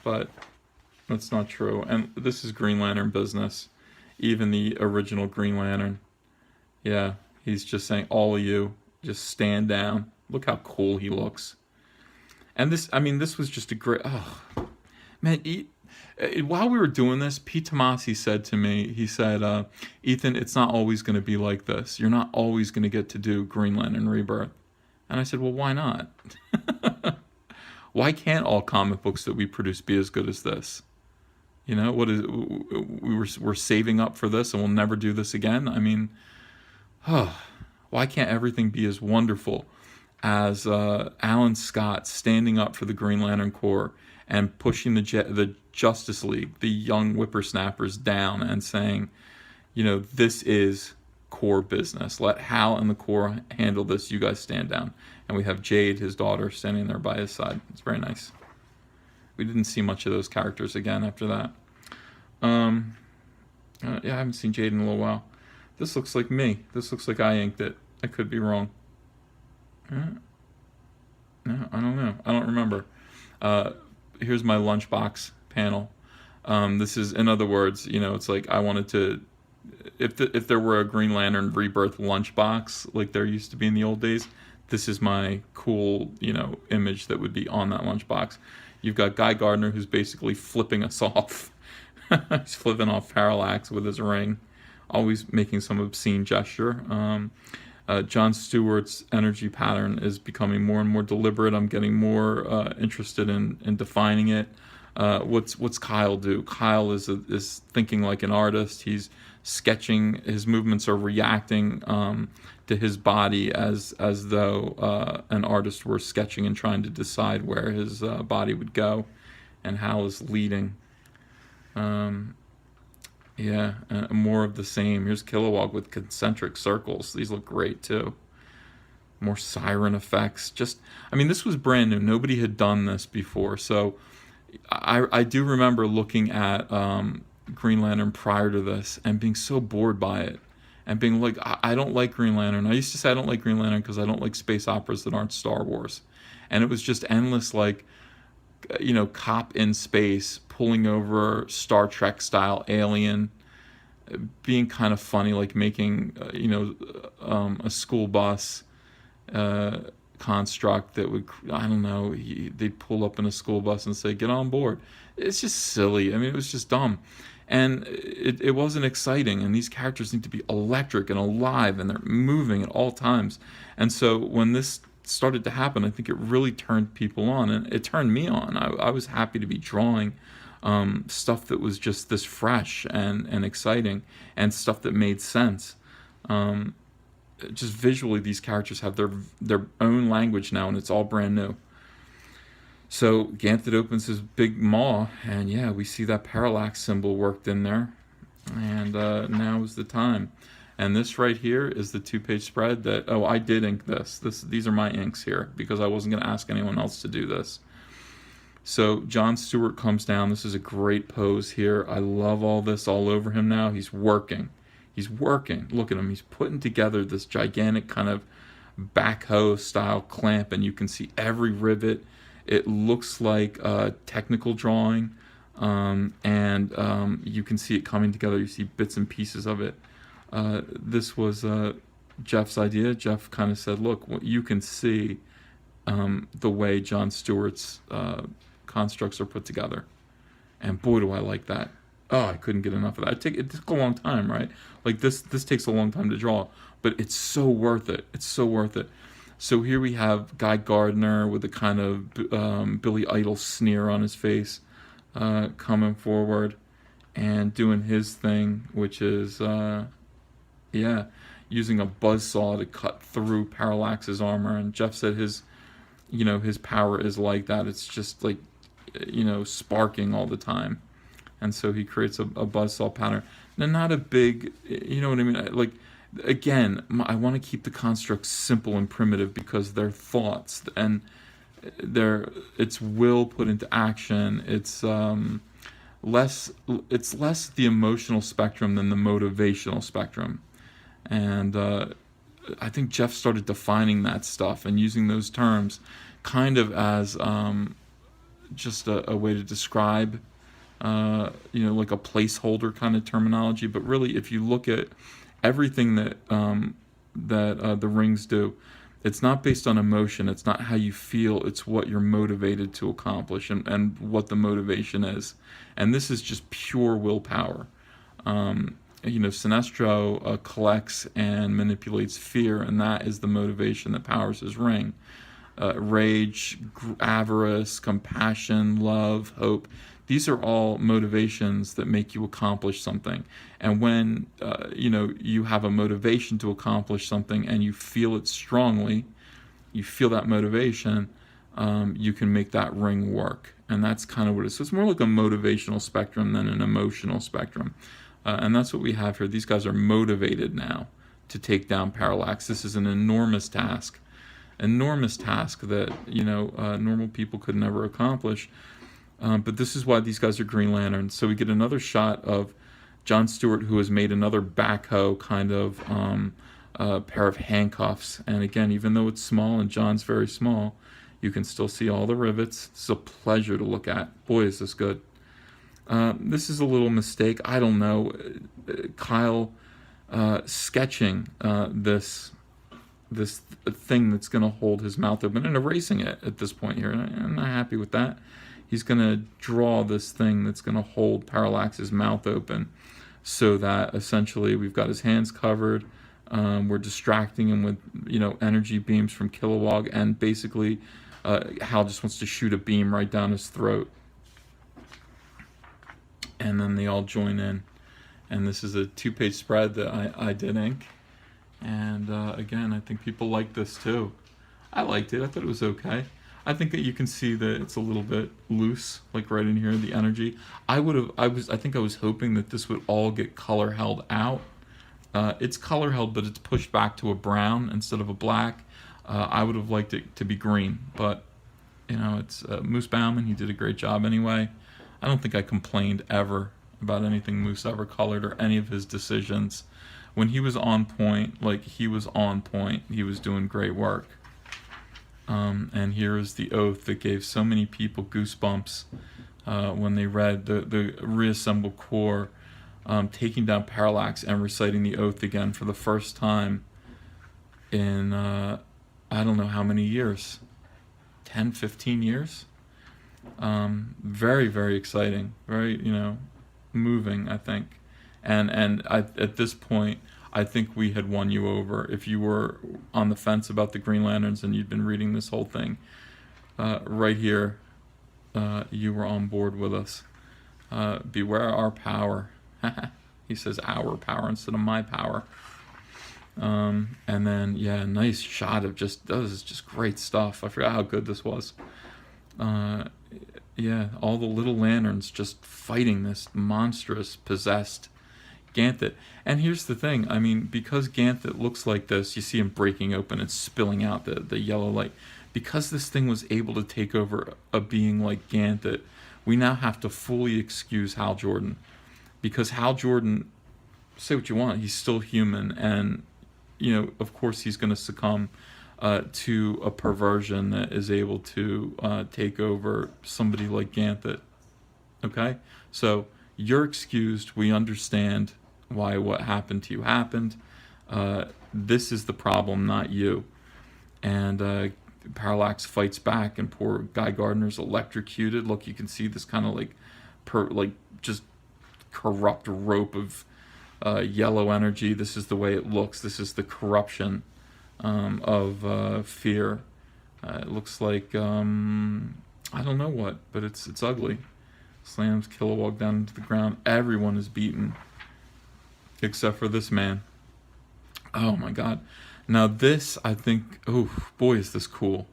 But that's not true. And this is Green Lantern business. Even the original Green Lantern. Yeah, he's just saying, all of you, just stand down. Look how cool he looks. And this was just a great... Oh, man, while we were doing this, Pete Tomasi said to me, he said, Ethan, it's not always going to be like this. You're not always going to get to do Green Lantern Rebirth. And I said, well, why not? Why can't all comic books that we produce be as good as this? We're saving up for this and we'll never do this again? Why can't everything be as wonderful as Alan Scott standing up for the Green Lantern Corps and pushing the Justice League, the young whippersnappers, down and saying, this is core business. Let Hal and the Corps handle this. You guys stand down. And we have Jade, his daughter, standing there by his side. It's very nice. We didn't see much of those characters again after that. I haven't seen Jade in a little while. This looks like me. This looks like I inked it. I could be wrong. No, I don't know. I don't remember. Here's my lunchbox panel. This is, in other words, it's like I wanted to, if there were a Green Lantern Rebirth lunchbox like there used to be in the old days, this is my cool, image that would be on that lunchbox. You've got Guy Gardner, who's basically flipping us off. He's flipping off Parallax with his ring, always making some obscene gesture. John Stewart's energy pattern is becoming more and more deliberate. I'm getting more interested in defining it. What's Kyle do? Kyle is thinking like an artist. He's sketching. His movements are reacting to his body as though an artist were sketching and trying to decide where his body would go. And Hal is leading. More of the same. Here's Kilowog with concentric circles. These look great too. More siren effects. This was brand new. Nobody had done this before. So I do remember looking at Green Lantern prior to this and being so bored by it and being like, I don't like Green Lantern. I used to say I don't like Green Lantern because I don't like space operas that aren't Star Wars. And it was just endless, cop in space pulling over Star Trek style alien, being kind of funny, like making a school bus construct that would, they'd pull up in a school bus and say, get on board. It's just silly. It was just dumb. And it wasn't exciting, and these characters need to be electric and alive, and they're moving at all times. And so when this started to happen, I think it really turned people on, and it turned me on. I was happy to be drawing stuff that was just this fresh and exciting, and stuff that made sense. Um, just visually, these characters have their own language now, and it's all brand new. So Ganthet opens his big maw, and yeah, we see that parallax symbol worked in there. And now is the time. And this right here is the 2-page spread that, oh, I did ink this. These are my inks here, because I wasn't going to ask anyone else to do this. So John Stewart comes down. This is a great pose here. I love all this all over him now. He's working. He's working. Look at him. He's putting together this gigantic kind of backhoe style clamp, and you can see every rivet. It looks like a technical drawing, and you can see it coming together. You see bits and pieces of it. This was Jeff's idea. Jeff kind of said, look, you can see the way John Stewart's constructs are put together. And boy, do I like that. Oh, I couldn't get enough of that. It took a long time, right? Like this takes a long time to draw, but it's so worth it. It's so worth it. So here we have Guy Gardner with a kind of Billy Idol sneer on his face, coming forward and doing his thing, which is, using a buzzsaw to cut through Parallax's armor. And Jeff said his power is like that. It's just like, sparking all the time. And so he creates a buzzsaw pattern. Now, not a big, you know what I mean? Like, again, I want to keep the constructs simple and primitive, because they're thoughts, and it's will put into action. It's less the emotional spectrum than the motivational spectrum. And I think Jeff started defining that stuff and using those terms kind of as just a way to describe, like a placeholder kind of terminology. But really, if you look at everything that the rings do, it's not based on emotion. It's not how you feel. It's what you're motivated to accomplish, and what the motivation is. And this is just pure willpower. Sinestro collects and manipulates fear, and that is the motivation that powers his ring. Rage, avarice, compassion, love, hope. These are all motivations that make you accomplish something. And when you have a motivation to accomplish something, and you feel it strongly, you feel that motivation, you can make that ring work. And that's kind of what it is. So it's more like a motivational spectrum than an emotional spectrum. And that's what we have here. These guys are motivated now to take down Parallax. This is an enormous task that normal people could never accomplish. But this is why these guys are Green Lanterns. So we get another shot of John Stewart, who has made another backhoe kind of pair of handcuffs. And again, even though it's small and John's very small, you can still see all the rivets. It's a pleasure to look at. Boy, is this good. This is a little mistake. I don't know. Kyle sketching this thing that's going to hold his mouth open and erasing it at this point here. And I'm not happy with that. He's going to draw this thing that's going to hold Parallax's mouth open, so that essentially we've got his hands covered. We're distracting him with energy beams from Kilowog, and basically Hal just wants to shoot a beam right down his throat. And then they all join in. And this is a 2-page spread that I did ink. And again, I think people like this too. I liked it. I thought it was okay. I think that you can see that it's a little bit loose, like right in here, the energy. I think I was hoping that this would all get color held out. It's color held, but it's pushed back to a brown instead of a black. I would have liked it to be green, but it's Moose Bauman. He did a great job anyway. I don't think I complained ever about anything Moose ever colored or any of his decisions. When he was on point, he was on point. He was doing great work. And here is the oath that gave so many people goosebumps when they read the reassembled Corps taking down Parallax and reciting the oath again for the first time in I don't know how many years, 10, 15 years. Very, very exciting. Very, moving, I think. At this point, I think we had won you over. If you were on the fence about the Green Lanterns and you'd been reading this whole thing, right here, you were on board with us. Beware our power. He says our power instead of my power. And then, yeah, nice shot of just, this is just great stuff. I forgot how good this was. Yeah, all the little lanterns just fighting this monstrous, possessed Ganthet. And here's the thing, I mean, because Ganthet looks like this, you see him breaking open and spilling out the yellow light. Because this thing was able to take over a being like Ganthet, we now have to fully excuse Hal Jordan. Because Hal Jordan, say what you want, he's still human, and, you know, of course he's going to succumb to a perversion that is able to take over somebody like Ganthet. Okay? So, you're excused. We understand why what happened to you happened. This is the problem, not you. And Parallax fights back, and poor Guy Gardner's electrocuted. Look, you can see this kind of like just corrupt rope of yellow energy. This is the way it looks. This is the corruption of fear. It looks like I don't know what, but it's ugly. Slams Kilowog down into the ground. Everyone is beaten except for this man. Oh my God. Now this, I think, oh boy, is this cool.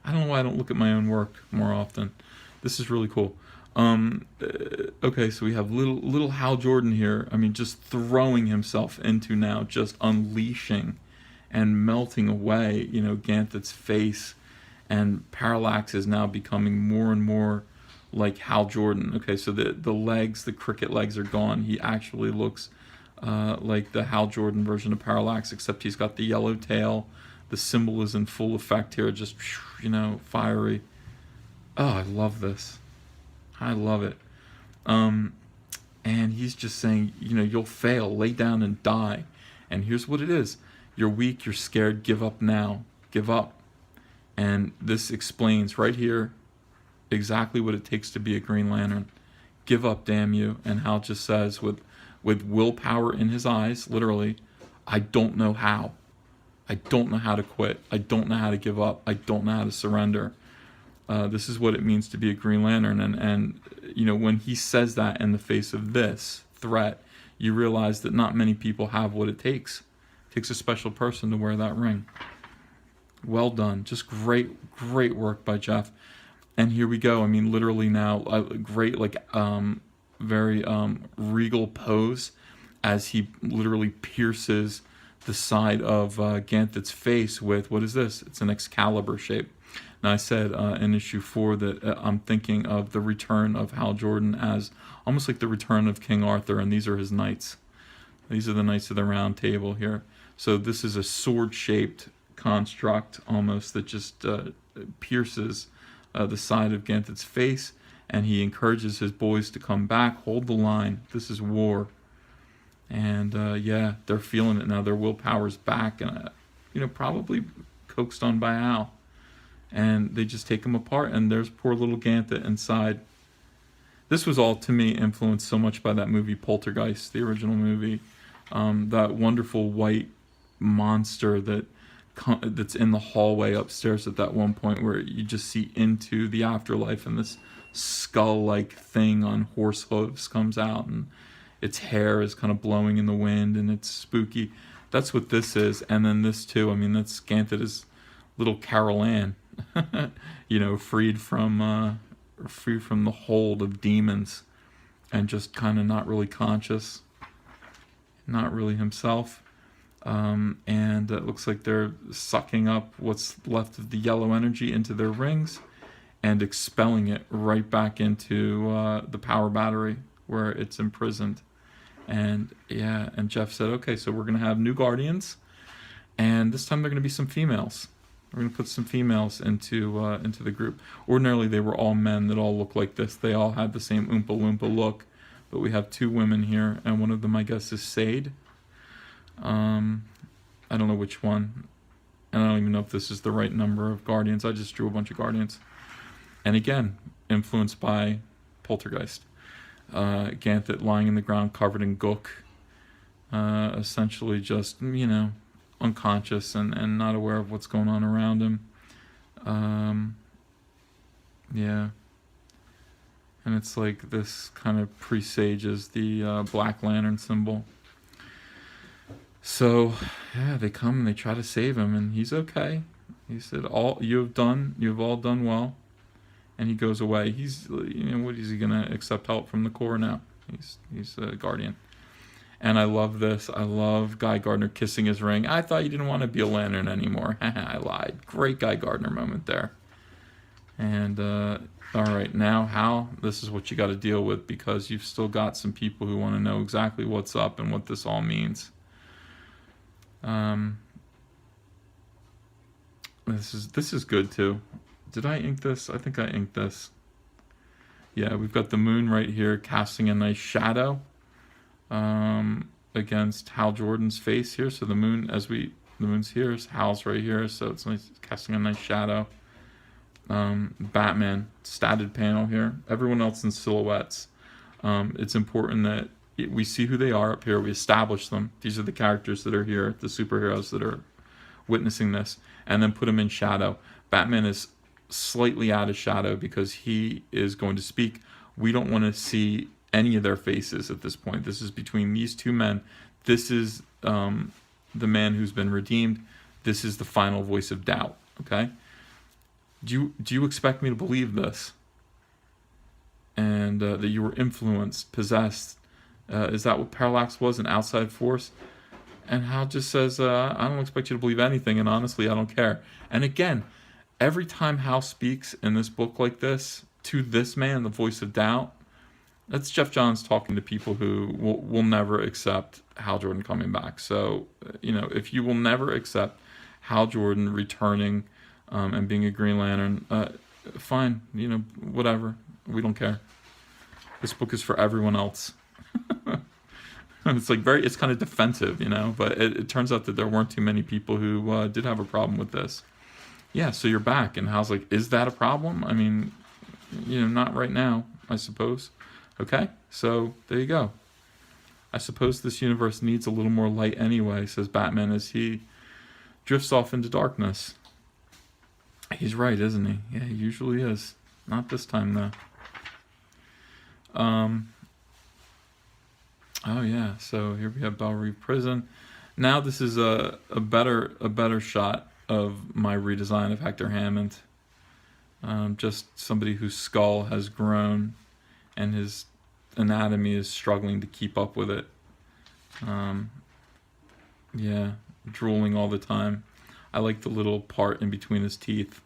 I don't know why I don't look at my own work more often. This is really cool. Okay, so we have little Hal Jordan here. I mean, just throwing himself into now, just unleashing and melting away, you know, Ganthet's face. And Parallax is now becoming more and more like Hal Jordan. Okay, so the legs, the cricket legs are gone. He actually looks like the Hal Jordan version of Parallax, except he's got the yellow tail. The symbol is in full effect here, just, you know, fiery. Oh, I love this. I love it. And he's just saying, you know, you'll fail, lay down and die. And here's what it is. You're weak, you're scared, give up now. Give up. And this explains right here exactly what it takes to be a Green Lantern. Give up, damn you. And Hal just says with willpower in his eyes, literally, I don't know how. I don't know how to quit. I don't know how to give up. I don't know how to surrender. This is what it means to be a Green Lantern. And you know, when he says that in the face of this threat, you realize that not many people have what it takes. It takes a special person to wear that ring. Well done. Just great work by Jeff. And here we go. I mean, literally now, great, like, very regal pose as he literally pierces the side of Ganthet's face with, what is this? It's an Excalibur shape. Now, I said in issue 4 that I'm thinking of the return of Hal Jordan as almost like the return of King Arthur, and these are his knights. These are the Knights of the Round Table here. So this is a sword-shaped construct almost that just pierces the side of Ganthet's face, and he encourages his boys to come back, hold the line. This is war. And yeah, they're feeling it now. Their willpower's back, and you know, probably coaxed on by Hal. And they just take him apart, and there's poor little Ganthet inside. This was all, to me, influenced so much by that movie Poltergeist, the original movie. That wonderful white monster that's in the hallway upstairs at that one point where you just see into the afterlife, and this skull-like thing on horse hooves comes out, and its hair is kind of blowing in the wind, and it's spooky. That's what this is. And then this too, I mean, that's Ganthet is little Carol Ann, you know, freed from the hold of demons, and just kind of not really conscious, not really himself. And it looks like they're sucking up what's left of the yellow energy into their rings and expelling it right back into the power battery where it's imprisoned. And yeah, and Jeff said, okay, so we're going to have new Guardians, and this time they're going to be some females. We're going to put some females into the group. Ordinarily, they were all men that all look like this. They all had the same Oompa Loompa look, but we have 2 women here, and one of them, I guess, is Sade. I don't know which one, and I don't even know if this is the right number of Guardians. I just drew a bunch of Guardians. And again, influenced by Poltergeist. Ganthet lying in the ground covered in gook, essentially just, unconscious and not aware of what's going on around him. Yeah. And it's like this kind of presages the Black Lantern symbol. So, yeah, they come and they try to save him, and he's okay. He said, "All you have all done well," and he goes away. He's, what is he gonna accept help from the Corps now? He's a Guardian, and I love this. I love Guy Gardner kissing his ring. I thought you didn't want to be a Lantern anymore. I lied. Great Guy Gardner moment there. And all right, now Hal, this is what you got to deal with, because you've still got some people who want to know exactly what's up and what this all means. This is good too. Did I ink this? I think I inked this. Yeah, we've got the moon right here casting a nice shadow against Hal Jordan's face here. So the moon, the moon's here, Hal's right here, so it's nice, casting a nice shadow. Batman statted panel here. Everyone else in silhouettes. It's important that we see who they are up here. We establish them. These are the characters that are here, the superheroes that are witnessing this, and then put them in shadow. Batman is slightly out of shadow because he is going to speak. We don't want to see any of their faces at this point. This is between these two men. This is the man who's been redeemed. This is the final voice of doubt. Okay? Do you expect me to believe this? And that you were influenced, possessed? Is that what Parallax was, an outside force? And Hal just says, I don't expect you to believe anything, and honestly, I don't care. And again, every time Hal speaks in this book like this, to this man, the voice of doubt, that's Jeff Johns talking to people who will never accept Hal Jordan coming back. So, if you will never accept Hal Jordan returning and being a Green Lantern, fine, whatever. We don't care. This book is for everyone else. It's like it's kind of defensive, but it turns out that there weren't too many people who did have a problem with this. Yeah, so you're back, and Hal's like, is that a problem? I mean, not right now, I suppose. Okay, so there you go. I suppose this universe needs a little more light anyway, says Batman as he drifts off into darkness. He's right, isn't he? Yeah, he usually is. Not this time, though. Oh yeah, so here we have Belle Reve Prison. Now this is a better shot of my redesign of Hector Hammond. Just somebody whose skull has grown and his anatomy is struggling to keep up with it. Yeah, drooling all the time. I like the little part in between his teeth.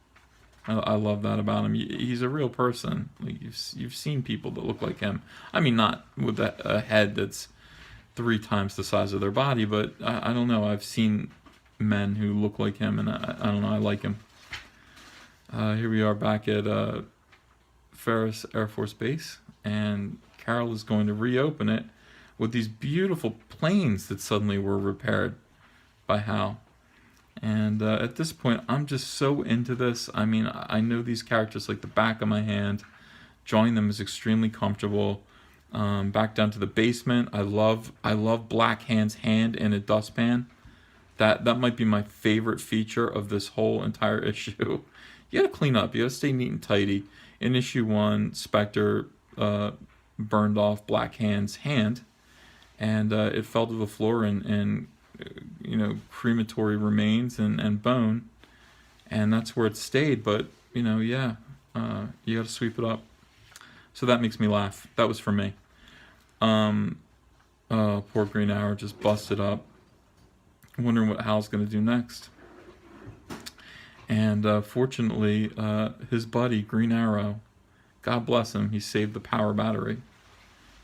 I love that about him. He's a real person. Like you've seen people that look like him. I mean, not with a head that's 3 times the size of their body, but I don't know. I've seen men who look like him, and I don't know. I like him. Here we are back at Ferris Air Force Base, and Carol is going to reopen it with these beautiful planes that suddenly were repaired by Hal. And at this point, I'm just so into this. I mean, I know these characters like the back of my hand. Drawing them is extremely comfortable. Back down to the basement. I love Black Hand's hand in a dustpan. That might be my favorite feature of this whole entire issue. You gotta clean up. You gotta stay neat and tidy. In issue 1, Spectre burned off Black Hand's hand, and it fell to the floor and crematory remains and bone, and that's where it stayed. But you gotta sweep it up. So that makes me laugh. That was for me. Poor Green Arrow just busted up, wondering what Hal's gonna do next. And fortunately, his buddy Green Arrow, God bless him, he saved the power battery.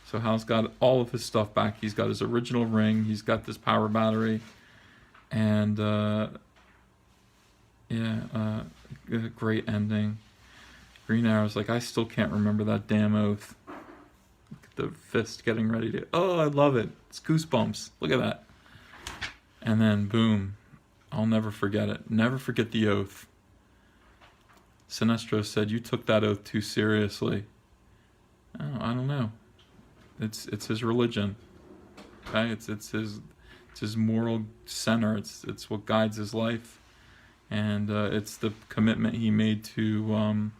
So Hal's got all of his stuff back. He's got his original ring. He's got this power battery. And, great ending. Green Arrow's like, I still can't remember that damn oath. Look at the fist getting ready to... Oh, I love it. It's goosebumps. Look at that. And then, boom. I'll never forget it. Never forget the oath. Sinestro said, you took that oath too seriously. Oh, I don't know. It's his religion. Okay, it's his moral center. It's what guides his life, and it's the commitment he made to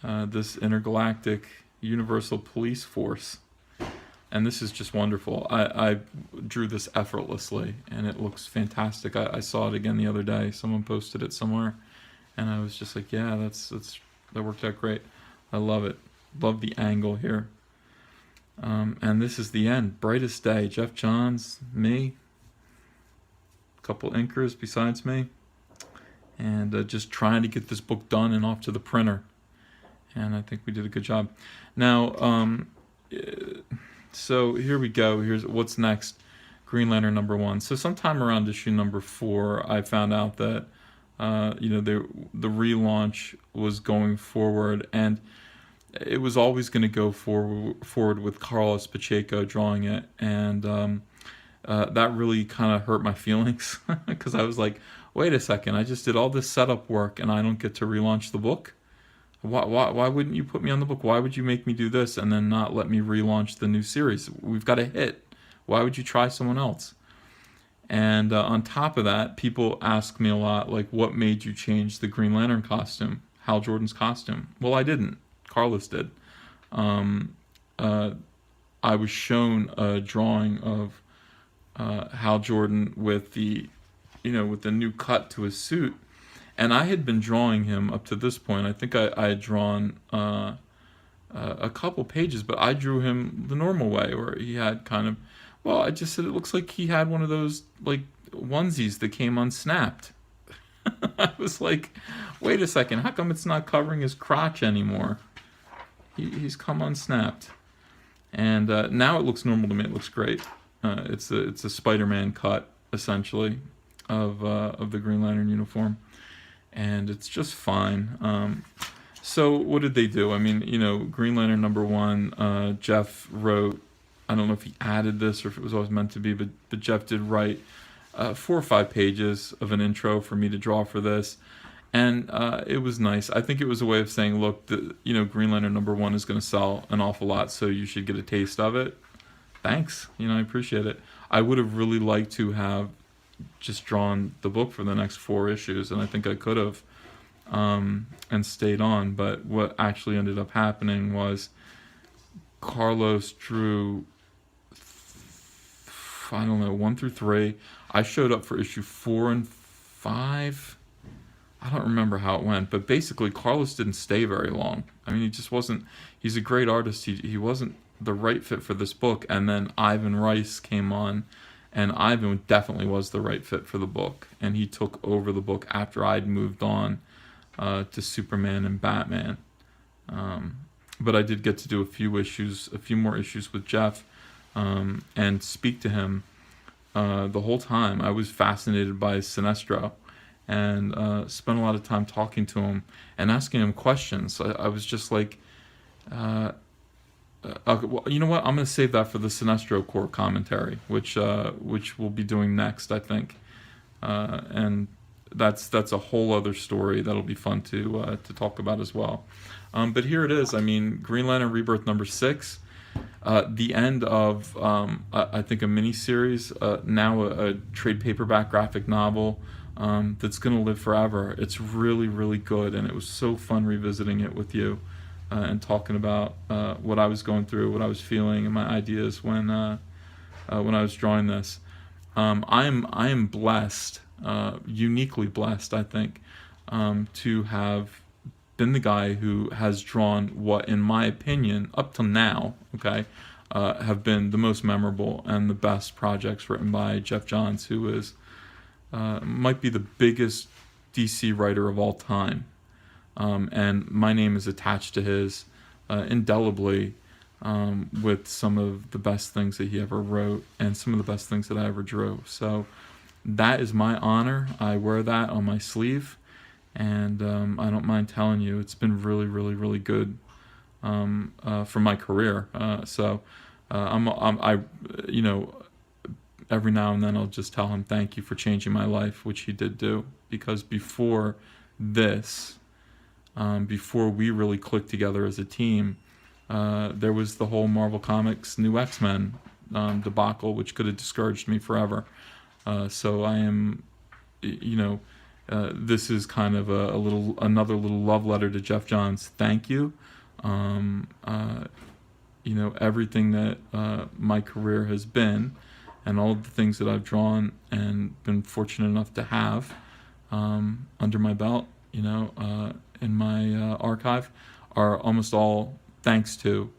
this intergalactic universal police force. And this is just wonderful. I drew this effortlessly, and it looks fantastic. I saw it again the other day. Someone posted it somewhere, and I was just like, yeah, that worked out great. I love it. Love the angle here. And this is the end. Brightest day. Jeff Johns, me, a couple inkers besides me, and just trying to get this book done and off to the printer. And I think we did a good job. Now, so here we go. Here's what's next. Green Lantern #1. So sometime around issue #4, I found out that the relaunch was going forward, and it was always going to go forward with Carlos Pacheco drawing it, and that really kind of hurt my feelings because I was like, wait a second, I just did all this setup work and I don't get to relaunch the book? Why wouldn't you put me on the book? Why would you make me do this and then not let me relaunch the new series? We've got a hit. Why would you try someone else? And on top of that, people ask me a lot, like, what made you change the Green Lantern costume, Hal Jordan's costume? Well, I didn't. Carlos did. I was shown a drawing of Hal Jordan with the new cut to his suit, and I had been drawing him up to this point. I think I had drawn a couple pages, but I drew him the normal way, where he had kind of, well, I just said it looks like he had one of those like onesies that came unsnapped. I was like, wait a second, how come it's not covering his crotch anymore? He's come unsnapped, and now it looks normal to me. It looks great. It's a Spider-Man cut essentially of the Green Lantern uniform, and it's just fine. So what did they do? I mean, Green Lantern #1. Jeff wrote. I don't know if he added this or if it was always meant to be, but Jeff did write 4 or 5 pages of an intro for me to draw for this. And it was nice. I think it was a way of saying, look, Green Lantern #1 is going to sell an awful lot, so you should get a taste of it. Thanks. I appreciate it. I would have really liked to have just drawn the book for the next 4 issues, and I think I could have and stayed on. But what actually ended up happening was Carlos drew, I don't know, 1 through 3. I showed up for issue 4 and 5. I don't remember how it went, but basically Carlos didn't stay very long. I mean, he just wasn't, he's a great artist. He wasn't the right fit for this book. And then Ivan Rice came on, and Ivan definitely was the right fit for the book. And he took over the book after I'd moved on to Superman and Batman. But I did get to do a few more issues with Jeff, and speak to him the whole time. I was fascinated by Sinestro, and spent a lot of time talking to him and asking him questions. I was just like, well, you know what? I'm going to save that for the Sinestro Corps commentary, which we'll be doing next, I think. And that's a whole other story that'll be fun to talk about as well. But here it is. I mean, Green Lantern Rebirth #6, the end of I think a mini-series, now a trade paperback graphic novel that's going to live forever. It's really, really good, and it was so fun revisiting it with you and talking about what I was going through, what I was feeling, and my ideas when I was drawing this. I am blessed, uniquely blessed, I think, to have been the guy who has drawn what, in my opinion, up till now, have been the most memorable and the best projects written by Jeff Johns, who is might be the biggest DC writer of all time. And my name is attached to his indelibly, with some of the best things that he ever wrote and some of the best things that I ever drew. So that is my honor. I wear that on my sleeve, and I don't mind telling you, it's been really, really, really good for my career. So I every now and then I'll just tell him thank you for changing my life, which he did do, because before this, before we really clicked together as a team, There was the whole Marvel Comics New X-Men debacle, which could have discouraged me forever. So I am, this is kind of another little love letter to Jeff Johns. Thank you. Everything that my career has been, and all of the things that I've drawn and been fortunate enough to have under my belt, in my archive, are almost all thanks to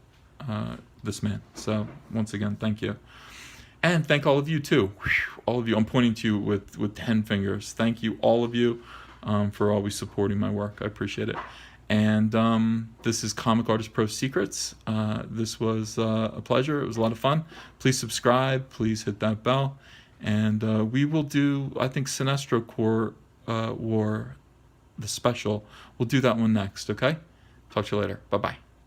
this man. So once again, thank you. And thank all of you too. All of you. I'm pointing to you with 10 fingers. Thank you, all of you, for always supporting my work. I appreciate it. And this is Comic Artist Pro Secrets. This was a pleasure. It was a lot of fun. Please subscribe. Please hit that bell. And we will do, I think, Sinestro Corps War, the special. We'll do that one next, okay? Talk to you later. Bye-bye.